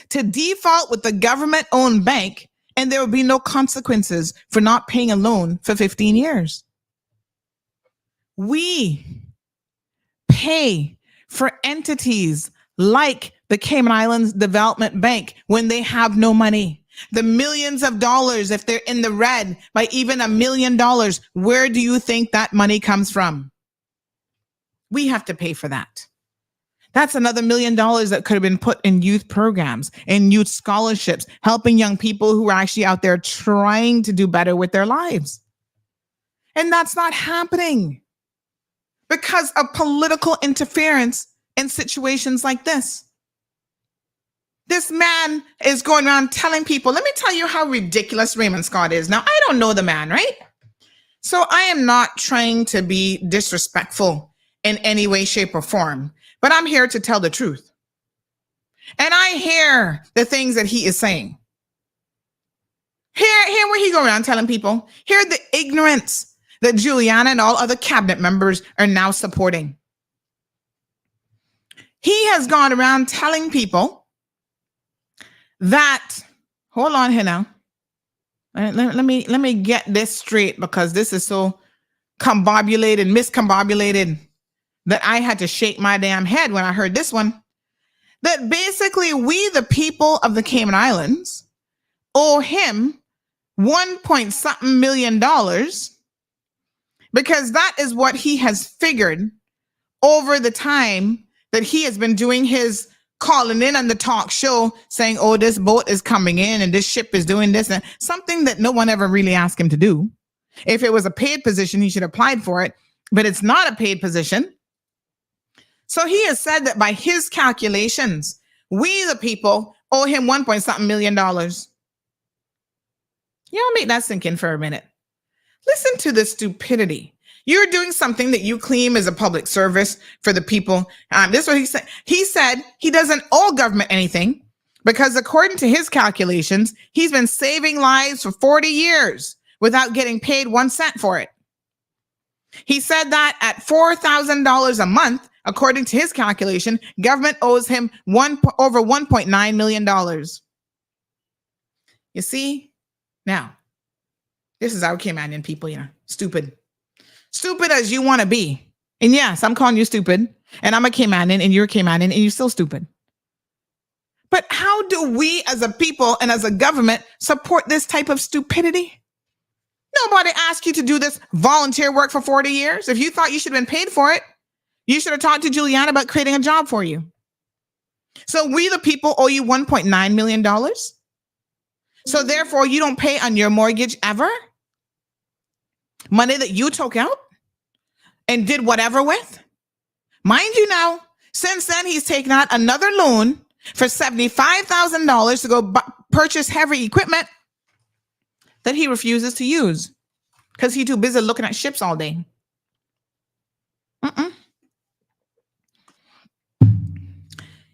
to default with the government-owned bank, and there will be no consequences for not paying a loan for 15 years. We pay for entities like the Cayman Islands Development Bank when they have no money. The millions of dollars, if they're in the red by even $1 million, where do you think that money comes from? We have to pay for that. That's another $1 million that could have been put in youth programs and youth scholarships, helping young people who are actually out there trying to do better with their lives. And that's not happening because of political interference in situations like this. This man is going around telling people, let me tell you how ridiculous Raymond Scott is. Now, I don't know the man, right? So I am not trying to be disrespectful in any way, shape, or form, but I'm here to tell the truth. And I hear the things that he is saying. Hear where he go around telling people. Hear the ignorance that Juliana and all other cabinet members are now supporting. He has gone around telling people that, hold on here now. Let me get this straight because this is so miscombobulated. that I had to shake my damn head when I heard this one. That basically we, the people of the Cayman Islands, owe him $1 million because that is what he has figured over the time that he has been doing his calling in on the talk show saying, oh, this boat is coming in and this ship is doing this, and something that no one ever really asked him to do. If it was a paid position, he should have applied for it, but it's not a paid position. So he has said that by his calculations, we, the people, owe him $1 million. Y'all make that sink in for a minute. Listen to the stupidity. You're doing something that you claim is a public service for the people. This is what he said. He said he doesn't owe government anything because according to his calculations, he's been saving lives for 40 years without getting paid 1 cent for it. He said that at $4,000 a month, according to his calculation, government owes him over $1.9 million. You see? Now, this is our Caymanian people, stupid. Stupid as you want to be. And yes, I'm calling you stupid. And I'm a Caymanian and you're a Caymanian and you're still stupid. But how do we as a people and as a government support this type of stupidity? Nobody asked you to do this volunteer work for 40 years. If you thought you should have been paid for it, you should have talked to Juliana about creating a job for you. So we, the people, owe you $1.9 million. So therefore, you don't pay on your mortgage ever? Money that you took out and did whatever with? Mind you now, since then, he's taken out another loan for $75,000 to go purchase heavy equipment that he refuses to use because he's too busy looking at ships all day.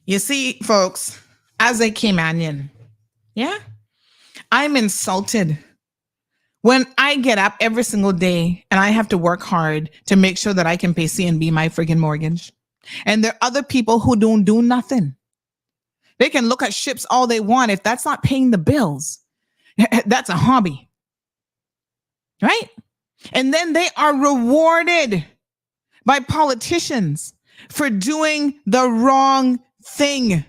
You see, folks, as a Caymanian, I'm insulted when I get up every single day and I have to work hard to make sure that I can pay C&B my friggin' mortgage. And there are other people who don't do nothing. They can look at ships all they want. If that's not paying the bills, that's a hobby. Right? And then they are rewarded by politicians for doing the wrong thing.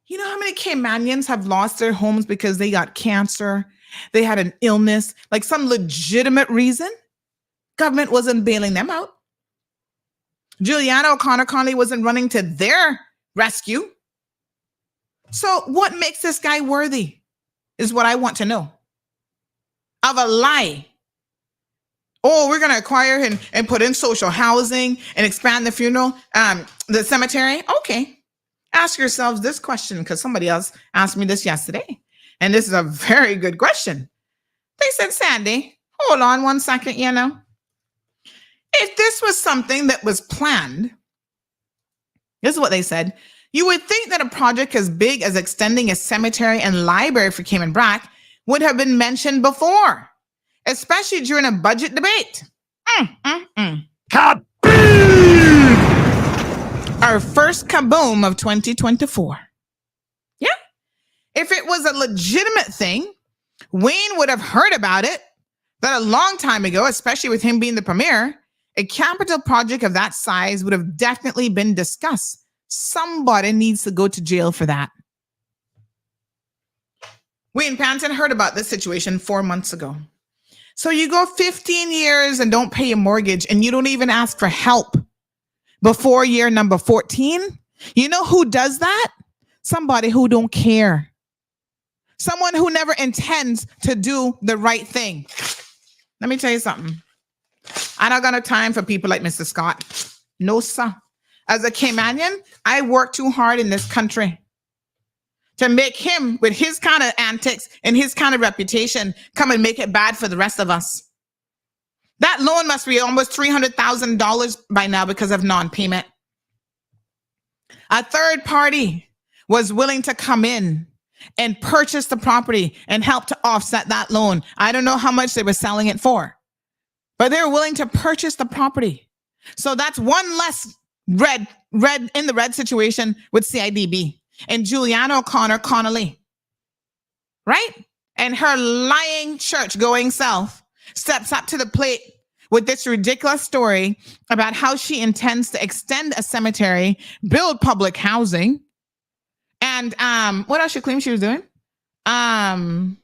You know how many Caymanians have lost their homes because they got cancer? They had an illness, like some legitimate reason. Government wasn't bailing them out. Juliana O'Connor Connolly wasn't running to their rescue. So what makes this guy worthy is what I want to know. Of a lie. Oh, we're going to acquire and put in social housing and expand the the cemetery. Okay. Ask yourselves this question because somebody else asked me this yesterday. And this is a very good question. They said, Sandy, hold on 1 second, If this was something that was planned, this is what they said. You would think that a project as big as extending a cemetery and library for Cayman Brac would have been mentioned before, especially during a budget debate. Our first kaboom of 2024. Yeah. If it was a legitimate thing, Wayne would have heard about it that a long time ago, especially with him being the premier. A capital project of that size would have definitely been discussed. Somebody needs to go to jail for that. Wayne Panton heard about this situation 4 months ago. So you go 15 years and don't pay your mortgage and you don't even ask for help before year number 14. You know who does that? Somebody who don't care. Someone who never intends to do the right thing. Let me tell you something. I don't got no time for people like Mr. Scott. No, sir. As a Caymanian, I work too hard in this country to make him, with his kind of antics and his kind of reputation, come and make it bad for the rest of us. That loan must be almost $300,000 by now because of non-payment. A third party was willing to come in and purchase the property and help to offset that loan. I don't know how much they were selling it for, but they were willing to purchase the property. So that's one less red in the red situation with CIDB and Juliana O'Connor Connolly, right? And her lying church going self steps up to the plate with this ridiculous story about how she intends to extend a cemetery, build public housing, and what else she claimed she was doing? A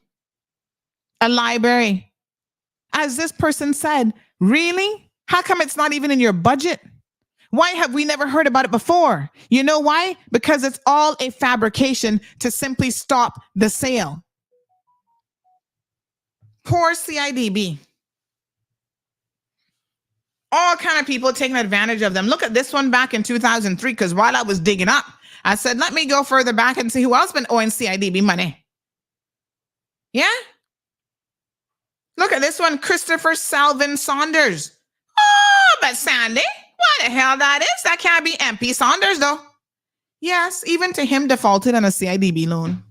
library. As this person said, really? How come it's not even in your budget? Why have we never heard about it before? You know why? Because it's all a fabrication to simply stop the sale. Poor CIDB. All kind of people taking advantage of them. Look at this one back in 2003, because while I was digging up, I said, let me go further back and see who else been owing CIDB money. Yeah? Look at this one, Christopher Salvin Saunders. Oh, but Sandy, what the hell that is? That can't be MP Saunders, though. Yes, even to him defaulted on a CIDB loan.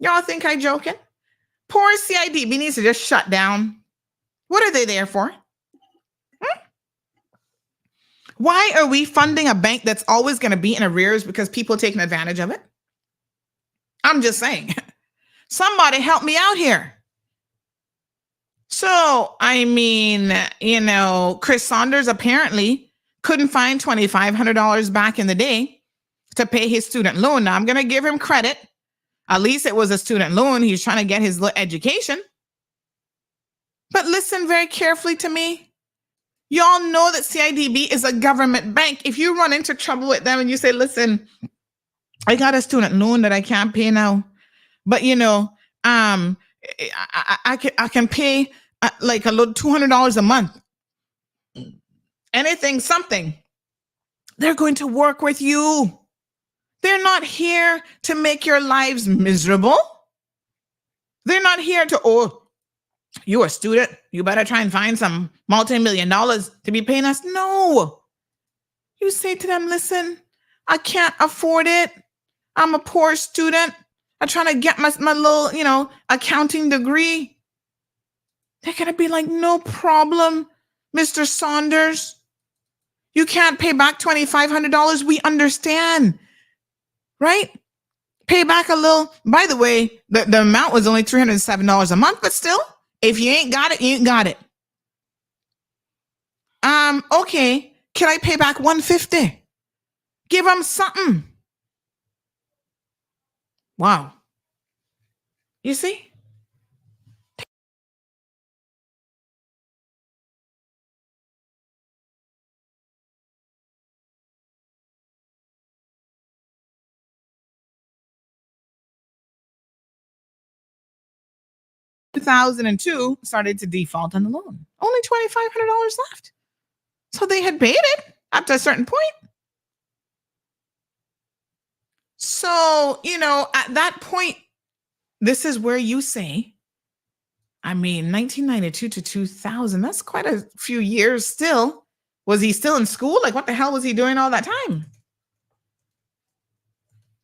Y'all think I'm joking? Poor CIDB needs to just shut down. What are they there for? Why are we funding a bank that's always going to be in arrears because people taking advantage of it? I'm just saying. Somebody help me out here. So, I mean, Chris Saunders apparently couldn't find $2,500 back in the day to pay his student loan. Now, I'm going to give him credit. At least it was a student loan. He's trying to get his education. But listen very carefully to me. Y'all know that CIDB is a government bank. If you run into trouble with them and you say, listen, I got a student loan that I can't pay now, but I can pay like a little $200 a month. Anything, something. They're going to work with you. They're not here to make your lives miserable. They're not here to, you're a student, you better try and find some multi-million dollars to be paying us. No. You say to them, listen, I can't afford it. I'm a poor student. I'm trying to get my little, accounting degree. They're going to be like, no problem, Mr. Saunders. You can't pay back $2,500. We understand, right? Pay back a little. By the way, the amount was only $307 a month, but still, if you ain't got it, you ain't got it. Okay. Can I pay back $150? Give them something. Wow. You see? In 2002 started to default on the loan. Only $2,500 left. So they had paid it up to a certain point. So, at that point, this is where you say, 1992 to 2000, that's quite a few years still. Was he still in school? Like, what the hell was he doing all that time?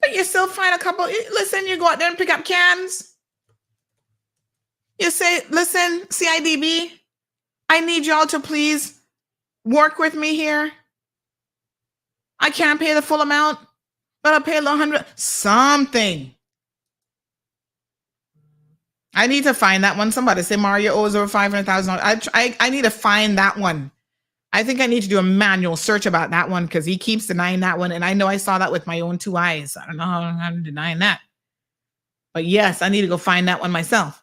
But you still find a couple, listen, you go out there and pick up cans. You say, listen, CIDB, I need y'all to please work with me here. I can't pay the full amount, but I'll pay a little $100, something. I need to find that one. Somebody say Mario owes over $500,000. I need to find that one. I think I need to do a manual search about that one because he keeps denying that one. And I know I saw that with my own two eyes. I don't know how I'm denying that. But yes, I need to go find that one myself.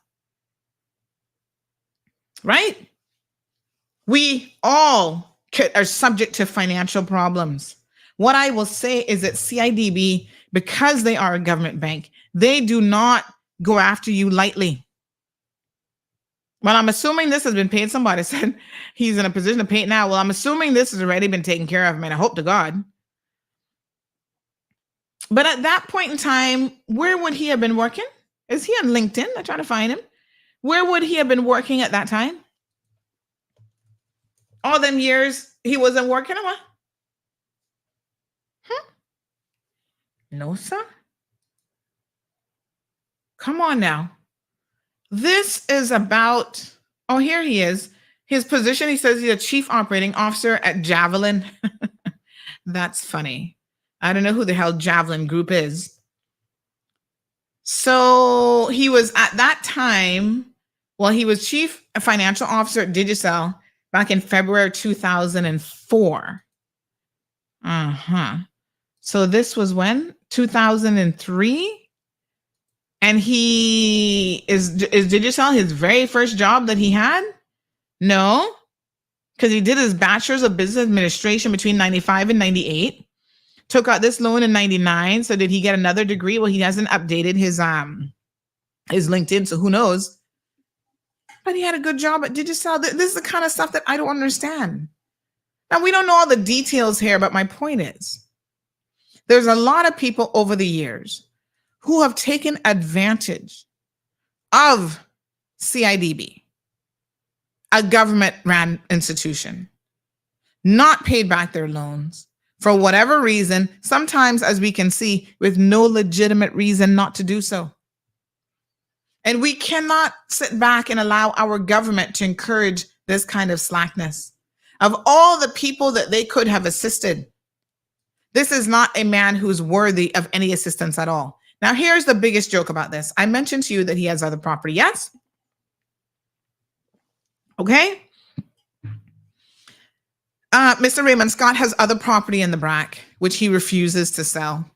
Right? We all are subject to financial problems. What I will say is that CIDB, because they are a government bank, they do not go after you lightly. Well, I'm assuming this has been paid. Somebody said he's in a position to pay it now. Well, I'm assuming this has already been taken care of. I hope to God. But at that point in time, where would he have been working? Is he on LinkedIn? I'm trying to find him. Where would he have been working at that time? All them years he wasn't working? What? No, sir. Come on now. This is about, here he is. His position, he says he's a chief operating officer at Javelin. That's funny. I don't know who the hell Javelin Group is. So he was at that time, he was chief financial officer at Digicel back in February 2004. So this was when? 2003? And he is Digicel his very first job that he had? No, because he did his bachelor's of business administration between 95 and 98. Took out this loan in 99. So did he get another degree? Well, he hasn't updated his LinkedIn, so who knows? But he had a good job at Digicel. This is the kind of stuff that I don't understand. Now, we don't know all the details here, but my point is, there's a lot of people over the years who have taken advantage of CIDB, a government-run institution, not paid back their loans for whatever reason, sometimes, as we can see, with no legitimate reason not to do so. And we cannot sit back and allow our government to encourage this kind of slackness. Of all the people that they could have assisted, this is not a man who's worthy of any assistance at all. Now, here's the biggest joke about this. I mentioned to you that he has other property. Yes? Okay. Mr. Raymond Scott has other property in the BRAC, which he refuses to sell.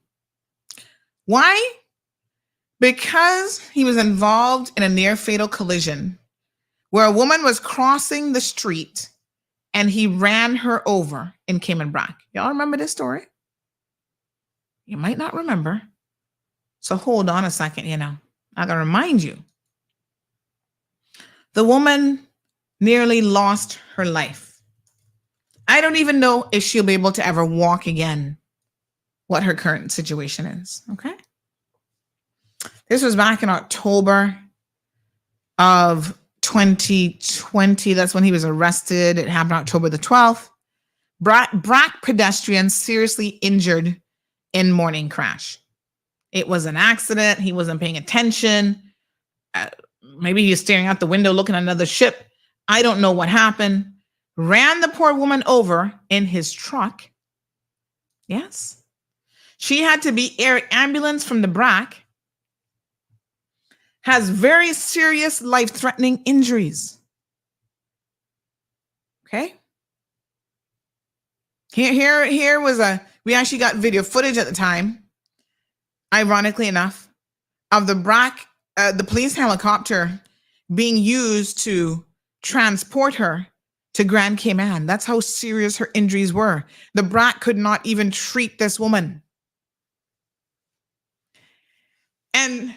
Why? Because he was involved in a near fatal collision where a woman was crossing the street and he ran her over in Cayman BRAC. Y'all remember this story? You might not remember. So hold on a second, I gotta remind you. The woman nearly lost her life. I don't even know if she'll be able to ever walk again, what her current situation is, okay? This was back in October of 2020. That's when he was arrested. It happened October the 12th. BRAC pedestrian seriously injured in morning crash. It was an accident. He wasn't paying attention. Maybe he was staring out the window looking at another ship. I don't know what happened. Ran the poor woman over in his truck. Yes. She had to be air ambulance from the BRAC. Has very serious life-threatening injuries. Okay. Here was we actually got video footage at the time, ironically enough, of the BRAC, the police helicopter being used to transport her to Grand Cayman. That's how serious her injuries were. The BRAC could not even treat this woman. And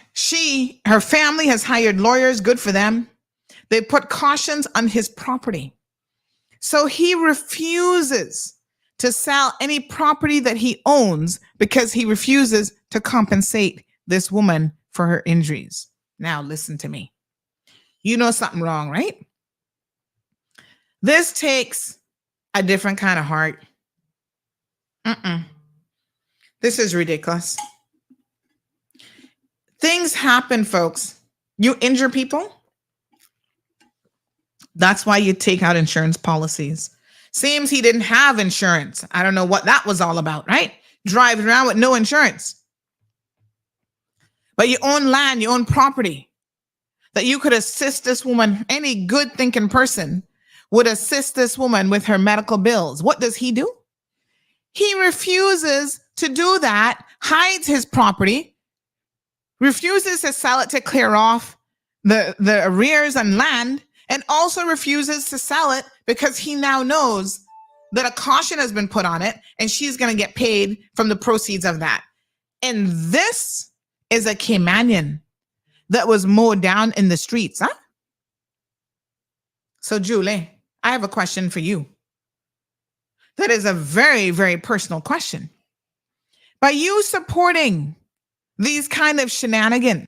her family has hired lawyers, good for them. They put cautions on his property. So he refuses to sell any property that he owns because he refuses to compensate this woman for her injuries. Now listen to me. You know something wrong, right? This takes a different kind of heart. This is ridiculous. Things happen, folks. You injure people. That's why you take out insurance policies. Seems he didn't have insurance. I don't know what that was all about, right? Driving around with no insurance. But you own land, you own property that you could assist this woman. Any good thinking person would assist this woman with her medical bills. What does he do? He refuses to do that, hides his property, refuses to sell it to clear off the arrears on land, and also refuses to sell it because he now knows that a caution has been put on it and she's going to get paid from the proceeds of that. And this is a Caymanian that was mowed down in the streets, huh? So, Julie, I have a question for you. That is a very, very personal question. By you supporting these kind of shenanigans,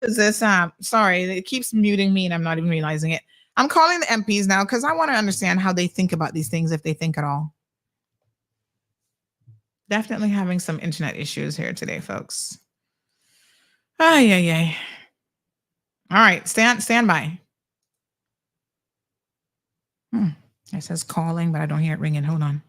Is this sorry, it keeps muting me and I'm not even realizing it. I'm calling the MPs now because I want to understand how they think about these things, if they think at all. Definitely having some internet issues here today, folks. Ay, ay, ay. All right, stand by. It says calling, but I don't hear it ringing. Hold on.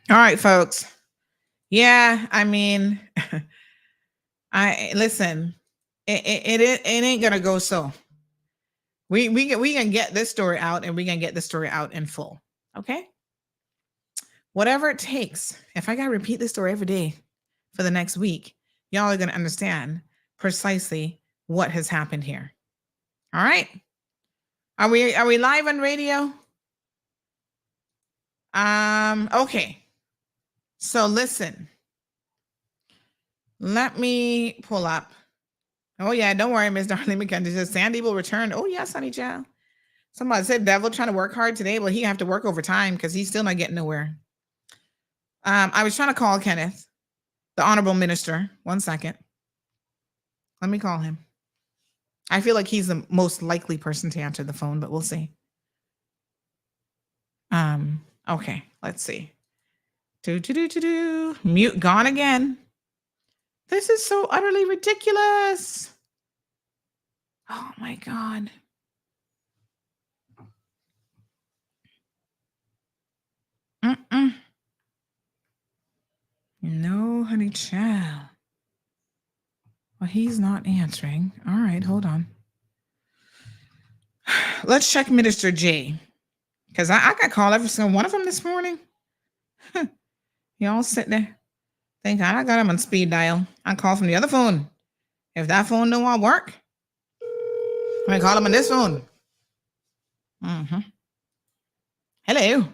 All right, folks. Yeah, I mean, I listen. It ain't gonna go so. We can get this story out, and we can get this story out in full. Okay. Whatever it takes. If I gotta repeat this story every day for the next week, y'all are gonna understand precisely what has happened here. All right. Are we live on radio? Okay. So listen. Let me pull up. Oh yeah, don't worry, Miss Darlene McKenzie says Sandy will return. Oh yes, honey child. Somebody said Devil trying to work hard today. Well, he have to work overtime because he's still not getting nowhere. I was trying to call Kenneth, the honorable minister. 1 second. Let me call him. I feel like he's the most likely person to answer the phone, but we'll see. Okay, let's see. Mute gone again. This is so utterly ridiculous. Oh my God. Mm-mm. No, honey child. Well, he's not answering. All right, hold on. Let's check Minister J. Because I got called every single one of them this morning. Y'all sit there. Think I got him on speed dial. I call from the other phone. If that phone don't want to work, I call him on this phone. Mm-hmm. Hello.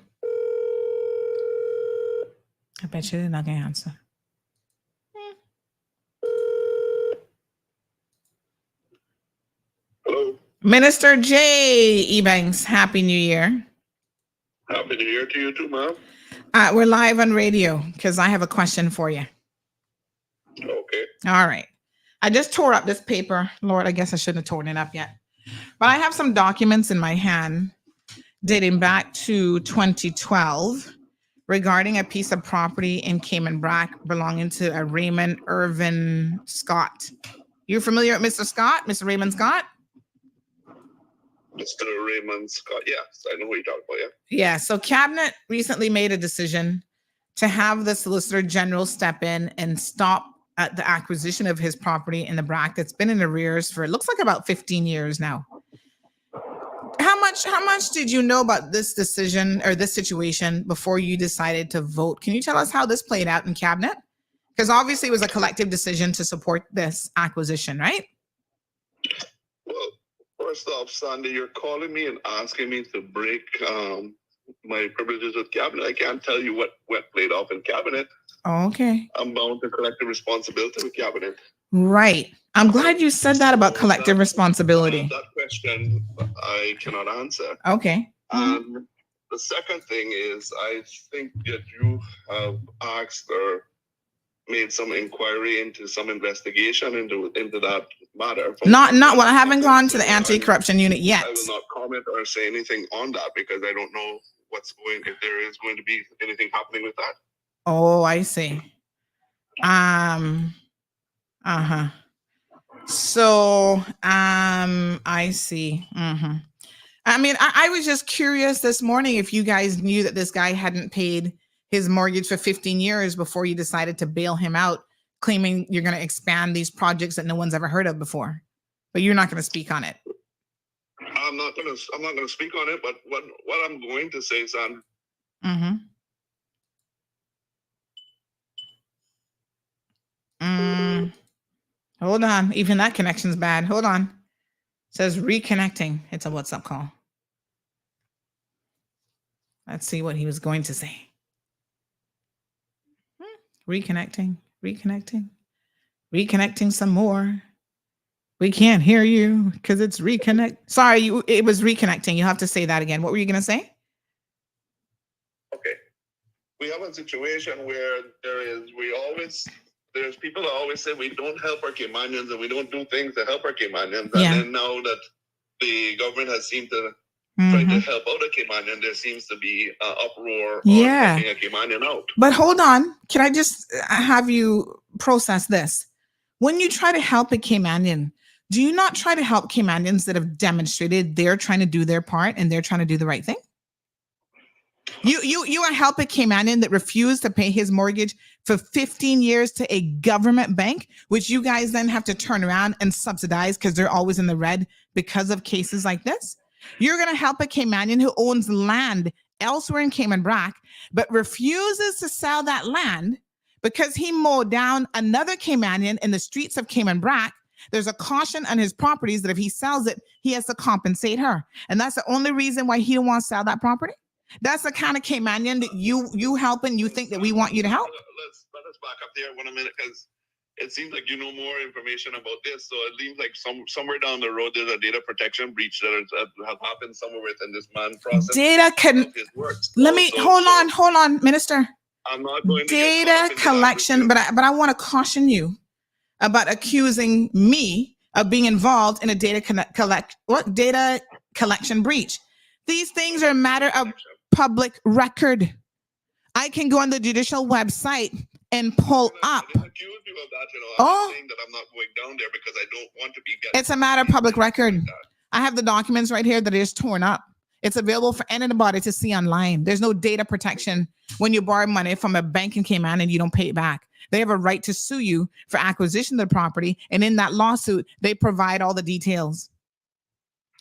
I bet you they're not going to answer. Hello. Minister J. Ebanks, Happy New Year. Happy New Year to you too, ma'am. We're live on radio because I have a question for you. Okay. All right. I just tore up this paper. Lord, I guess I shouldn't have torn it up yet. But I have some documents in my hand dating back to 2012 regarding a piece of property in Cayman Brac belonging to a Raymond Irvin Scott. You familiar with Mr. Scott, Mr. Raymond Scott? Mr. Raymond Scott. Yes, I know what you're talking about, yeah. Yeah, so Cabinet recently made a decision to have the Solicitor General step in and stop at the acquisition of his property in the Brac that's been in arrears for, it looks like about 15 years now. How much did you know about this decision or this situation before you decided to vote? Can you tell us how this played out in Cabinet? Because obviously it was a collective decision to support this acquisition, right? Well, first off, Sandy, you're calling me and asking me to break my privileges with Cabinet. I can't tell you what played off in Cabinet. Oh, okay. I'm bound to collective responsibility with Cabinet. Right. I'm glad you said that about collective responsibility. That question I cannot answer. Okay. The second thing is, I think that you have asked or made some inquiry into some investigation into that matter. Not well, I haven't gone to the anti-corruption unit yet. I will not comment or say anything on that because I don't know if there is going to be anything happening with that. Oh, I see. So, I see. I mean, I was just curious this morning if you guys knew that this guy hadn't paid his mortgage for 15 years before you decided to bail him out, claiming you're going to expand these projects that no one's ever heard of before. But you're not going to speak on it. I'm not going to speak on it, but what I'm going to say, son. Hold on. Even that connection's bad. Hold on. It says reconnecting. It's a WhatsApp call. Let's see what he was going to say. Reconnecting some more. We can't hear you because it's reconnect. Sorry, it was reconnecting. You have to say that again. What were you going to say? Okay. We have a situation where there's people that always say we don't help our Caymanians and we don't do things to help our Caymanians. Yeah. And then now that the government has seemed to try to help out a Cayman, there seems to be an uproar on helping a Caymanian out. But hold on. Can I just have you process this? When you try to help a Caymanian, do you not try to help Caymanians that have demonstrated they're trying to do their part and they're trying to do the right thing? You help a Caymanian that refused to pay his mortgage for 15 years to a government bank, which you guys then have to turn around and subsidize because they're always in the red because of cases like this. You're going to help a Caymanian who owns land elsewhere in Cayman Brac, but refuses to sell that land because he mowed down another Caymanian in the streets of Cayman Brac. There's a caution on his properties that if he sells it, he has to compensate her. And that's the only reason why he don't want to sell that property. That's the kind of Caymanian that you help and you think that we want you to help. Let us back up there 1 minute because it seems like you know more information about this. So it seems like somewhere down the road there's a data protection breach that has happened somewhere within this man process. Hold on, Minister. I'm not going to data collection, but I want to caution you about accusing me of being involved in a data collection breach. These things are a matter of public record. I can go on the judicial website and pull up. I didn't accuse you of that, I'm just saying that I'm not going down there because I don't want to be getting. It's a matter of public record. I have the documents right here that is torn up. It's available for anybody to see online. There's no data protection when you borrow money from a bank in Cayman and you don't pay it back. They have a right to sue you for acquisition of the property. And in that lawsuit, they provide all the details.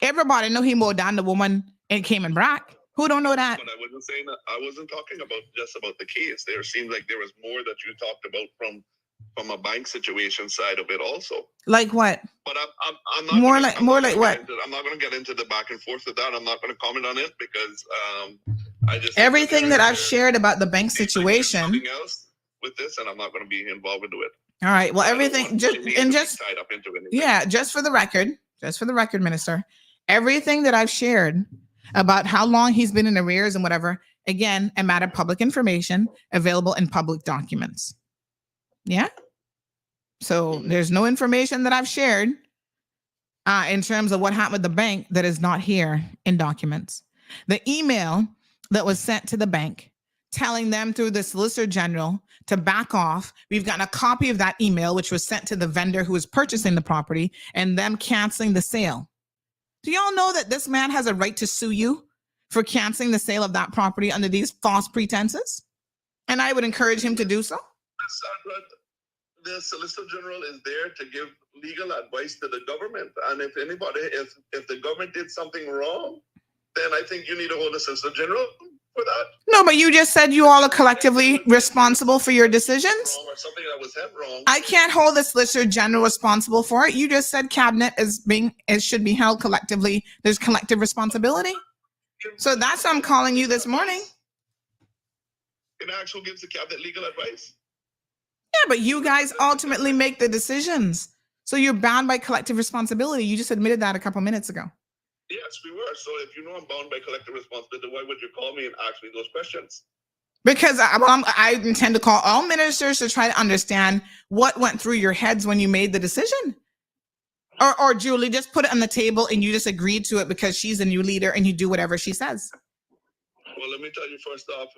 Everybody know he mowed down the woman in Cayman Brack. Who don't know that? But I wasn't saying that. I wasn't talking about just about the case. There seemed like there was more that you talked about from a bank situation side of it also. Like what? But I'm not more gonna, like what? I'm not going to get into the back and forth of that. I'm not going to comment on it because I just everything that I've shared about the bank situation. Something else with this, and I'm not going to be involved with it. All right. Well, everything just tied up into anything. Yeah, just for the record, Minister, everything that I've shared about how long he's been in arrears and whatever, again, a matter of public information available in public documents. Yeah. So there's no information that I've shared in terms of what happened with the bank that is not here in documents. The email that was sent to the bank telling them through the Solicitor General to back off. We've gotten a copy of that email, which was sent to the vendor who was purchasing the property and them canceling the sale. Do y'all know that this man has a right to sue you for canceling the sale of that property under these false pretenses? And I would encourage him to do so. Sandra, the Solicitor General is there to give legal advice to the government. And if anybody, if the government did something wrong, then I think you need to hold the Solicitor General for that. No, but you just said you all are collectively responsible for your decisions. Or something that was held wrong. I can't hold the Solicitor General responsible for it. You just said cabinet it should be held collectively. There's collective responsibility. So that's why I'm calling you this morning. Can actually gives the cabinet legal advice? Yeah, but you guys ultimately make the decisions. So you're bound by collective responsibility. You just admitted that a couple minutes ago. Yes, we were. So if you know I'm bound by collective responsibility, why would you call me and ask me those questions? Because I intend to call all ministers to try to understand what went through your heads when you made the decision. Or Julie, just put it on the table and you just agreed to it because she's a new leader and you do whatever she says. Well, let me tell you first off,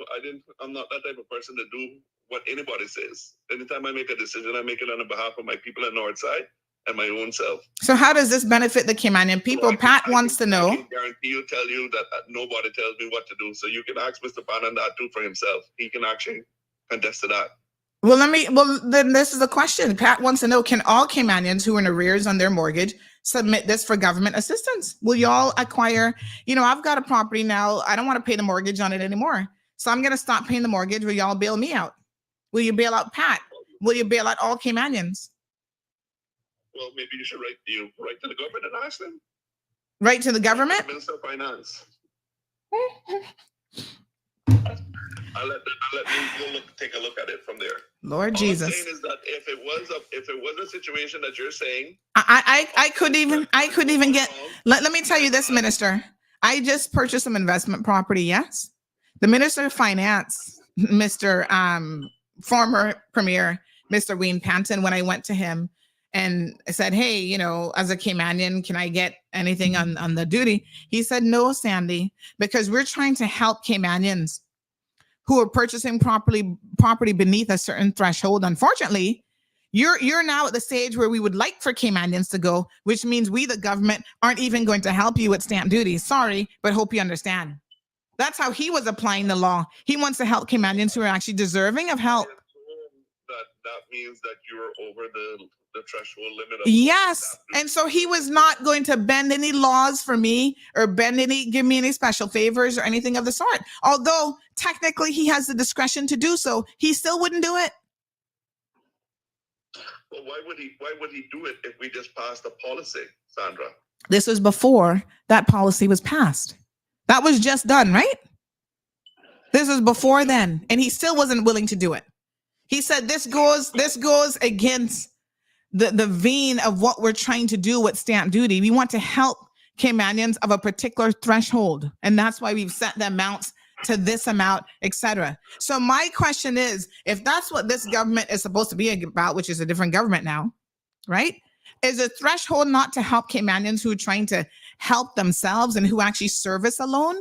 I'm not that type of person to do what anybody says. Anytime I make a decision, I make it on behalf of my people in Northside and my own self. So how does this benefit the Caymanian people? Well, Pat wants to know. I can guarantee you, tell you that nobody tells me what to do. So you can ask Mr. Bannon that too for himself. He can actually contest to that. Well, then this is a question. Pat wants to know, can all Caymanians who are in arrears on their mortgage submit this for government assistance? Will y'all acquire, I've got a property now. I don't want to pay the mortgage on it anymore. So I'm going to stop paying the mortgage. Will y'all bail me out? Will you bail out Pat? Will you bail out all Caymanians? Well, maybe you should write to the government and ask them. Write to the government? Minister of Finance. I'll let you take a look at it from there. Lord All Jesus. I'm saying is that if it was a situation that you're saying, I could even get. Let me tell you this, Minister. I just purchased some investment property. Yes, the Minister of Finance, Mr. Former Premier, Mr. Wayne Panton, when I went to him and I said, hey, as a Caymanian, can I get anything on the duty? He said, no, Sandy, because we're trying to help Caymanians who are purchasing property beneath a certain threshold. Unfortunately, you're now at the stage where we would like for Caymanians to go, which means we, the government, aren't even going to help you with stamp duty. Sorry, but hope you understand. That's how he was applying the law. He wants to help Caymanians who are actually deserving of help. That means that you're over the threshold limit. Yes. And so he was not going to bend any laws for me or give me any special favors or anything of the sort. Although technically he has the discretion to do so, he still wouldn't do it. Well, why would he do it if we just passed a policy, Sandra? This was before that policy was passed. That was just done, right? This was before then. And he still wasn't willing to do it. He said this goes against the vein of what we're trying to do with stamp duty. We want to help Caymanians of a particular threshold. And that's why we've set the amounts to this amount, etc. So my question is, if that's what this government is supposed to be about, which is a different government now, right? Is a threshold not to help Caymanians who are trying to help themselves and who actually service a loan?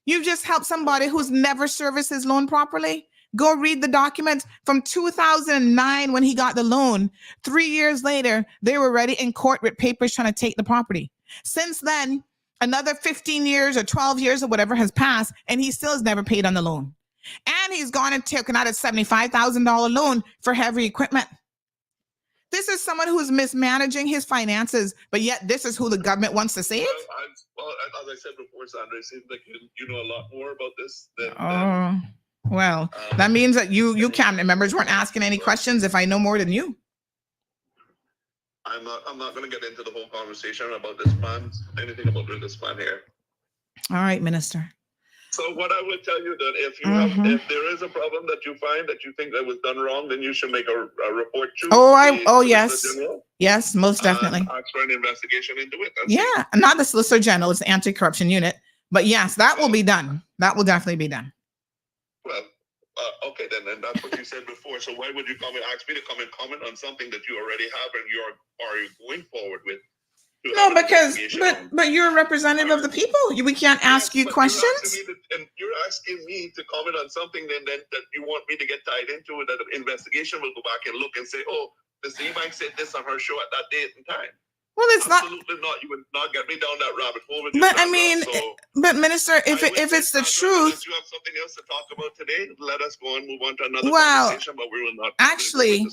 You've just helped somebody who's never serviced his loan properly. Go read the documents from 2009 when he got the loan. 3 years later, they were ready in court with papers trying to take the property. Since then, another 15 years or 12 years or whatever has passed, and he still has never paid on the loan. And he's gone and taken out a $75,000 loan for heavy equipment. This is someone who's mismanaging his finances, but yet this is who the government wants to save? Well, as I said before, Sandra, it seems like you know a lot more about this than Well, that means that you cabinet members weren't asking any questions if I know more than you. I'm not going to get into the whole conversation about this plan, anything about this plan here. All right, Minister. So what I would tell you that if if there is a problem that you find that you think that was done wrong, then you should make a report to Yes. General, Yes, most definitely. ask for an investigation into it. Yeah, not the Solicitor General, it's the Anti-Corruption Unit. But yes, that will be done. That will definitely be done. Well, okay, then that's what you said before. So why would you ask me to come and comment on something that you already have and are going forward with? No, because but you're a representative of the people. We can't ask you questions. You're asking me to comment on something then that you want me to get tied into it, that an investigation will go back and look and say, oh, Mr. Eubank said this on her show at that date and time. Well, it's absolutely not. You would not get me down that rabbit hole with you. But I mean, but Minister, if it's the truth, you have something else to talk about today, let us go and move on to another well, conversation. But we will not. Actually,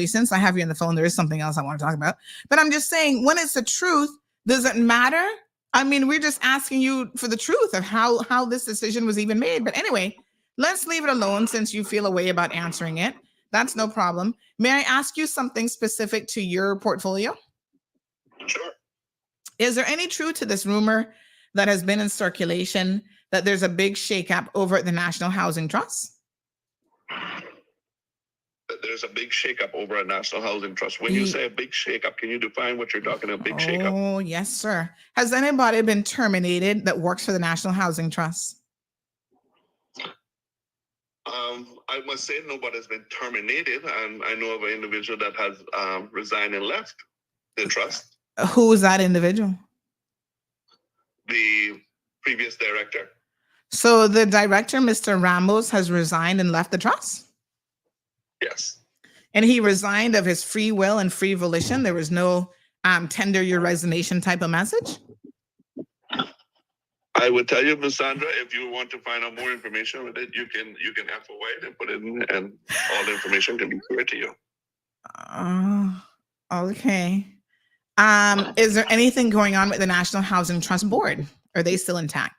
since I have you on the phone, there is something else I want to talk about. But I'm just saying, when it's the truth, does it matter? I mean, we're just asking you for the truth of how this decision was even made. But anyway, let's leave it alone since you feel a way about answering it. That's no problem. May I ask you something specific to your portfolio? Sure. Is there any truth to this rumor that has been in circulation that there's a big shakeup over at the National Housing Trust? There's a big shakeup over at National Housing Trust. When you say a big shakeup, can you define what you're talking about? Big shakeup. Oh, yes, sir. Has anybody been terminated that works for the National Housing Trust? I must say nobody's been terminated, and I know of an individual that has resigned and left the trust. Who is that individual? The previous director. So the director, Mr. Ramos, has resigned and left the trust? Yes. And he resigned of his free will and free volition? There was no tender your resignation type of message? I would tell you, Ms. Sandra, if you want to find out more information with it, you can FOI it and put it in, and all the information can be clear to you. Okay. Is there anything going on with the National Housing Trust Board? Are they still intact?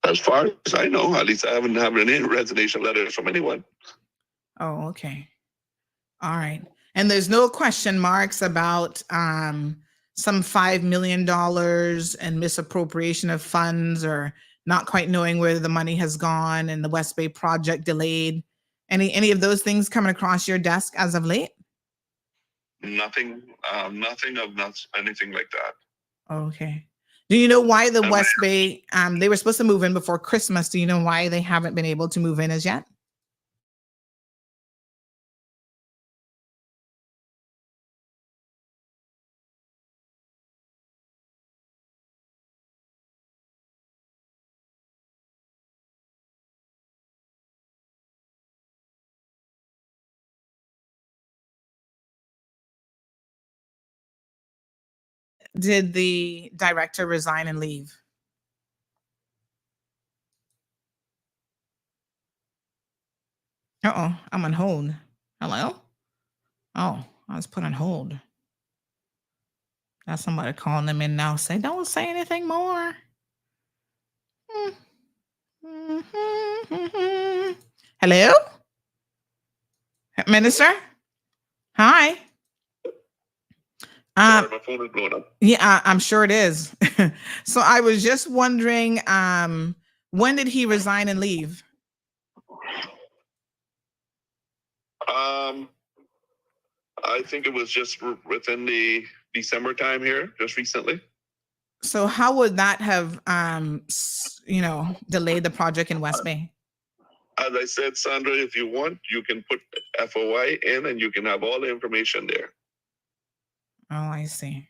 As far as I know, at least I haven't had any resignation letters from anyone. Oh, okay. All right. And there's no question marks about some $5 million and misappropriation of funds, or not quite knowing where the money has gone, and the West Bay project delayed. Any of those things coming across your desk as of late? Nothing of anything like that. Okay. Do you know why the West Bay, they were supposed to move in before Christmas. Do you know why they haven't been able to move in as yet? Did the director resign and leave? Uh-oh, I'm on hold. Hello? Oh, I was put on hold. Got somebody calling them in now. Say, don't say anything more. Hello? Minister? Hi. Sorry, my phone is blowing up. Yeah, I'm sure it is. So I was just wondering, when did he resign and leave? I think it was just within the December time here, just recently. So how would that have, delayed the project in West Bay? As I said, Sandra, if you want, you can put FOI in and you can have all the information there. Oh, I see.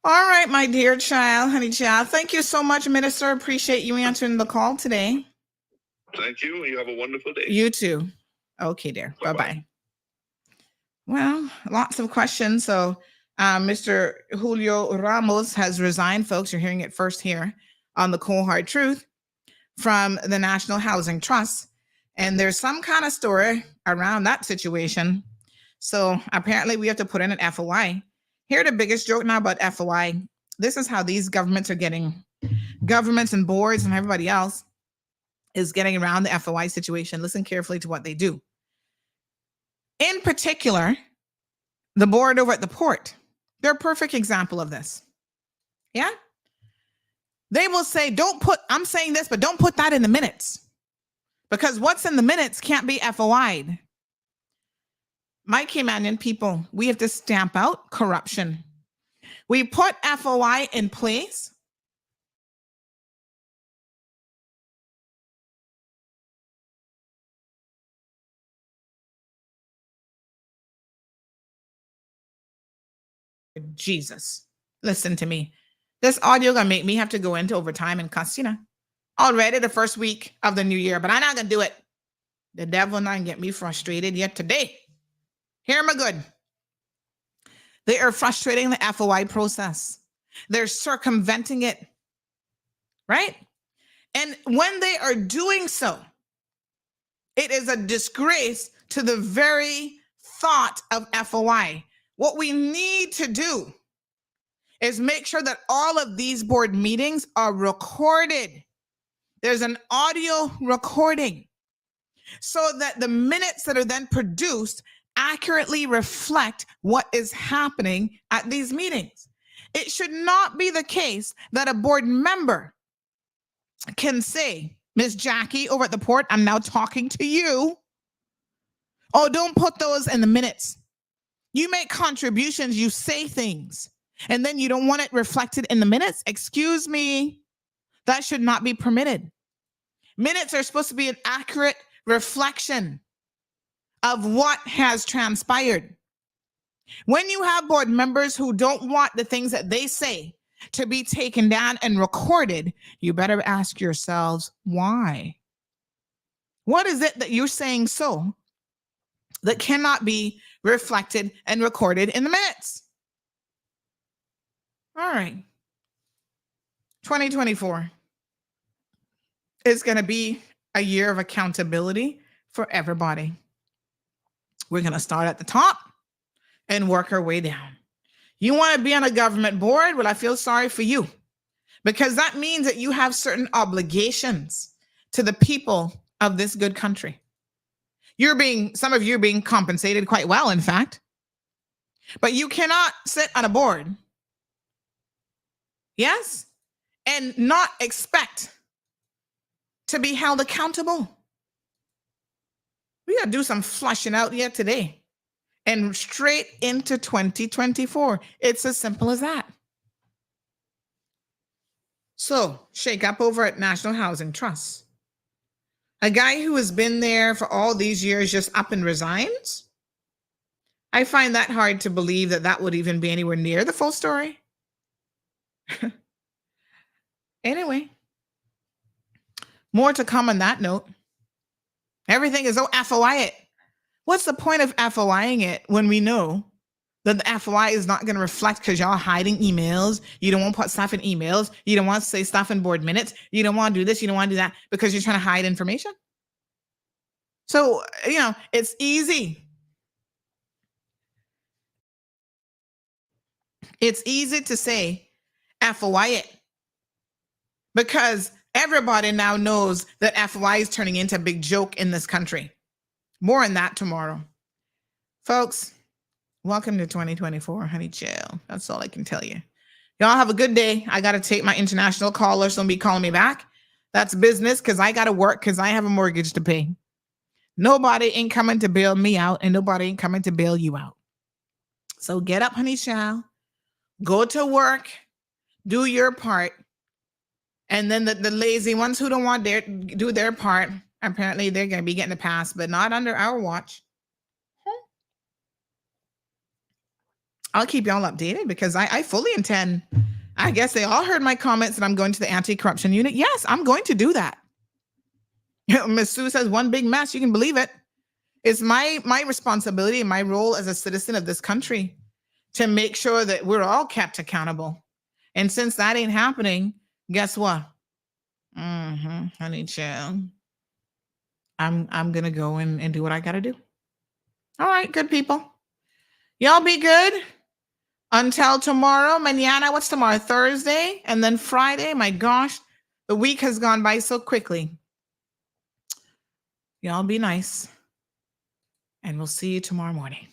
All right, my dear child, honey child. Thank you so much, Minister. Appreciate you answering the call today. Thank you. You have a wonderful day. You too. Okay, dear. Bye-bye. Well, lots of questions. So Mr. Julio Ramos has resigned, folks. You're hearing it first here on the Cold Hard Truth from the National Housing Trust. And there's some kind of story around that situation. So apparently we have to put in an FOI. Here, the biggest joke now about FOI. This is how these governments are getting, governments and boards and everybody else is getting around the FOI situation. Listen carefully to what they do. In particular, the board over at the port. They're a perfect example of this. Yeah? They will say, don't put, I'm saying this, but don't put that in the minutes. Because what's in the minutes can't be FOI'd. My Caymanian people, we have to stamp out corruption. We put FOI in place. Jesus, listen to me. This audio gonna make me have to go into overtime and cuss, already the first week of the new year, but I'm not gonna do it. The devil not get me frustrated yet today. Hear me good. They are frustrating the FOI process. They're circumventing it, right? And when they are doing so, it is a disgrace to the very thought of FOI. What we need to do is make sure that all of these board meetings are recorded. There's an audio recording so that the minutes that are then produced accurately reflect what is happening at these meetings. It should not be the case that a board member can say, Miss Jackie over at the port, I'm now talking to you. Oh, don't put those in the minutes. You make contributions, you say things, and then you don't want it reflected in the minutes. Excuse me. That should not be permitted. Minutes are supposed to be an accurate reflection of what has transpired. When you have board members who don't want the things that they say to be taken down and recorded, you better ask yourselves why. What is it that you're saying so that cannot be reflected and recorded in the minutes? All right. 2024 is going to be a year of accountability for everybody. We're going to start at the top and work our way down. You want to be on a government board? Well, I feel sorry for you, because that means that you have certain obligations to the people of this good country. Some of you are being compensated quite well, in fact, but you cannot sit on a board, yes, and not expect to be held accountable. We got to do some flushing out here today and straight into 2024. It's as simple as that. So, shake up over at National Housing Trust. A guy who has been there for all these years just up and resigns? I find that hard to believe that that would even be anywhere near the full story. Anyway, more to come on that note. Everything is FOI it. What's the point of FOIing it when we know that the FOI is not going to reflect because y'all hiding emails? You don't want to put stuff in emails. You don't want to say stuff in board minutes. You don't want to do this. You don't want to do that because you're trying to hide information. So, it's easy. It's easy to say FOI it because everybody now knows that FOI is turning into a big joke in this country. More on that tomorrow. Folks, welcome to 2024, honey chill. That's all I can tell you. Y'all have a good day. I got to take my international callers. Don't be calling me back. That's business because I got to work because I have a mortgage to pay. Nobody ain't coming to bail me out and nobody ain't coming to bail you out. So get up, honey child. Go to work. Do your part. And then the lazy ones who don't want do their part, apparently they're going to be getting a pass, but not under our watch. I'll keep y'all updated because I fully intend. I guess they all heard my comments that I'm going to the anti-corruption unit. Yes, I'm going to do that. Miss Sue says one big mess. You can believe it. It's my responsibility and my role as a citizen of this country to make sure that we're all kept accountable. And since that ain't happening, guess what? Honey child. I'm gonna go and do what I gotta do. All right, good people. Y'all be good. Until tomorrow. Mañana, what's tomorrow? Thursday and then Friday. My gosh, the week has gone by so quickly. Y'all be nice. And we'll see you tomorrow morning.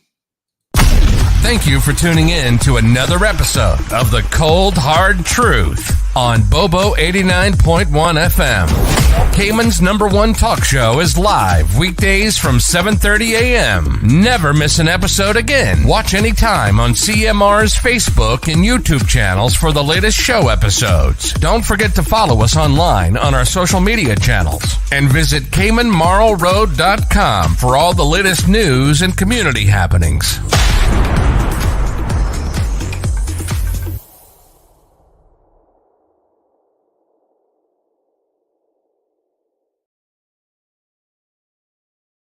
Thank you for tuning in to another episode of The Cold Hard Truth on Bobo 89.1 FM. Cayman's #1 talk show is live weekdays from 7:30 a.m. Never miss an episode again. Watch anytime on CMR's Facebook and YouTube channels for the latest show episodes. Don't forget to follow us online on our social media channels and visit CaymanMarlRoad.com for all the latest news and community happenings.